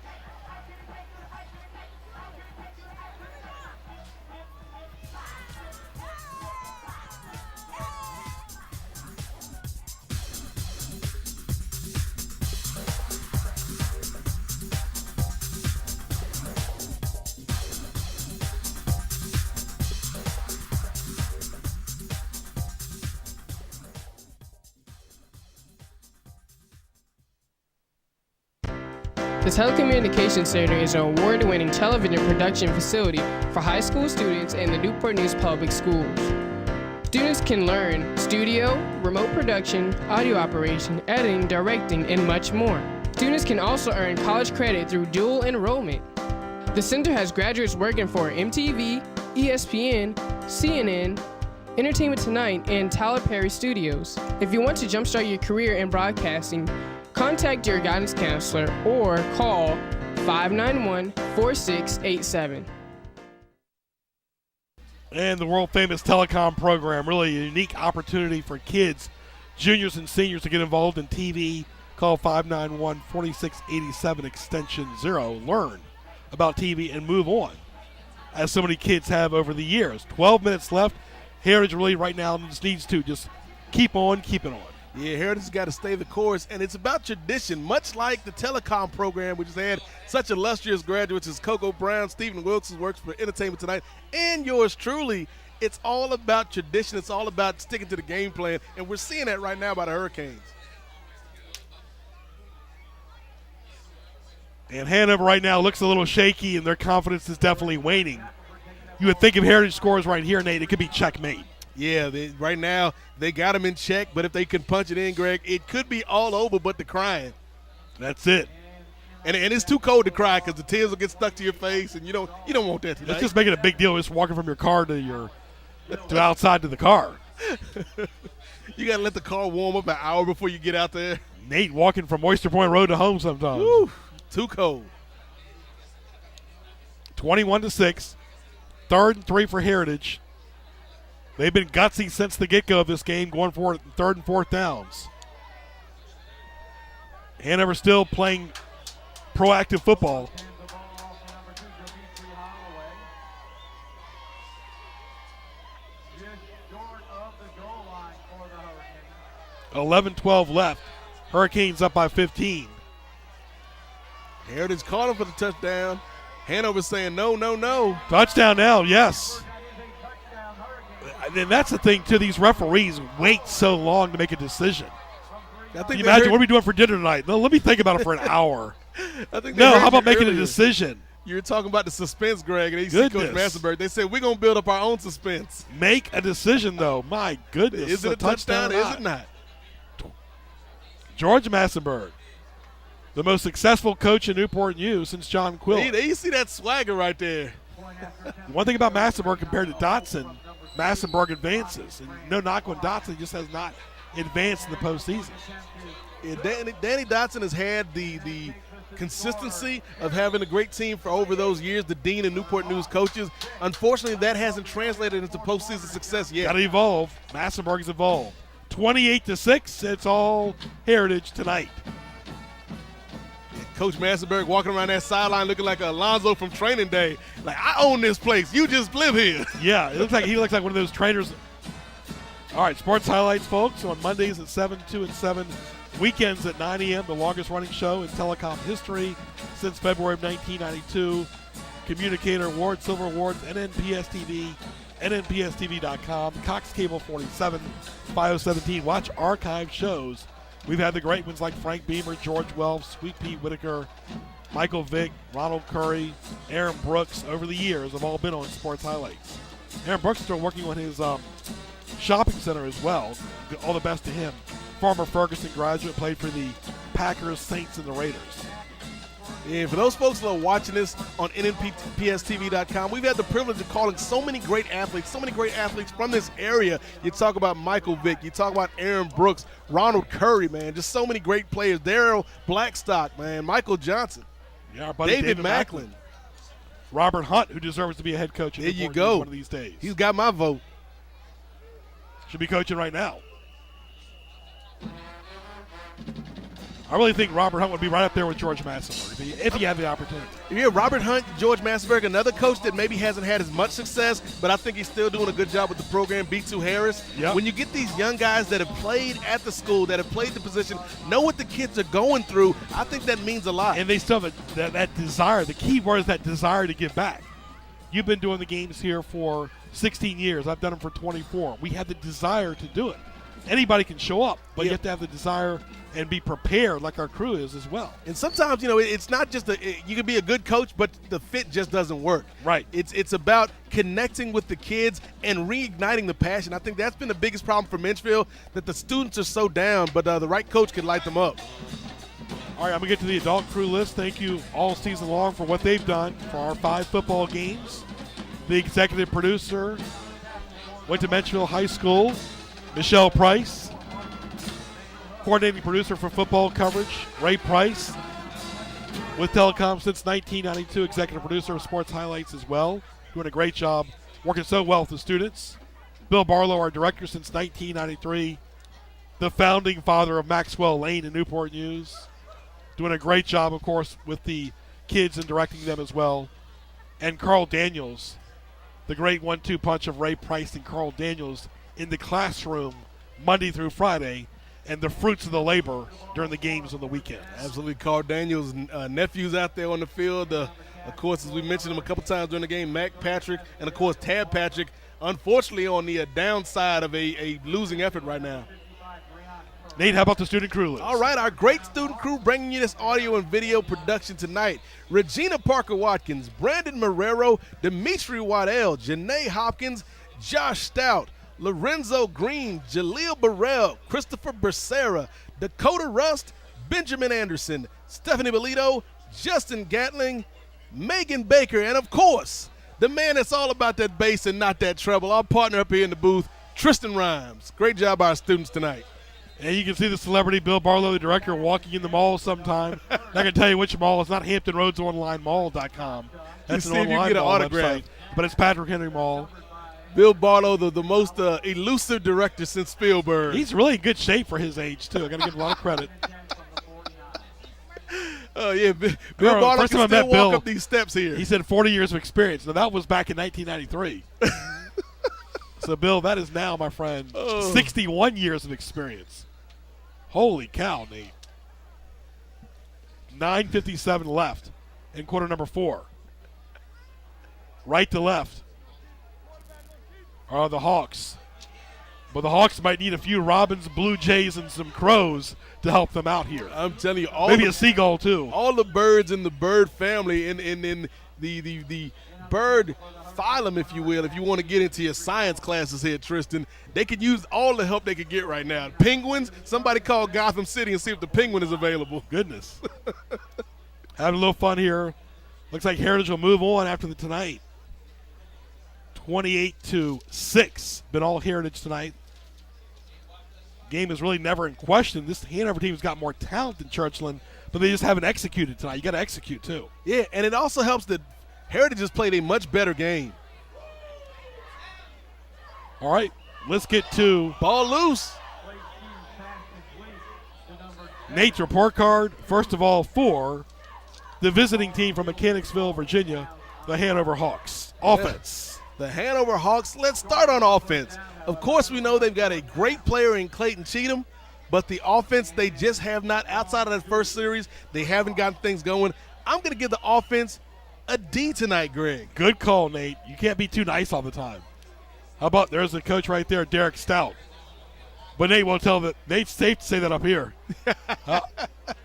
The Telecommunications Center is an award-winning television production facility for high school students in the Newport News Public Schools. Students can learn studio, remote production, audio operation, editing, directing, and much more. Students can also earn college credit through dual enrollment. The center has graduates working for MTV, ESPN, CNN, Entertainment Tonight, and Tyler Perry Studios. If you want to jumpstart your career in broadcasting, contact your guidance counselor or call 591-4687. And the world-famous telecom program, really a unique opportunity for kids, juniors and seniors to get involved in TV. Call 591-4687 extension 0. Learn about TV and move on, as so many kids have over the years. 12 minutes left. Heritage really right now just needs to just keep on keeping on. Yeah, Heritage has got to stay the course, and it's about tradition, much like the telecom program, which has had such illustrious graduates as Coco Brown, Stephen Wilkes, who works for Entertainment Tonight, and yours truly. It's all about tradition. It's all about sticking to the game plan, and we're seeing that right now by the Hurricanes. And Hanover right now looks a little shaky, and their confidence is definitely waning. You would think if Heritage scores right here, Nate, it could be checkmate. Yeah, right now they got him in check, but if they can punch it in, Greg, it could be all over but the crying. That's it. And it's too cold to cry because the tears will get stuck to your face, and you don't want that tonight. It's just making a big deal. Just walking from your car to outside to the car. You got to let the car warm up an hour before you get out there. Nate walking from Oyster Point Road to home sometimes. Woo, too cold. 21-6. 3rd and 3 for Heritage. They've been gutsy since the get-go of this game, going for it 3rd and 4th downs. Hanover still playing proactive football. Just 11-12 left. Hurricanes up by 15. Heritage called him for the touchdown. Hanover saying no, no, no. Touchdown now, yes. And that's the thing, too. These referees wait so long to make a decision. Can you imagine what are we doing for dinner tonight? No, let me think about it for an hour. How about making a decision? You were talking about the suspense, Greg, and he said Coach Massenberg. They said we're going to build up our own suspense. Make a decision, though. My goodness. Is it a touchdown? Is it not? George Massenberg, the most successful coach in Newport News since John Quill. You see that swagger right there. One thing about Massenberg compared to Dotson, Massenberg advances. And no knock on Dotson, just has not advance in the postseason. Yeah, Danny Dotson has had the consistency of having a great team for over those years, the Dean and Newport News coaches. Unfortunately, that hasn't translated into postseason success yet. Got to evolve. Massenburg's evolved. 28-6. It's all Heritage tonight. Coach Massenburg walking around that sideline looking like Alonzo from training day. Like, I own this place. You just live here. Yeah, he looks like one of those trainers. All right, sports highlights, folks, on Mondays at 7, 2, and 7. Weekends at 9 a.m., the longest-running show in telecom history since February of 1992. Communicator Award, Silver Awards, NNPS TV, NNPSTV.com, Cox Cable 47, 5017. Watch archive shows. We've had the great ones like Frank Beamer, George Wells, Sweet Pete Whitaker, Michael Vick, Ronald Curry, Aaron Brooks over the years have all been on Sports Highlights. Aaron Brooks is still working on his shopping center as well. All the best to him. Former Ferguson graduate, played for the Packers, Saints, and the Raiders. And for those folks that are watching this on NNPSTV.com, we've had the privilege of calling so many great athletes from this area. You talk about Michael Vick, you talk about Aaron Brooks, Ronald Curry, man, just so many great players. Daryl Blackstock, man, Michael Johnson, yeah, our buddy David Macklin. Robert Hunt, who deserves to be a head coach in There you Newport go. one of these days. He's got my vote. Should be coaching right now. I really think Robert Hunt would be right up there with George Massenburg if he had the opportunity. Yeah, Robert Hunt, George Massenburg, another coach that maybe hasn't had as much success, but I think he's still doing a good job with the program. B2 Harris. Yep. When you get these young guys that have played at the school, that have played the position, know what the kids are going through, I think that means a lot. And they still have that desire. The key word is that desire to give back. You've been doing the games here for 16 years. I've done them for 24. We have the desire to do it. Anybody can show up, but you have to have the desire and be prepared like our crew is as well. And sometimes, it's not just you can be a good coach, but the fit just doesn't work. Right. It's about connecting with the kids and reigniting the passion. I think that's been the biggest problem for Menchville, that the students are so down, but the right coach can light them up. All right, I'm going to get to the adult crew list. Thank you all season long for what they've done for our 5 football games. The executive producer went to Menchville High School, Michelle Price. Coordinating producer for football coverage, Ray Price. With Telecom since 1992, executive producer of Sports Highlights as well. Doing a great job, working so well with the students. Bill Barlow, our director since 1993. The founding father of Maxwell Lane and Newport News. Doing a great job, of course, with the kids and directing them as well. And Carl Daniels, the great 1-2 punch of Ray Price and Carl Daniels in the classroom Monday through Friday, and the fruits of the labor during the games on the weekends. Absolutely. Carl Daniels' nephews out there on the field. Of course, as we mentioned them a couple times during the game, Mac Patrick and, of course, Tab Patrick, unfortunately on the downside of a losing effort right now. Nate, how about the student crew list? All right, our great student crew bringing you this audio and video production tonight. Regina Parker-Watkins, Brandon Marrero, Dimitri Waddell, Janae Hopkins, Josh Stout, Lorenzo Green, Jaleel Burrell, Christopher Becerra, Dakota Rust, Benjamin Anderson, Stephanie Belito, Justin Gatling, Megan Baker, and of course, the man that's all about that bass and not that treble, our partner up here in the booth, Tristan Rhymes. Great job by our students tonight. And you can see the celebrity Bill Barlow, the director, walking in the mall sometime. I can tell you which mall. It's not Hampton Roads Online Mall.com. That's an online mall website, but it's Patrick Henry Mall. Bill Barlow, the most elusive director since Spielberg. He's really in good shape for his age, too. I got to give him a lot of credit. Oh, yeah. Bill Barlow can still walk up these steps here. He said 40 years of experience. Now, that was back in 1993. So, Bill, that is now, my friend, 61 years of experience. Holy cow, Nate. 9:57 left in quarter number 4. Right to left are the Hawks. But the Hawks might need a few Robins, Blue Jays, and some Crows to help them out here. I'm telling you, maybe a seagull too. All the birds in the bird family, in the bird phylum, if you will, if you want to get into your science classes here, Tristan, they could use all the help they could get right now. Penguins, somebody call Gotham City and see if the penguin is available. Goodness. Having a little fun here. Looks like Heritage will move on after the tonight. 28-6. Been all Heritage tonight. game is really never in question. This Hanover team's got more talent than Churchland, but they just haven't executed tonight. You got to execute too. Yeah, and it also helps that Heritage has played a much better game. All right, let's get to Ball loose. Nate's report card. First of all, for the visiting team from Mechanicsville, Virginia, the Hanover Hawks. Offense. The Hanover Hawks, let's start on offense. Of course, we know they've got a great player in Clayton Cheatham, but the offense, they just have not, outside of that first series, they haven't gotten things going. I'm going to give the offense a D tonight, Greg. Good call, Nate. You can't be too nice all the time. How about there's the coach right there, Derek Stout. But Nate won't tell that. Nate's safe to say that up here.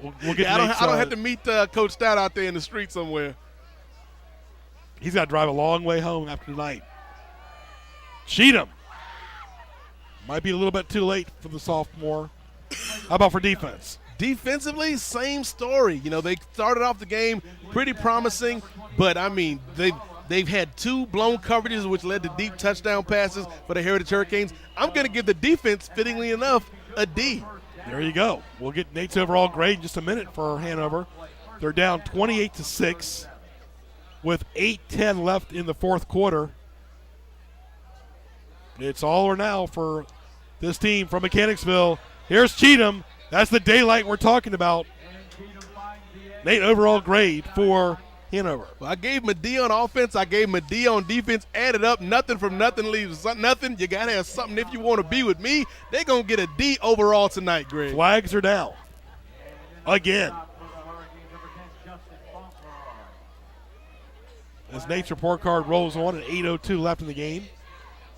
We'll get I Nate's, don't have to meet Coach Stout out there in the street somewhere. He's got to drive a long way home after tonight. Cheatham. Might be a little bit too late for the sophomore. How about for defense? Defensively, same story. You know, they started off the game pretty promising, but, I mean, they've had 2 blown coverages, which led to deep touchdown passes for the Heritage Hurricanes. I'm going to give the defense, fittingly enough, a D. There you go. We'll get Nate's overall grade in just a minute for Hanover. They're down 28-6 with 8:10 left in the fourth quarter. It's all or now for this team from Mechanicsville. Here's Cheatham. That's the daylight we're talking about. Nate, overall grade for Hanover. Well, I gave him a D on offense. I gave him a D on defense. Added up, nothing from nothing leaves nothing. You got to have something if you want to be with me. They're going to get a D overall tonight, Greg. Flags are down. Again. As Nate's report card rolls on at 8:02 left in the game.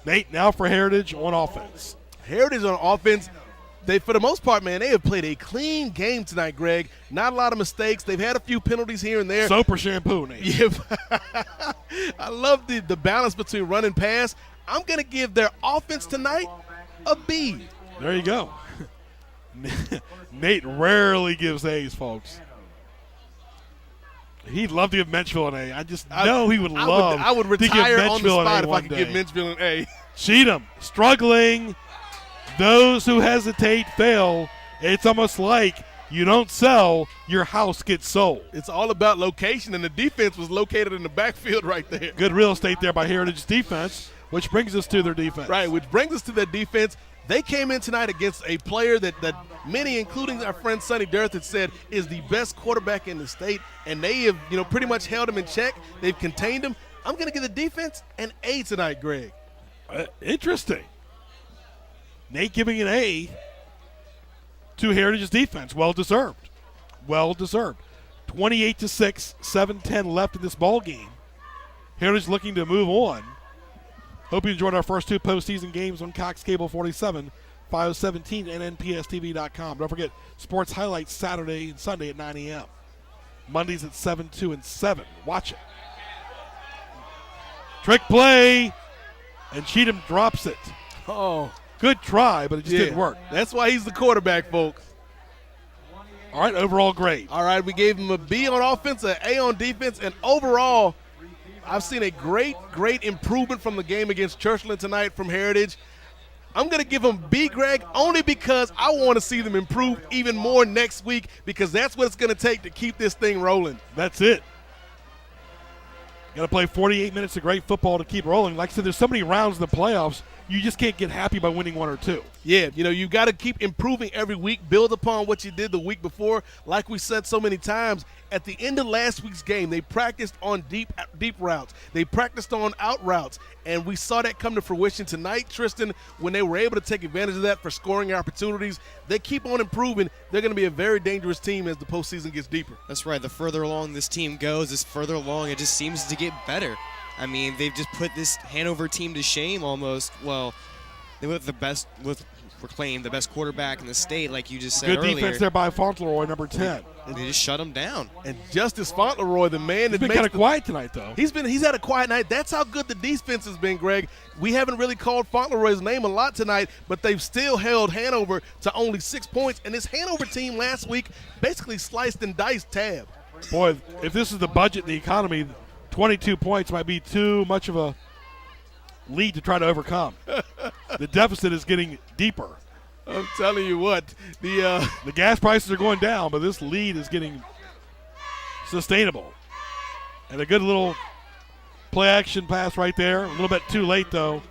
Nate, now for Heritage on offense. Heritage on offense, they, for the most part, man, they have played a clean game tonight, Greg. Not a lot of mistakes. They've had a few penalties here and there. Soap or shampoo, Nate? Yeah, I love the balance between run and pass. I'm going to give their offense tonight a B. There you go. Nate rarely gives A's, folks. He'd love to give Menchville an A. I just know he would love I would to give retire on the Menchville spot an A if I could one give day. Menchville an A. Cheatham struggling. Those who hesitate fail. It's almost like you don't sell, your house gets sold. It's all about location, and the defense was located in the backfield right there. Good real estate there by Heritage defense, which brings us to their defense. Right, which brings us to their defense. They came in tonight against a player that many, including our friend Sonny Durth, had said is the best quarterback in the state, and they have, pretty much held him in check. They've contained him. I'm going to give the defense an A tonight, Greg. Interesting. Nate giving an A to Heritage's defense. Well deserved. Well deserved. 28-6, 7:10 left in this ball game. Heritage looking to move on. Hope you enjoyed our first 2 postseason games on Cox Cable 47, 517, and NPSTV.com. Don't forget, sports highlights Saturday and Sunday at 9 a.m. Mondays at 7, 2, and 7. Watch it. Trick play, and Cheatham drops it. Oh, good try, but it just didn't work. That's why he's the quarterback, folks. All right, overall grade. All right, we gave him a B on offense, an A on defense, and overall, I've seen a great improvement from the game against Churchland tonight from Heritage. I'm going to give them B, Greg, only because I want to see them improve even more next week, because that's what it's going to take to keep this thing rolling. That's it. Got to play 48 minutes of great football to keep rolling. Like I said, there's so many rounds in the playoffs, you just can't get happy by winning 1 or 2. Yeah, you've got to keep improving every week, build upon what you did the week before. Like we said so many times, at the end of last week's game, they practiced on deep routes. They practiced on out routes, and we saw that come to fruition tonight, Tristan, when they were able to take advantage of that for scoring opportunities. They keep on improving. They're going to be a very dangerous team as the postseason gets deeper. That's right. The further along this team goes, the further along it just seems to get better. I mean, they've just put this Hanover team to shame almost. Well, they were proclaimed the best quarterback in the state, like you just said earlier. Good defense there by Fauntleroy, number 10. And they just shut him down. And Justice Fauntleroy, the man He's that been kind of quiet tonight, though. He's had a quiet night. That's how good the defense has been, Greg. We haven't really called Fauntleroy's name a lot tonight, but they've still held Hanover to only 6 points. And this Hanover team last week basically sliced and diced Tab. Boy, if this is the budget and the economy, 22 points might be too much of a lead to try to overcome. The deficit is getting deeper. I'm telling you what, The gas prices are going down, but this lead is getting sustainable. And a good little play action pass right there. A little bit too late, though.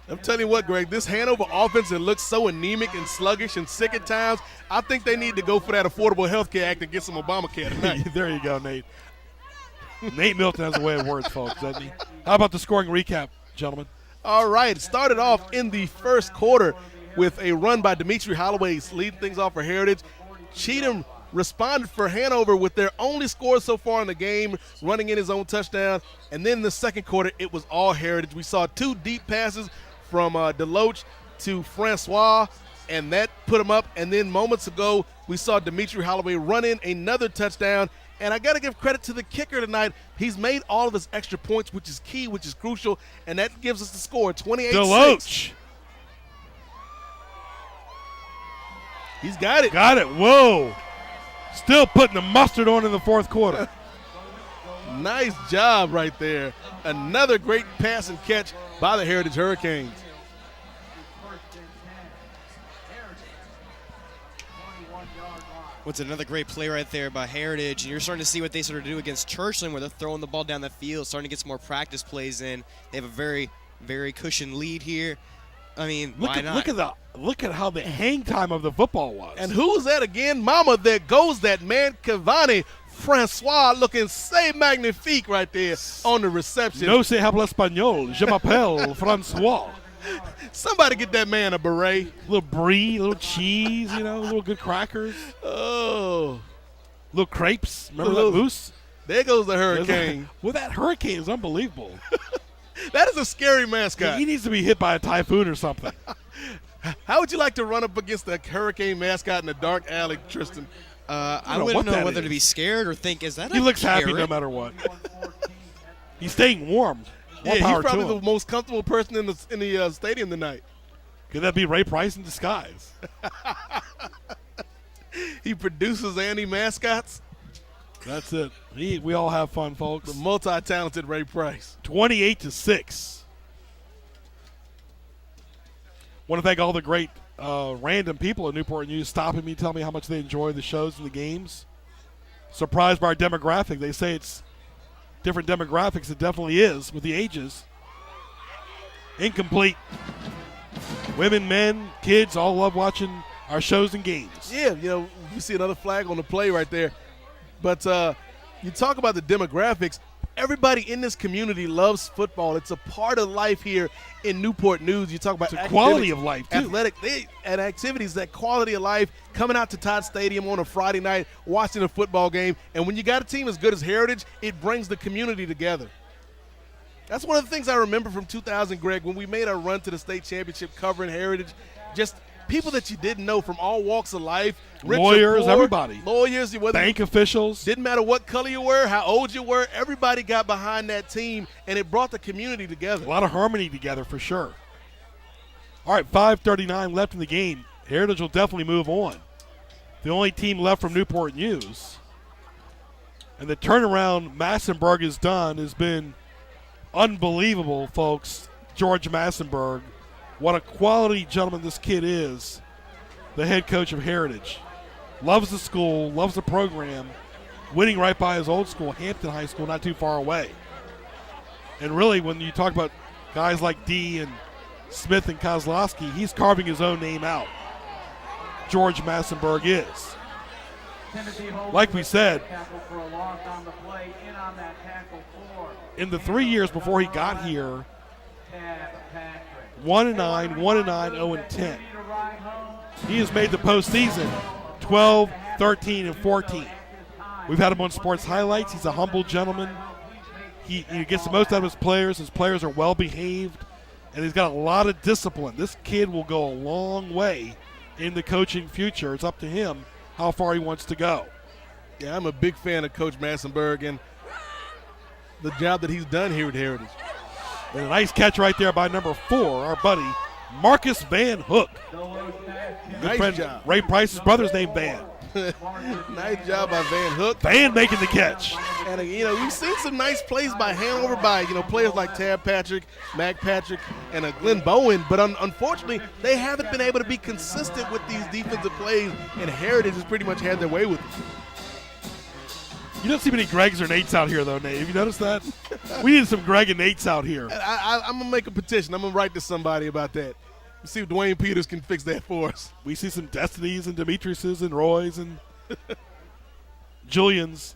I'm telling you what, Greg, this Hanover offense that looks so anemic and sluggish and sick at times, I think they need to go for that Affordable Health Care Act and get some Obamacare tonight. There you go, Nate. Nate Milton has a way of words, folks, doesn't he? How about the scoring recap, gentlemen? All right, it started off in the first quarter with a run by Dimitri Holloway leading things off for Heritage. Cheatham responded for Hanover with their only score so far in the game, running in his own touchdown. And then in the second quarter, it was all Heritage. We saw 2 deep passes from Deloach to Francois, and that put him up. And then moments ago, we saw Dimitri Holloway run in another touchdown. And I got to give credit to the kicker tonight. He's made all of his extra points, which is key, which is crucial, and that gives us the score, 28-6. Deloach. He's got it. Got it. Whoa. Still putting the mustard on in the fourth quarter. Nice job right there. Another great pass and catch by the Heritage Hurricanes. What's another great play right there by Heritage, and you're starting to see what they sort of do against Churchland, where they're throwing the ball down the field, starting to get some more practice plays in. They have a very, very cushioned lead here. I mean, why not? Look at how the hang time of the football was. And who's that again? Mama, there goes that man, Cavani. Francois looking say magnifique right there on the reception. No se habla español. Je m'appelle Francois. Somebody get that man a beret. A little brie, a little cheese, a little good crackers. Oh. Little crepes. Remember that moose? There goes the Hurricane. Well, that hurricane is unbelievable. That is a scary mascot. He needs to be hit by a typhoon or something. How would you like to run up against the Hurricane mascot in a dark alley, Tristan? I wouldn't know whether to be scared or think, is that He looks happy no carrot? matter what. He's staying warm. More Yeah, power he's probably to him. the most comfortable person in the stadium tonight. Could that be Ray Price in disguise? He produces anti-mascots. That's it. We all have fun, folks. The multi-talented Ray Price. 28-6. Want to thank all the great random people at Newport News stopping me, telling me how much they enjoy the shows and the games. Surprised by our demographic. They say it's different demographics. It definitely is with the ages. Incomplete. Women, men, kids all love watching our shows and games. Yeah, you see another flag on the play right there. But you talk about the demographics. Everybody in this community loves football. It's a part of life here in Newport News. You talk about It's a quality of life, too. And activities, that quality of life, coming out to Todd Stadium on a Friday night, watching a football game. And when you got a team as good as Heritage, it brings the community together. That's one of the things I remember from 2000, Greg, when we made our run to the state championship covering Heritage. Just people that you didn't know from all walks of life. Rich or Lawyers, poor, everybody. Lawyers, Bank officials. didn't matter what color you were, how old you were, everybody got behind that team, and it brought the community together. A lot of harmony together for sure. All right, 5:39 left in the game. Heritage will definitely move on. The only team left from Newport News. And the turnaround Massenburg has done has been unbelievable, folks. George Massenburg. What a quality gentleman this kid is, the head coach of Heritage. Loves the school, loves the program, winning right by his old school, Hampton High School, not too far away. And really, when you talk about guys like D and Smith and Kozlowski, he's carving his own name out. George Massenburg is. Like we said, in the 3 years before he got here, 1-9, 1-9, 0-10. He has made the postseason 12, 13, and 14. We've had him on Sports Highlights. He's a humble gentleman. He gets the most out of his players. His players are well behaved, and he's got a lot of discipline. This kid will go a long way in the coaching future. It's up to him how far he wants to go. Yeah, I'm a big fan of Coach Massenburg and the job that he's done here at Heritage. And a nice catch right there by number 4, our buddy Marcus Van Hook. Good Nice friend, job. Ray Price's brother's named Van. Nice job by Van Hook. Van making the catch. And, we've seen some nice plays by Hanover by, players like Tab Patrick, Mac Patrick, and Glenn Bowen. But unfortunately, they haven't been able to be consistent with these defensive plays, and Heritage has pretty much had their way with it. You don't see many Gregs or Nates out here, though, Nate. Have you noticed that? We need some Greg and Nates out here. I'm going to make a petition. I'm going to write to somebody about that. Let's see if Dwayne Peters can fix that for us. We see some Destinies and Demetriuses and Roys and Julians.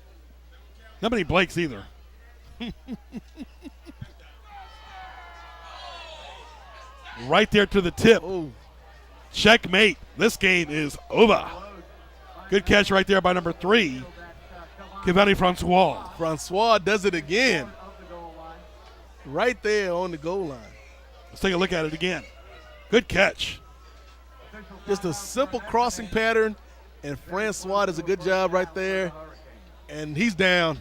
Not many Blakes either. Right there to the tip. Oh. Checkmate. This game is over. Good catch right there by number 3, Kevin Francois. Francois does it again. Right there on the goal line. Let's take a look at it again. Good catch. Just a simple crossing pattern, and Francois does a good job right there, and he's down.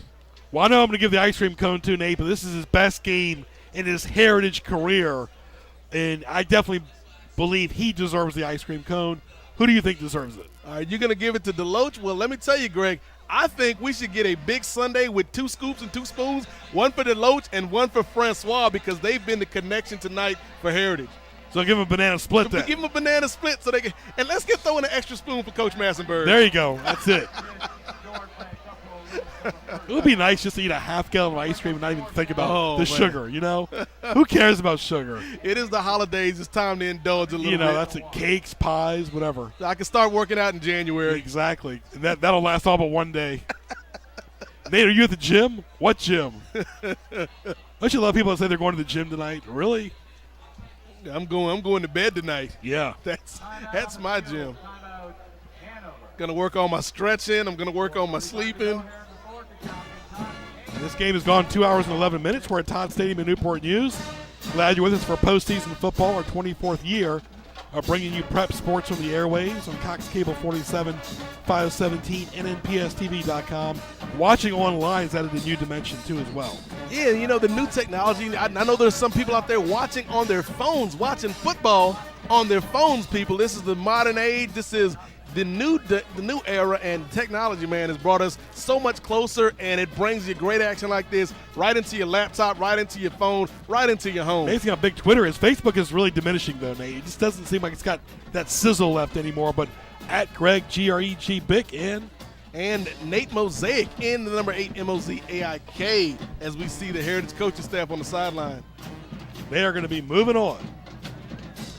Well, I know I'm going to give the ice cream cone to Nate, but this is his best game in his Heritage career, and I definitely believe he deserves the ice cream cone. Who do you think deserves it? All right, you're going to give it to Deloach? Well, let me tell you, Greg, I think we should get a big sundae with 2 scoops and 2 spoons, one for Deloach and one for Francois, because they've been the connection tonight for Heritage. So give him a banana split then. Give him a banana split so they can, and let's get throwing an extra spoon for Coach Massenberg. There you go. That's it. It would be nice just to eat a half gallon of ice cream and not even think about the sugar, Who cares about sugar? It is the holidays. It's time to indulge a little bit. That's it. Cakes, pies, whatever. I can start working out in January. Exactly. And that'll last all but one day. Nate, are you at the gym? What gym? Don't you love people that say they're going to the gym tonight? Really? I'm going to bed tonight. Yeah. That's my gym. Gonna work on my stretching. I'm gonna work on my sleeping. This game has gone 2 hours and 11 minutes. We're at Todd Stadium in Newport News. Glad you're with us for postseason football, our 24th year of bringing you prep sports from the airwaves on Cox Cable 47, 517, NNPSTV.com. Watching online is added a new dimension, too, as well. Yeah, the new technology. I know there's some people out there watching on their phones, watching football on their phones, people. This is the modern age. This is the new era, and technology, man, has brought us so much closer, and it brings you great action like this right into your laptop, right into your phone, right into your home. Amazing how big Twitter is. Facebook is really diminishing, though, Nate. It just doesn't seem like it's got that sizzle left anymore. But at Greg, G-R-E-G, Bick, and Nate Mosaic in the number 8 MOZAIK as we see the Heritage coaching staff on the sideline. They are going to be moving on,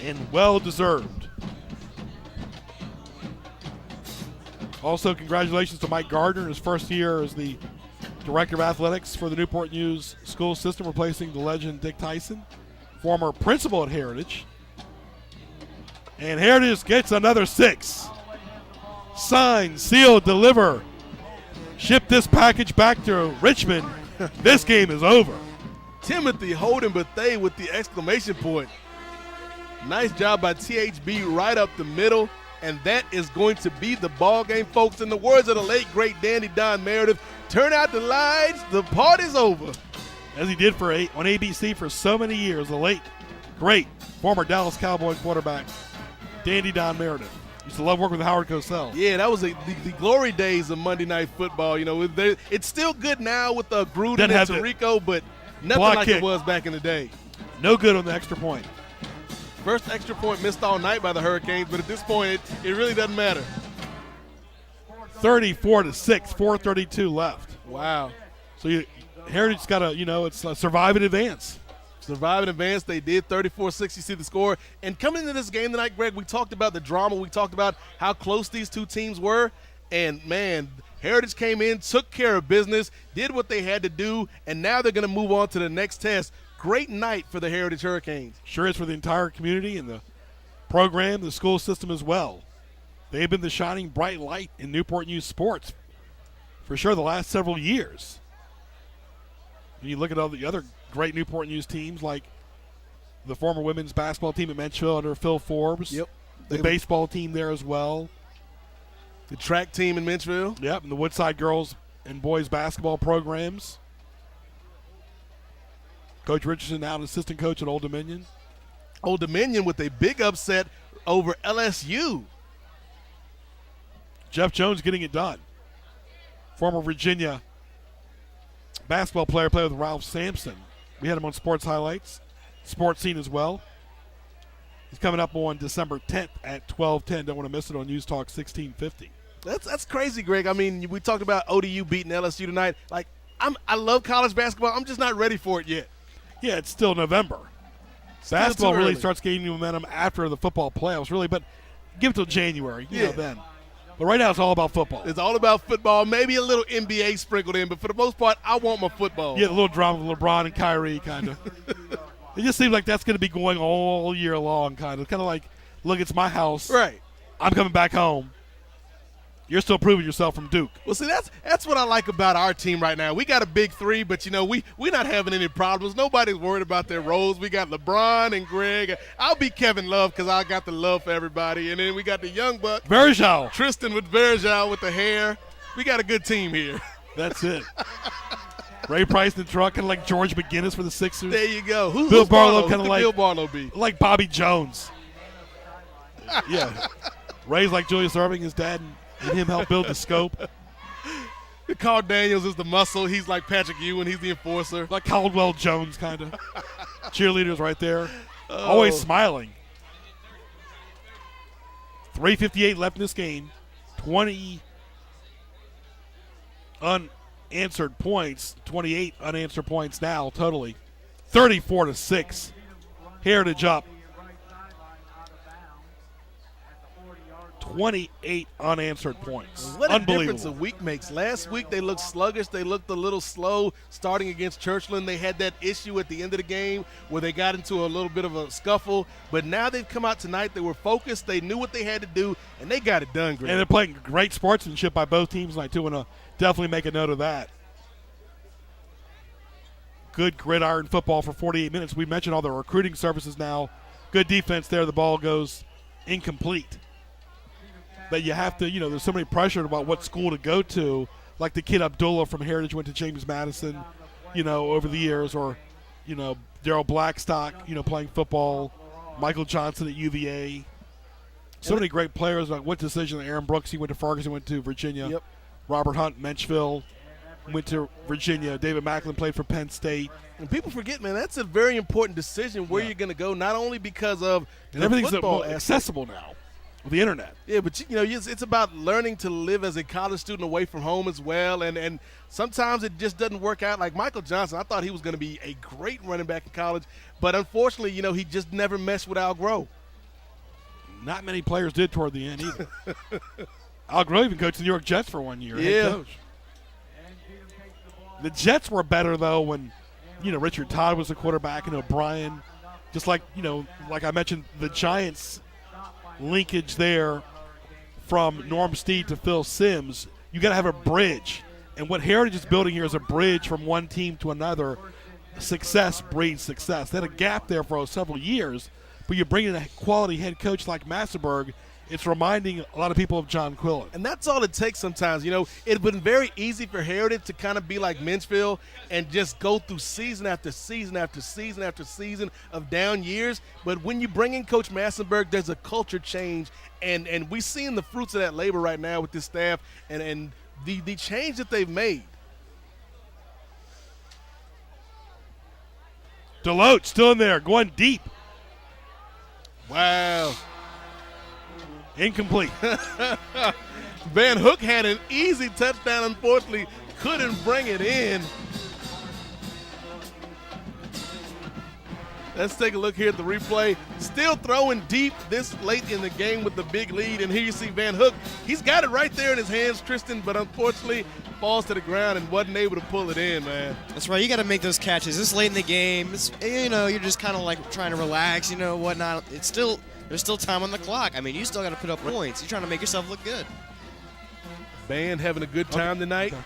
and well-deserved. Also, congratulations to Mike Gardner, his first year as the Director of Athletics for the Newport News school system, replacing the legend Dick Tyson, former principal at Heritage. And Heritage gets another 6. Sign, seal, deliver. Ship this package back to Richmond. This game is over. Timothy Holden Bethea with the exclamation point. Nice job by THB right up the middle. And that is going to be the ball game, folks. In the words of the late, great Dandy Don Meredith, turn out the lights, the party's over. As he did on ABC for so many years, the late, great former Dallas Cowboy quarterback, Dandy Don Meredith. Used to love working with Howard Cosell. Yeah, that was the glory days of Monday Night Football. It's still good now with Gruden and Tirico, but nothing like it was back in the day. No good on the extra point. First extra point missed all night by the Hurricanes, but at this point, it really doesn't matter. 34-6, 4:32 left. Wow. So Heritage's got it's a survive and advance. Survive and advance. They did 34-6. You see the score. And coming into this game tonight, Greg, we talked about the drama. We talked about how close these two teams were. And, man, Heritage came in, took care of business, did what they had to do, and now they're going to move on to the next test. Great night for the Heritage Hurricanes. Sure is for the entire community and the program, the school system as well. They've been the shining bright light in Newport News sports for sure the last several years. When you look at all the other great Newport News teams like the former women's basketball team at Menchville under Phil Forbes. Yep. The baseball team there as well. The track team in Menchville. Yep, and the Woodside girls and boys basketball programs. Coach Richardson now an assistant coach at Old Dominion. Old Dominion with a big upset over LSU. Jeff Jones getting it done. Former Virginia basketball player, played with Ralph Sampson. We had him on Sports Highlights, Sports Scene as well. He's coming up on December 10th at 12:10. Don't want to miss it on News Talk 1650. That's crazy, Greg. I mean, we talked about ODU beating LSU tonight. Like, I love college basketball. I'm just not ready for it yet. Yeah, it's still November. Still Basketball too really early. starts gaining momentum after the football playoffs, really, but give it till January, you know, then. But right now it's all about football. It's all about football, maybe a little NBA sprinkled in, but for the most part, I want my football. Yeah, a little drama with LeBron and Kyrie, kind of. It just seems like that's going to be going all year long, kind of like, look, it's my house. Right. I'm coming back home. You're still proving yourself from Duke. Well, see, that's what I like about our team right now. We got a big three, but, you know, we're not having any problems. Nobody's worried about their roles. We got LeBron and Greg. I'll be Kevin Love because I got the love for everybody. And then we got the young buck. Verjao. Tristan with Verjao with the hair. We got a good team here. That's it. Ray Price in the truck, kind of like George McGinnis for the Sixers. There you go. Bill Barlow, Who kind of could like Bill Barlow be? Like Bobby Jones. Yeah. Ray's like Julius Erving, his dad, and him helped build the Scope. Carl Daniels is the muscle. He's like Patrick Ewing. He's the enforcer. Like Caldwell Jones, kind of. Cheerleaders right there. Always smiling. 3:58 left in this game. 20 unanswered points. 28 unanswered points now, totally. 34-6. Heritage up. 28 unanswered points. What a Unbelievable. difference a week makes. Last week they looked sluggish. They looked a little slow starting against Churchland. They had that issue at the end of the game where they got into a little bit of a scuffle. But now they've come out tonight. They were focused. They knew what they had to do, and they got it done, Greg. And they're playing great sportsmanship by both teams tonight, too, and definitely make a note of that. Good gridiron football for 48 minutes. We mentioned all the recruiting services now. Good defense there. The ball goes incomplete. That you have to, there's so many pressure about what school to go to, like the kid Abdullah from Heritage went to James Madison, over the years, or, Daryl Blackstock, playing football, Michael Johnson at UVA. So many great players. Like what decision? Aaron Brooks, he went to Ferguson, went to Virginia. Yep. Robert Hunt, Menchville, went to Virginia. David Macklin played for Penn State. And people forget, man, that's a very important decision where you're going to go, not only because of And the everything's football more aspect. accessible now with the internet. Yeah, but it's about learning to live as a college student away from home as well, and sometimes it just doesn't work out. Like Michael Johnson, I thought he was going to be a great running back in college, but unfortunately, he just never meshed with Al Groh. Not many players did toward the end either. Al Groh even coached the New York Jets for 1 year. Yeah. Head coach. The Jets were better though when, Richard Todd was the quarterback and O'Brien. Just like like I mentioned, the Giants. Linkage there from Norm Steed to Phil Simms. You got to have a bridge, and what Heritage is building here is a bridge from one team to another. Success breeds success. They had a gap there for several years, but you bring in a quality head coach like Massenberg. It's reminding a lot of people of John Quillen. And that's all it takes sometimes. It's been very easy for Heritage to kind of be like Menchville and just go through season after season after season after season of down years. But when you bring in Coach Massenberg, there's a culture change. And we're seeing the fruits of that labor right now with this staff and the change that they've made. Deloach still in there, going deep. Wow. Incomplete. Van Hook had an easy touchdown, unfortunately, couldn't bring it in. Let's take a look here at the replay. Still throwing deep this late in the game with the big lead. And here you see Van Hook. He's got it right there in his hands, Tristan, but unfortunately falls to the ground and wasn't able to pull it in, man. That's right. You got to make those catches. This late in the game, it's, you're just kind of like trying to relax, whatnot. There's still time on the clock. I mean, you still got to put up points. You're trying to make yourself look good. Band having a good time tonight. Okay.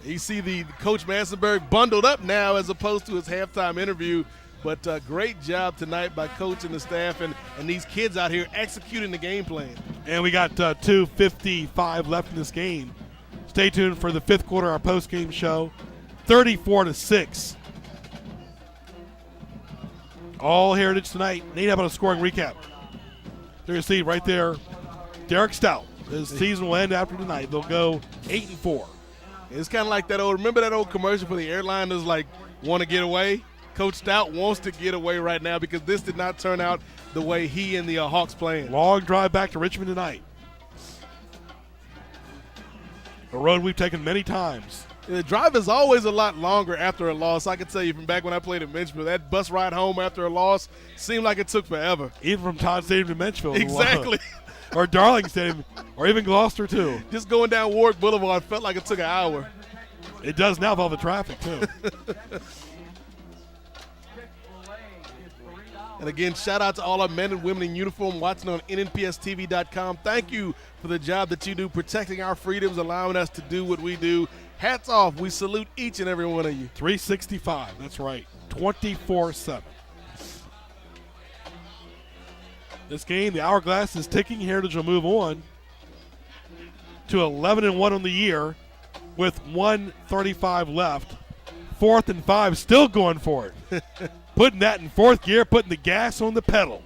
You see the Coach Massenberg bundled up now as opposed to his halftime interview. But great job tonight by Coach and the staff and these kids out here executing the game plan. And we got 2:55 left in this game. Stay tuned for the fifth quarter, our post-game show. 34-6. All Heritage tonight. Nate, how about a scoring recap? There you see right there, Derek Stout. His season will end after tonight. They'll go 8-4. It's kind of like that old, remember that old commercial for the airliners, like, want to get away? Coach Stout wants to get away right now because this did not turn out the way he and the Hawks playing. Long drive back to Richmond tonight. A road we've taken many times. The drive is always a lot longer after a loss. I can tell you from back when I played in Menchville, that bus ride home after a loss seemed like it took forever. Even from Todd Stadium to Menchville. Exactly. Or Darling Stadium, or even Gloucester, too. Just going down Warwick Boulevard felt like it took an hour. It does now with all the traffic, too. And again, shout out to all our men and women in uniform watching on nnpstv.com. Thank you for the job that you do protecting our freedoms, allowing us to do what we do. Hats off. We salute each and every one of you. 365, that's right, 24/7. This game, the hourglass is ticking. Heritage will move on to 11-1 on the year with 1:35 left. 4th and 5, still going for it. Putting that in fourth gear, putting the gas on the pedal.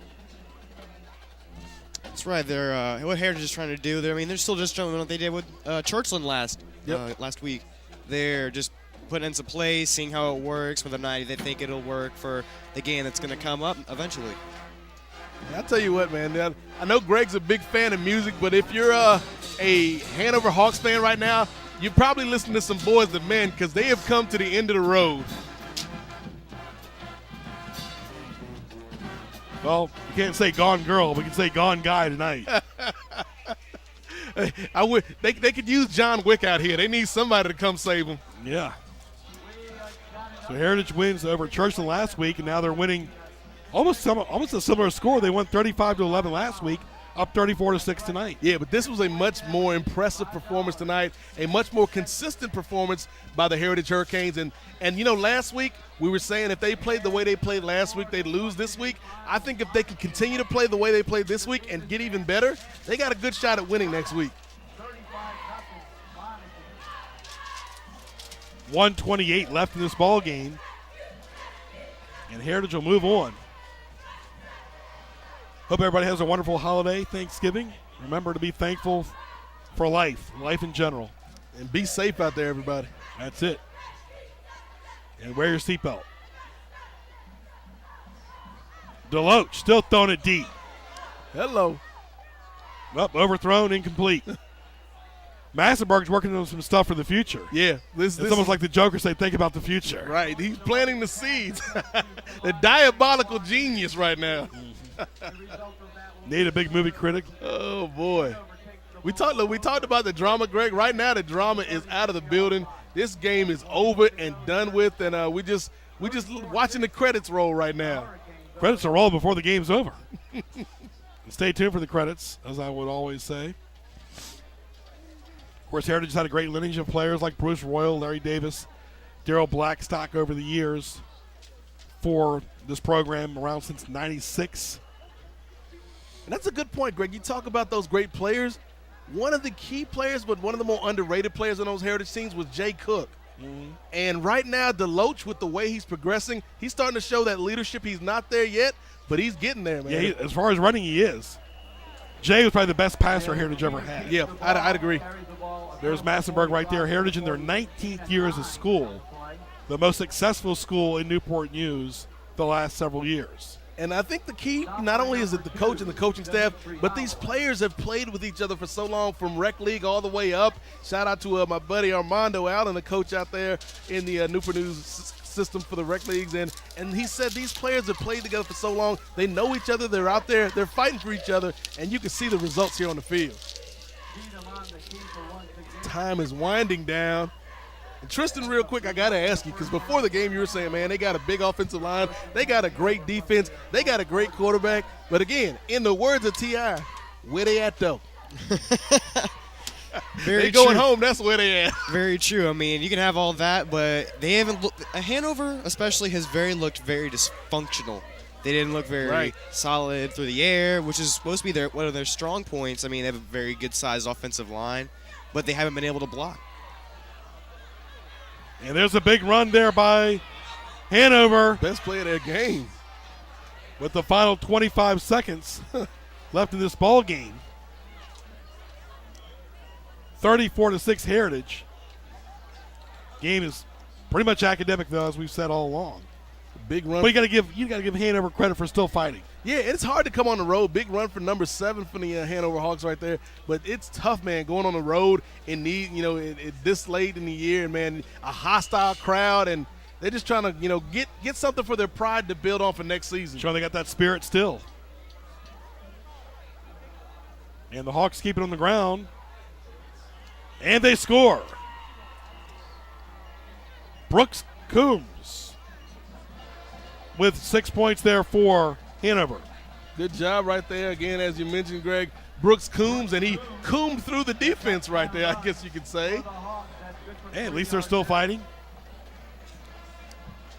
That's right. They're what Heritage is trying to do. They're still just doing what they did with Churchland last week. They're just putting in some plays, seeing how it works, whether or not they think it'll work for the game that's going to come up eventually. I'll tell you what, man. I know Greg's a big fan of music, but if you're a Hanover Hawks fan right now, you're probably listening to some Boys the Men because they have come to the end of the road. Well, you can't say gone girl. We can say gone guy tonight. They could use John Wick out here. They need somebody to come save them. Yeah. So Heritage wins over Churchland last week, and now they're winning almost a similar score. They won 35-11 last week, up 34-6 tonight. Yeah, but this was a much more impressive performance tonight, a much more consistent performance by the Heritage Hurricanes. And last week we were saying if they played the way they played last week, they'd lose this week. I think if they can continue to play the way they played this week and get even better, they got a good shot at winning next week. 1:28 left in this ball game, and Heritage will move on. Hope everybody has a wonderful holiday, Thanksgiving. Remember to be thankful for life in general. And be safe out there, everybody. That's it. And wear your seatbelt. Deloach still throwing it deep. Hello. Up, overthrown, incomplete. Massenberg's working on some stuff for the future. Yeah. It's almost like the Joker said, think about the future. Right. He's planting the seeds. The diabolical genius right now. Need a big movie critic. Oh, boy. We talked about the drama, Greg. Right now the drama is out of the building. This game is over and done with, and we just watching the credits roll right now. Credits will roll before the game's over. Stay tuned for the credits, as I would always say. Of course, Heritage has had a great lineage of players like Bruce Royal, Larry Davis, Daryl Blackstock over the years for this program, around since '96. And that's a good point, Greg. You talk about those great players. One of the key players, but one of the more underrated players on those Heritage teams was Jay Cook. Mm-hmm. And right now, Deloach, with the way he's progressing, he's starting to show that leadership. He's not there yet, but he's getting there, man. Yeah, as far as running, he is. Jay was probably the best passer Heritage ever had. Yeah, I'd agree. There's Massenberg right there. Heritage in their 19th year as a school, the most successful school in Newport News the last several years. And I think the key, not only is it the coach and the coaching staff, but these players have played with each other for so long, from rec league all the way up. Shout out to my buddy Armando Allen, the coach out there in the Newport News system for the rec leagues. And he said these players have played together for so long. They know each other. They're out there. They're fighting for each other. And you can see the results here on the field. Time is winding down. And Tristan, real quick, I got to ask you, because before the game you were saying, man, they got a big offensive line. They got a great defense. They got a great quarterback. But, again, in the words of T.I., where they at, though? Very they going true. home, that's where they at. Very true. I mean, you can have all that, but they haven't looked – Hanover especially has looked very dysfunctional. They didn't look very solid through the air, which is supposed to be one of their strong points. I mean, they have a very good-sized offensive line, but they haven't been able to block. And there's a big run there by Hanover. Best play of their game. With the final 25 seconds. left in this ball game. 34-6 Heritage. Game is pretty much academic, though, as we've said all along. Big run. But you got to give Hanover credit for still fighting. Yeah, it's hard to come on the road. Big run for number 7 for the Hanover Hawks right there. But it's tough, man, going on the road and this late in the year, and man, a hostile crowd, and they're just trying to get something for their pride to build on for next season. Sure, they got that spirit still. And the Hawks keep it on the ground, and they score. Brooks Coombs with 6 points there for Hanover. Good job right there. Again, as you mentioned, Greg, Brooks Coombs, and he combed through the defense right there, I guess you could say. Hey, at least they're still fighting.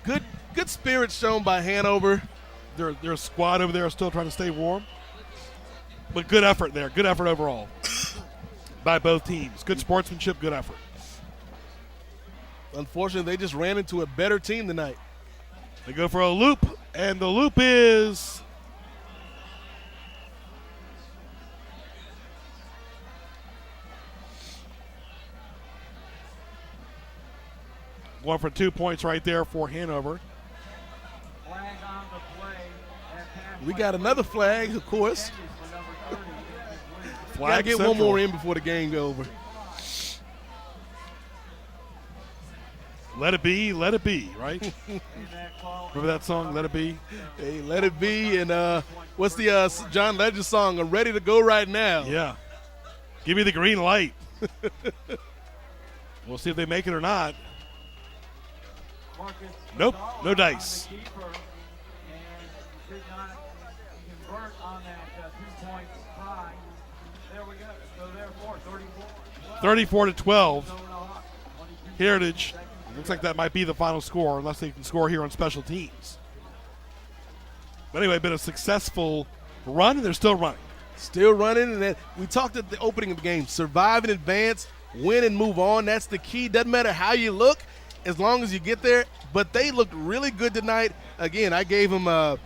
Good spirit shown by Hanover. Their squad over there is still trying to stay warm. But good effort there. Good effort overall by both teams. Good sportsmanship, good effort. Unfortunately, they just ran into a better team tonight. They go for a loop, and the loop is going for 2 points right there for Hanover. We got another flag, of course. Got to Flag get Central. one more in before the game goes over. Let it be, right? Remember that song, Let It Be? Hey, let it be. And what's the John Legend song? I'm ready to go right now. Yeah. Give me the green light. We'll see if they make it or not. Nope, no dice. 34-12. Heritage. Looks like that might be the final score, unless they can score here on special teams. But anyway, been a successful run, and they're still running. Still running, and then we talked at the opening of the game. Survive and advance, win and move on. That's the key. Doesn't matter how you look, as long as you get there. But they looked really good tonight. Again, I gave them a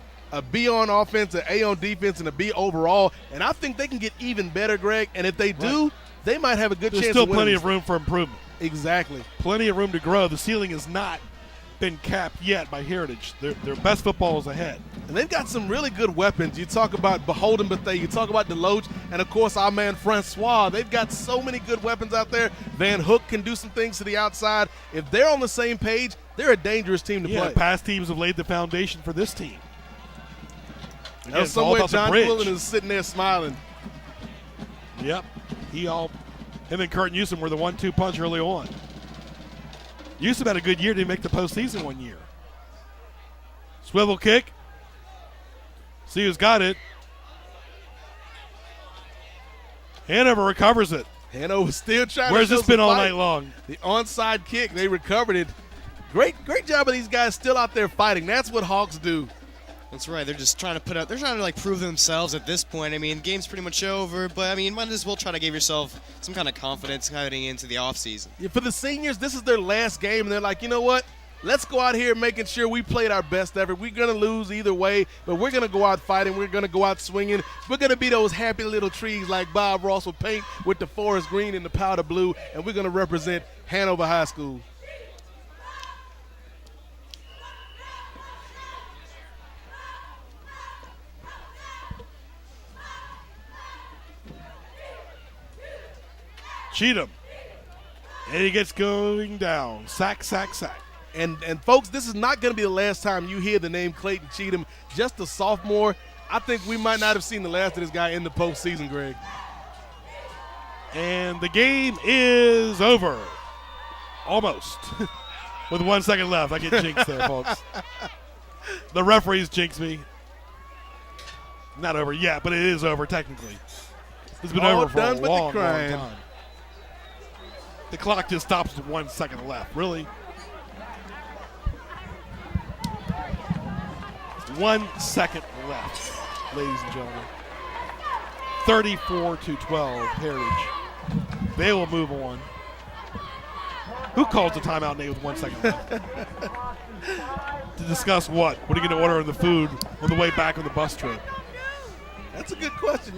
B on offense, an A on defense, and a B overall. And I think they can get even better, Greg. And if they do, they might have a good There's chance still of winning. plenty of room for improvement. Exactly. Plenty of room to grow. The ceiling has not been capped yet by Heritage. Their best football is ahead. And they've got some really good weapons. You talk about Beholden Bethea, you talk about Deloach, and of course our man Francois. They've got so many good weapons out there. Van Hook can do some things to the outside. If they're on the same page, they're a dangerous team to play. Past teams have laid the foundation for this team. Again, Now, it's all somewhere about the John bridge. Quillen is sitting there smiling. Yep. Him and Kurt Newsom were the 1-2 punch early on. Newsom had a good year. Didn't make the postseason one year. Swivel kick. See who's got it. Hanover recovers it. Hanover still trying Where's to show this been some all fight. night long? The onside kick, they recovered it. Great job of these guys still out there fighting. That's what Hawks do. That's right. They're just trying to they're trying to like prove themselves at this point. I mean, game's pretty much over, but I mean, might as well try to give yourself some kind of confidence heading into the offseason. Yeah, for the seniors, this is their last game, and they're like, you know what? Let's go out here making sure we played our best effort. We're going to lose either way, but we're going to go out fighting. We're going to go out swinging. We're going to be those happy little trees like Bob Ross would paint with the forest green and the powder blue, and we're going to represent Hanover High School. Cheatham. And he gets going down. Sack. And folks, this is not going to be the last time you hear the name Clayton Cheatham. Just a sophomore. I think we might not have seen the last of this guy in the postseason, Greg. And the game is over. Almost. With 1 second left. I get jinxed there, folks. The referees jinxed me. Not over yet, but it is over technically. It's been All over for a done but the long crying. time. The clock just stops with 1 second left. Really? 1 second left, ladies and gentlemen. 34-12, Heritage. They will move on. Who calls the timeout, Nate, with 1 second left? To discuss what? What are you going to order in the food on the way back on the bus trip? That's a good question.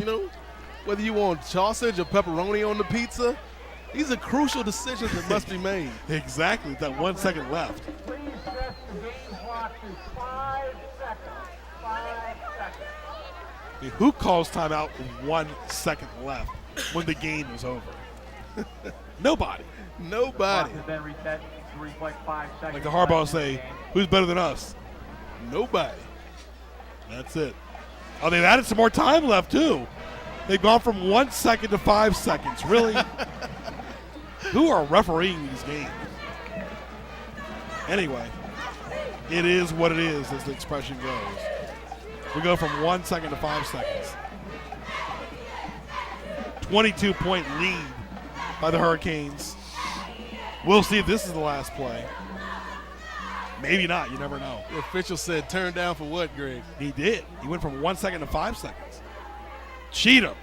Whether you want sausage or pepperoni on the pizza, these are crucial decisions that must be made. Exactly. That 1 second left. Please set the game clock to 5 seconds. 5 seconds. I mean, who calls timeout with 1 second left when the game is over? Nobody. Nobody. Clock has been reset to reflect 5 seconds. Like the Harbaugh say, who's better than us? Nobody. That's it. Oh, they've added some more time left, too. They've gone from 1 second to 5 seconds. Really? Who are refereeing these games? Anyway, it is what it is, as the expression goes. We go from 1 second to 5 seconds. 22-point lead by the Hurricanes. We'll see if this is the last play. Maybe not. You never know. The official said turn down for what, Greg? He did. He went from 1 second to 5 seconds. Cheatham.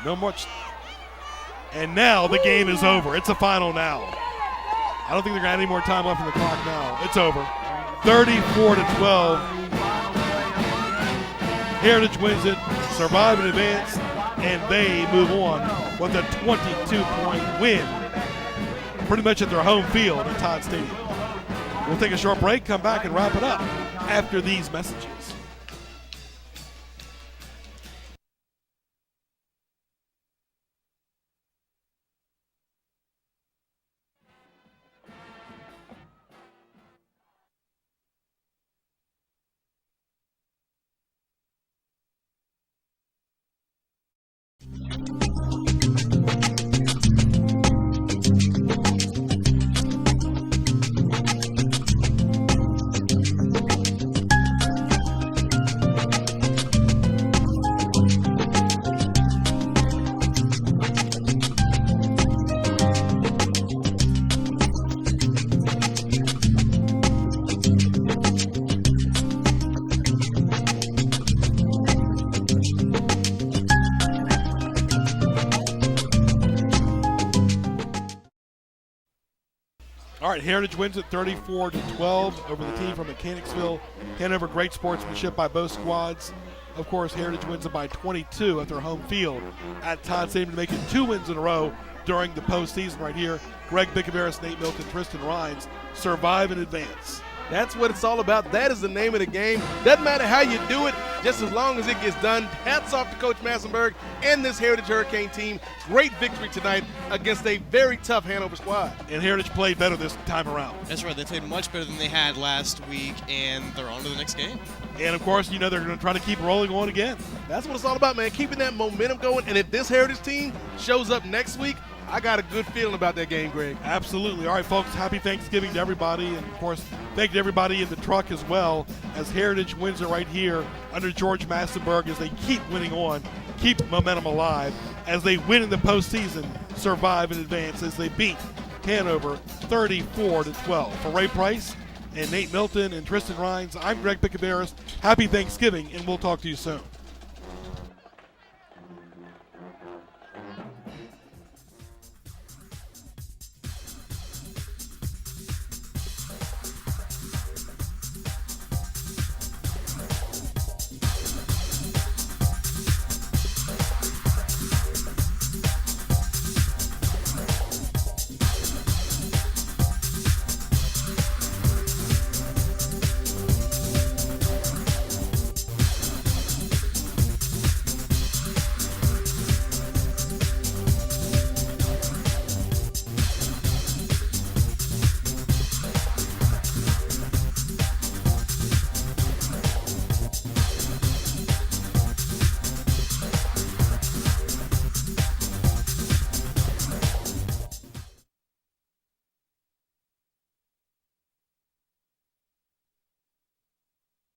No much. And now the game is over. It's a final now. I don't think they're going to have any more time left in the clock now. It's over. 34-12. Heritage wins it, survive in advance, and they move on with a 22-point win. Pretty much at their home field at Todd Stadium. We'll take a short break, come back, and wrap it up after these messages. All right, Heritage wins at 34-12 over the team from Mechanicsville. Hanover, great sportsmanship by both squads. Of course, Heritage wins it by 22 at their home field at Todd Stadium to make it 2 wins in a row during the postseason right here. Greg Bickaveris, Nate Milton, Tristan Rhines survive in advance. That's what it's all about. That is the name of the game. Doesn't matter how you do it, just as long as it gets done. Hats off to Coach Massenberg and this Heritage Hurricane team. Great victory tonight against a very tough Hanover squad. And Heritage played better this time around. That's right. They played much better than they had last week, and they're on to the next game. And, of course, they're going to try to keep rolling on again. That's what it's all about, man, keeping that momentum going. And if this Heritage team shows up next week, I got a good feeling about that game, Greg. Absolutely. All right, folks, happy Thanksgiving to everybody. And, of course, thank you to everybody in the truck as well as Heritage wins it right here under George Massenberg as they keep winning on, keep momentum alive, as they win in the postseason, survive in advance as they beat Hanover 34-12. For Ray Price and Nate Milton and Tristan Rhines, I'm Greg Bickaveris. Happy Thanksgiving, and we'll talk to you soon.